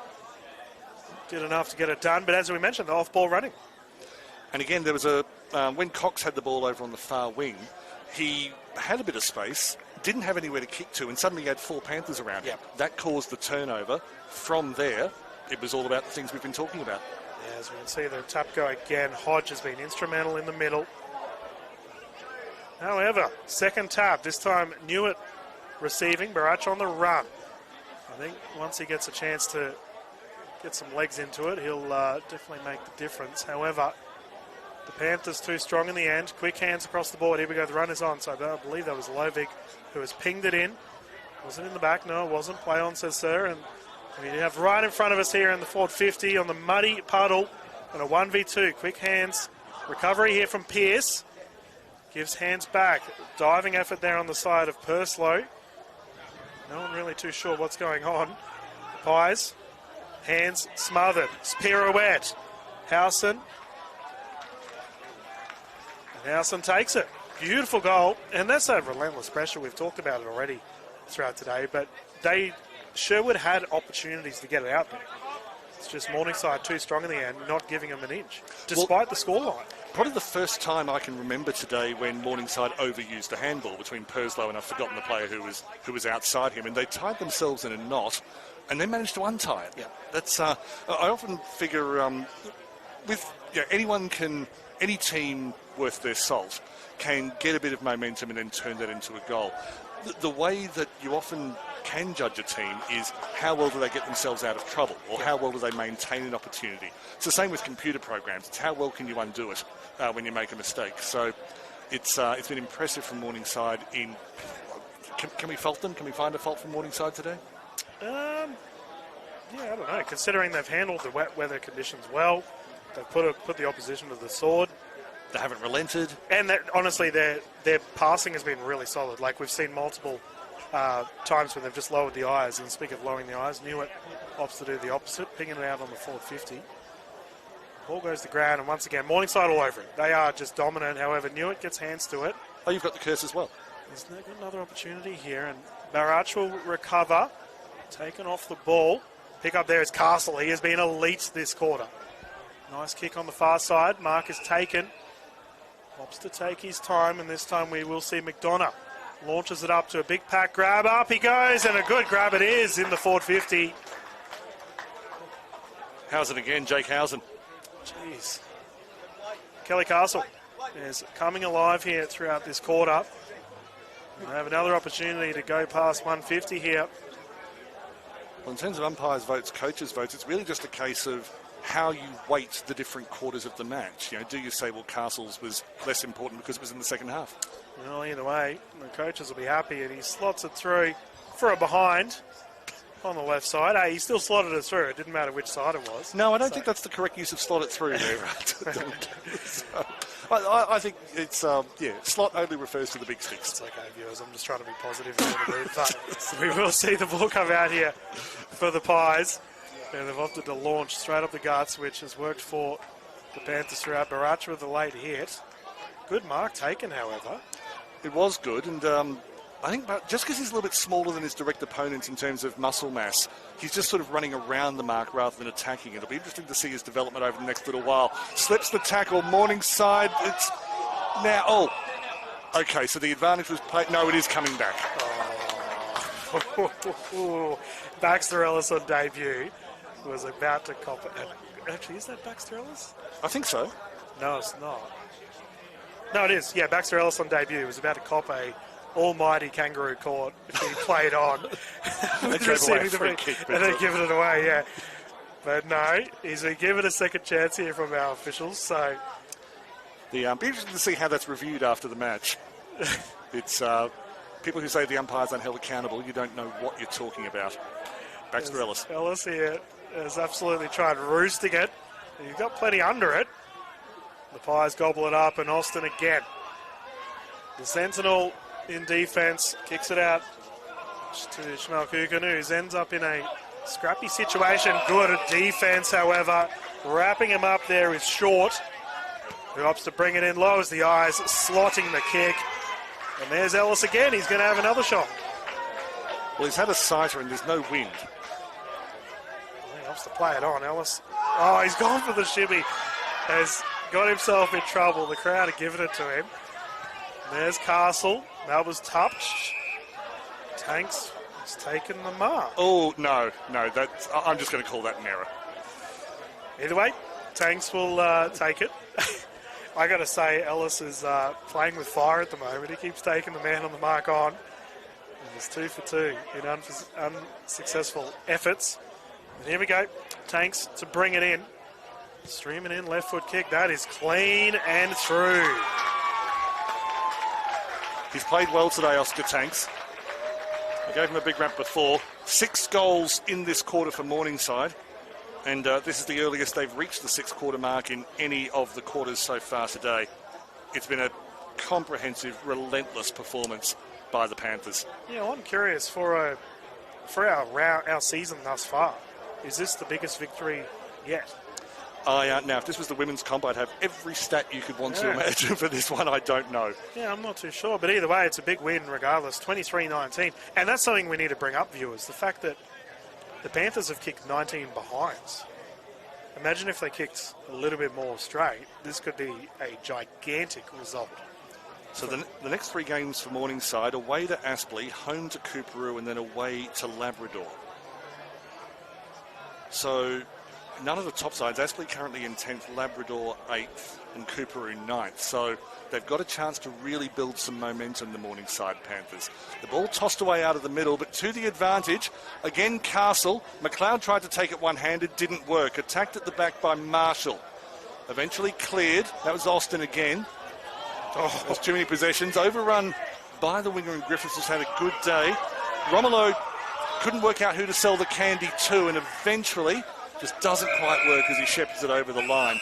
did enough to get it done. But as we mentioned, the off-ball running. And again, there was when Cox had the ball over on the far wing, he had a bit of space, didn't have anywhere to kick to, and suddenly he had 4 Panthers around him. That caused the turnover. From there, it was all about the things we've been talking about. Yeah, as we can see, the tap go again. Hodge has been instrumental in the middle. However, second tap, this time Newitt receiving, Barach on the run. I think once he gets a chance to get some legs into it, he'll definitely make the difference. However, the Panthers too strong in the end. Quick hands across the board. Here we go, the run is on. So I believe that was Lovig who has pinged it in. Was it in the back? No, it wasn't. Play on, says sir. And we have right in front of us here in the forward 50 on the muddy puddle. And a 1v2. Quick hands. Recovery here from Pearce. Gives hands back. Diving effort there on the side of Purslow. No one really too sure what's going on. Pies. Hands smothered. Pirouette. Howson. And Howson takes it. Beautiful goal. And that's that relentless pressure. We've talked about it already throughout today. But Sherwood had opportunities to get it out there. It's just Morningside too strong in the end, not giving them an inch, despite the scoreline. Probably the first time I can remember today when Morningside overused a handball between Purslow and I've forgotten the player who was outside him, and they tied themselves in a knot and then managed to untie it. Yeah, that's. I often figure with any team worth their salt can get a bit of momentum and then turn that into a goal. The way that you often can judge a team is how well do they get themselves out of trouble, or how well do they maintain an opportunity. It's the same with computer programs. It's how well can you undo it when you make a mistake. So it's been impressive from Morningside. Can we fault them? Can we find a fault from Morningside today? Yeah, I don't know. Considering they've handled the wet weather conditions well, they've put the opposition to the sword. They haven't relented. And honestly, their passing has been really solid. Like, we've seen multiple times when they've just lowered the eyes. And speaking of lowering the eyes, Newitt opts to do the opposite, pinging it out on the forward 50. Ball goes to ground, and once again, Morningside all over it. They are just dominant. However, Newitt gets hands to it. Oh, you've got the curse as well. There's another opportunity here, and Barrach will recover. Taken off the ball. Pick up there is Castle. He has been elite this quarter. Nice kick on the far side. Mark is taken. Opts to take his time, and this time we will see McDonough. Launches it up to a big pack grab. Up he goes, and a good grab it is in the forward 50. Housen again, Jake Housen. Jeez. Kelly Castle is coming alive here throughout this quarter. They have another opportunity to go past 150 here. Well, in terms of umpires' votes, coaches' votes, it's really just a case of how you weight the different quarters of the match. You know, do you say, well, Castle's was less important because it was in the second half? Well, either way, the coaches will be happy, and he slots it through for a behind on the left side. Hey, he still slotted it through. It didn't matter which side it was. No, I don't think that's the correct use of slot it through there. I think it's, slot only refers to the big sticks. It's okay, viewers. I'm just trying to be positive in the mood. But we will see the ball come out here for the Pies. And they've opted to launch straight up the guts, which has worked for the Panthers throughout. Barrach with the late hit. Good mark taken, however. It was good, and I think just because he's a little bit smaller than his direct opponents in terms of muscle mass, he's just sort of running around the mark rather than attacking. It'll be interesting to see his development over the next little while. Slips the tackle, Morningside. It's now, okay, so the advantage was played. No, it is coming back. Baxter Ellis on debut was about to cop it. Actually, is that Baxter Ellis? I think so. No, it's not. No, it is. Yeah, Baxter Ellis on debut was about to cop a almighty kangaroo court if he played on. And then giving it away, yeah. But no, he's been given a second chance here from our officials, so... Be interesting to see how that's reviewed after the match. It's people who say the umpires aren't held accountable, you don't know what you're talking about. Baxter Ellis. Ellis here has absolutely tried roosting it. He's got plenty under it. The Pies gobble it up, and Austin again. The Sentinel in defence kicks it out to Ishmael Kukanu, who ends up in a scrappy situation. Good defence, however. Wrapping him up there is Short, who opts to bring it in, lowers the eyes, slotting the kick. And there's Ellis again. He's going to have another shot. Well, he's had a sighter and there's no wind. He opts to play it on. Ellis. Oh, he's gone for the shimmy. Has got himself in trouble. The crowd are giving it to him. There's Castle. That was touched. Tanks has taken the mark. Oh, no. I'm just going to call that an error. Either way, Tanks will take it. I got to say, Ellis is playing with fire at the moment. He keeps taking the man on the mark on. And it's 2 for 2 in unsuccessful efforts. And here we go. Tanks to bring it in. Streaming in, left foot kick. That is clean and through. He's played well today, Oscar Tanks. I gave him a big rap before. 6 goals in this quarter for Morningside. And this is the earliest they've reached the 6-quarter mark in any of the quarters so far today. It's been a comprehensive, relentless performance by the Panthers. Yeah, I'm curious for our season thus far. Is this the biggest victory yet? Now, if this was the women's comp, I'd have every stat you could want to imagine for this one. I don't know. Yeah, I'm not too sure. But either way, it's a big win regardless. 23-19. And that's something we need to bring up, viewers. The fact that the Panthers have kicked 19 behinds. Imagine if they kicked a little bit more straight. This could be a gigantic result. So the next 3 games for Morningside, away to Aspley, home to Cooperoo, and then away to Labrador. So none of the top sides, Aspley currently in 10th, Labrador 8th and Cooper in 9th. So they've got a chance to really build some momentum, the Morningside Panthers. The ball tossed away out of the middle, but to the advantage. Again, Castle. McLeod tried to take it one-handed, didn't work. Attacked at the back by Marshall. Eventually cleared. That was Austin again. Oh, there's too many possessions. Overrun by the winger, and Griffiths has had a good day. Romolo couldn't work out who to sell the candy to, and eventually just doesn't quite work as he shepherds it over the line.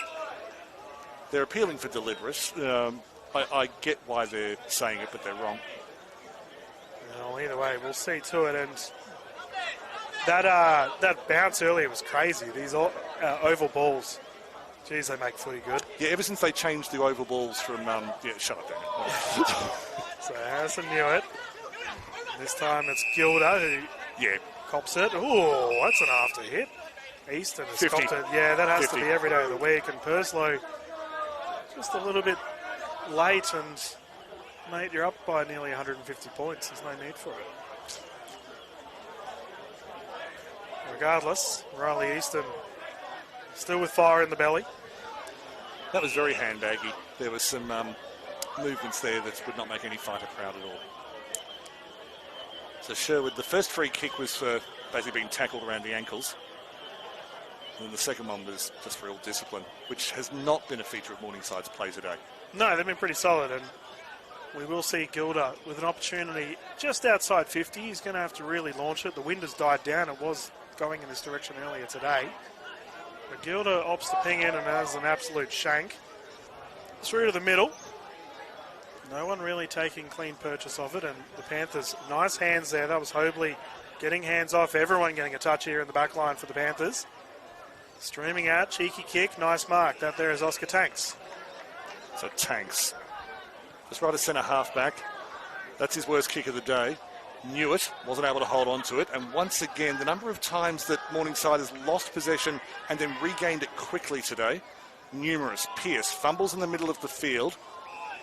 They're appealing for deliberate. I get why they're saying it, but they're wrong. Well, either way, we'll see to it. And that bounce earlier was crazy. These oval balls, geez, they make footy good. Yeah, ever since they changed the oval balls from... shut up, Daniel. So Harrison knew it. This time it's Gilda who cops it. Oh, that's an after hit. Easton has 50. copped it. Yeah, that has 50. to be every day of the week. And Perslow just a little bit late, and mate, you're up by nearly 150 points. There's no need for it. Regardless, Riley Easton still with fire in the belly. That was very handbaggy. There was some movements there that would not make any fighter proud at all. So Sherwood, the first free kick was for basically being tackled around the ankles. And the second one was just for ill discipline, which has not been a feature of Morningside's play today. No, they've been pretty solid, and we will see Gilda with an opportunity just outside 50. He's going to have to really launch it. The wind has died down. It was going in this direction earlier today. But Gilda opts to ping in and has an absolute shank. Through to the middle. No one really taking clean purchase of it, and the Panthers, nice hands there. That was Hobley getting hands off. Everyone getting a touch here in the back line for the Panthers. Streaming out, cheeky kick, nice mark. That there is Oscar Tanks. So Tanks, just right at centre half back. That's his worst kick of the day. Knew it, wasn't able to hold on to it. And once again, the number of times that Morningside has lost possession and then regained it quickly today, numerous. Pearce fumbles in the middle of the field.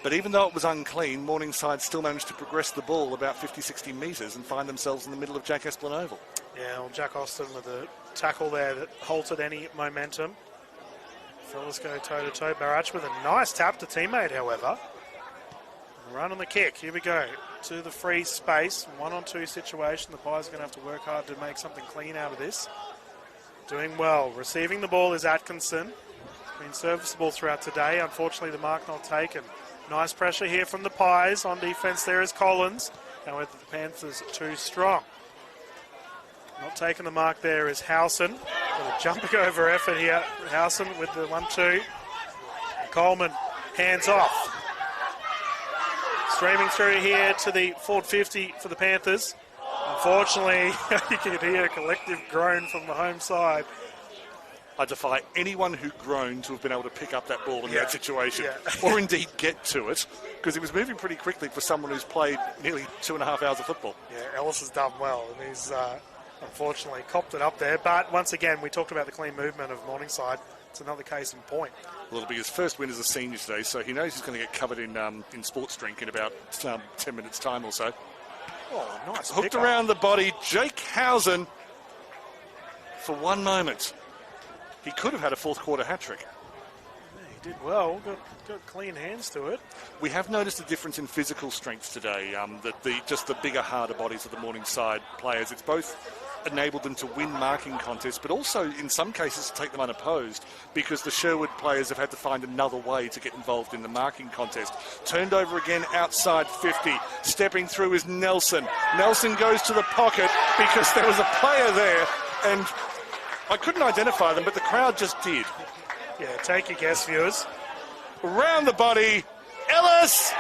But even though it was unclean, Morningside still managed to progress the ball about 50-60 metres and find themselves in the middle of Jack Esplin Oval. Yeah, well, Jack Austin with a tackle there that halted any momentum. Fellas go toe-to-toe. Barach with a nice tap to teammate, however. Run on the kick. Here we go. To the free space. 1-on-2 situation. The Pies are going to have to work hard to make something clean out of this. Doing well. Receiving the ball is Atkinson. Been serviceable throughout today. Unfortunately, the mark not taken. Nice pressure here from the Pies. On defence there is Collins. However, the Panthers too strong. Not taking the mark there is Howson. Got a jumping over effort here. Howson with the 1-2. Coleman hands off. Streaming through here to the forward 50 for the Panthers. Unfortunately, you can hear a collective groan from the home side. I defy anyone who groaned to have been able to pick up that ball in that situation, or indeed get to it, because he was moving pretty quickly for someone who's played nearly 2.5 hours of football. Yeah, Ellis has done well, and he's unfortunately copped it up there. But once again, we talked about the clean movement of Morningside. It's another case in point. Well, it'll be his first win as a senior today, so he knows he's going to get covered in sports drink in about 10 minutes' time or so. Oh, nice. Hooked around the body, Jake Howson, for one moment. He could have had a fourth quarter hat-trick. Yeah, he did well, got clean hands to it. We have noticed a difference in physical strength today, that the bigger, harder bodies of the Morningside players, it's both enabled them to win marking contests, but also in some cases to take them unopposed, because the Sherwood players have had to find another way to get involved in the marking contest. Turned over again outside 50. Stepping through is Nelson. Nelson goes to the pocket because there was a player there, and I couldn't identify them, but the crowd just did. Yeah, take your guess, viewers. Around the body, Ellis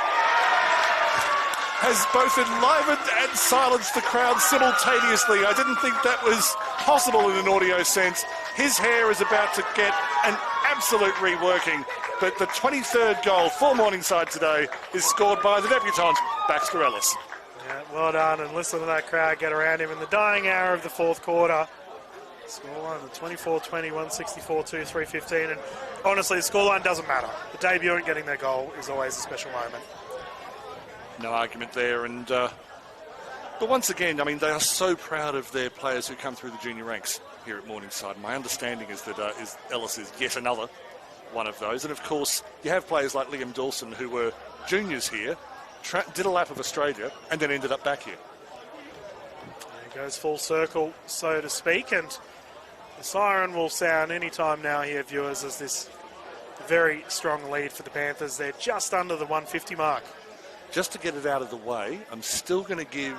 has both enlivened and silenced the crowd simultaneously. I didn't think that was possible in an audio sense. His hair is about to get an absolute reworking, but the 23rd goal for Morningside today is scored by the debutant, Baxter Ellis. Yeah, well done, and listen to that crowd get around him in the dying hour of the fourth quarter. Scoreline, the 24-20, 164-2, 315, and honestly, the scoreline doesn't matter. The debutant getting their goal is always a special moment. No argument there, and but once again, I mean, they are so proud of their players who come through the junior ranks. here at Morningside. My understanding is that Ellis is yet another one of those. And of course, you have players like Liam Dawson who were juniors here, did a lap of Australia, and then ended up back here. There goes full circle, so to speak, and the siren will sound any time now here, viewers, as this very strong lead for the Panthers. They're just under the 150 mark. Just to get it out of the way, I'm still going to give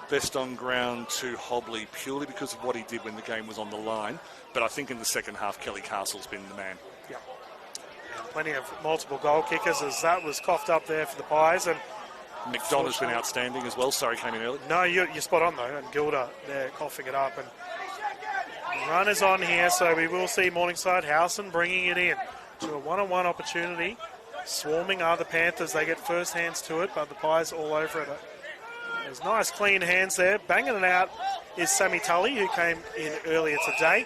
best on ground to Hobley purely because of what he did when the game was on the line. But I think in the second half, Kelly Castle's been the man. Yeah. And plenty of multiple goal kickers as that was coughed up there for the Pies. And McDonough's been outstanding as well. Sorry, came in early. No, you're spot on, though. And Gilda there coughing it up. And runners on here, so we will see Morningside. Howson bringing it in to a one-on-one opportunity. Swarming are the Panthers. They get first hands to it, but the Pies all over it. There's nice clean hands there. Banging it out is Sammy Tully, who came in earlier today.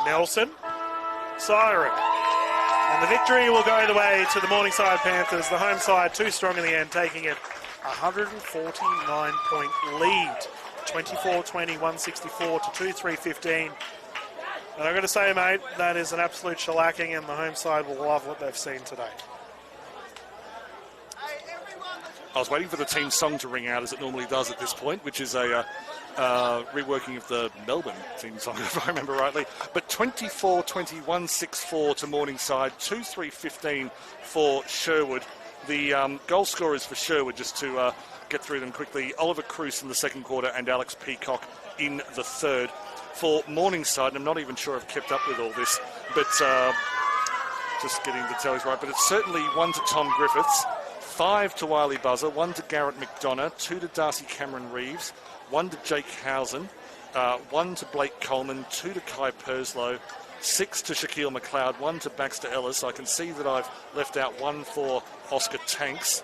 Nelson. Siren. And the victory will go the way to the Morningside Panthers. The home side too strong in the end, taking it 149-point lead. 24-20, 164 to 2-3-15. And I've got to say, mate, that is an absolute shellacking, and the home side will love what they've seen today. I was waiting for the team song to ring out, as it normally does at this point, which is a reworking of the Melbourne team song, if I remember rightly. But 24-20, 164 to Morningside, 2-3-15 for Sherwood. The goal scorers for Sherwood, just to get through them quickly, Oliver Cruz in the second quarter and Alex Peacock in the third. For Morningside, and I'm not even sure I've kept up with all this, but just getting the tallies right, but it's certainly 1 to Tom Griffiths, 5 to Wiley Buzzer, 1 to Garrett McDonough, 2 to Darcy Cameron Reeves, 1 to Jake Housen, 1 to Blake Coleman, 2 to Kai Perslow, 6 to Shaquille McLeod, 1 to Baxter Ellis. I can see that I've left out 1 for Oscar Tanks,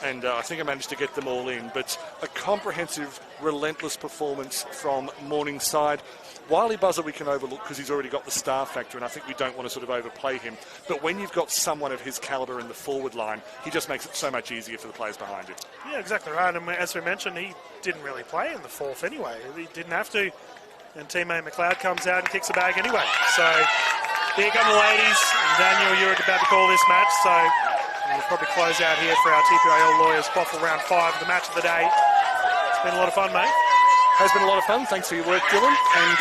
and I think I managed to get them all in. But a comprehensive, relentless performance from Morningside. Wiley Buzzer we can overlook because he's already got the star factor, and I think we don't want to sort of overplay him. But when you've got someone of his calibre in the forward line, he just makes it so much easier for the players behind him. Yeah, exactly right. And as we mentioned, he didn't really play in the fourth anyway. He didn't have to. And teammate McLeod comes out and kicks a bag anyway. So here come the ladies. And Daniel, you're about to call this match, so we'll probably close out here for our TPIL Lawyers QAFL round 5, the match of the day. It's been a lot of fun, mate. Has been a lot of fun. Thanks for your work, Dylan. And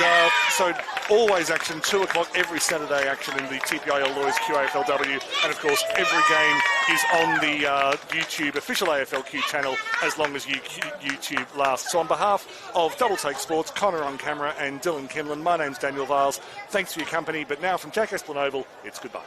so always action, 2 o'clock every Saturday action in the TPIL Lawyers QAFLW. And of course, every game is on the YouTube official AFLQ channel as long as YouTube lasts. So on behalf of Double Take Sports, Connor on camera and Dylan Kimlin, my name's Daniel Viles. Thanks for your company. But now from Jack Esplin Oval, it's goodbye.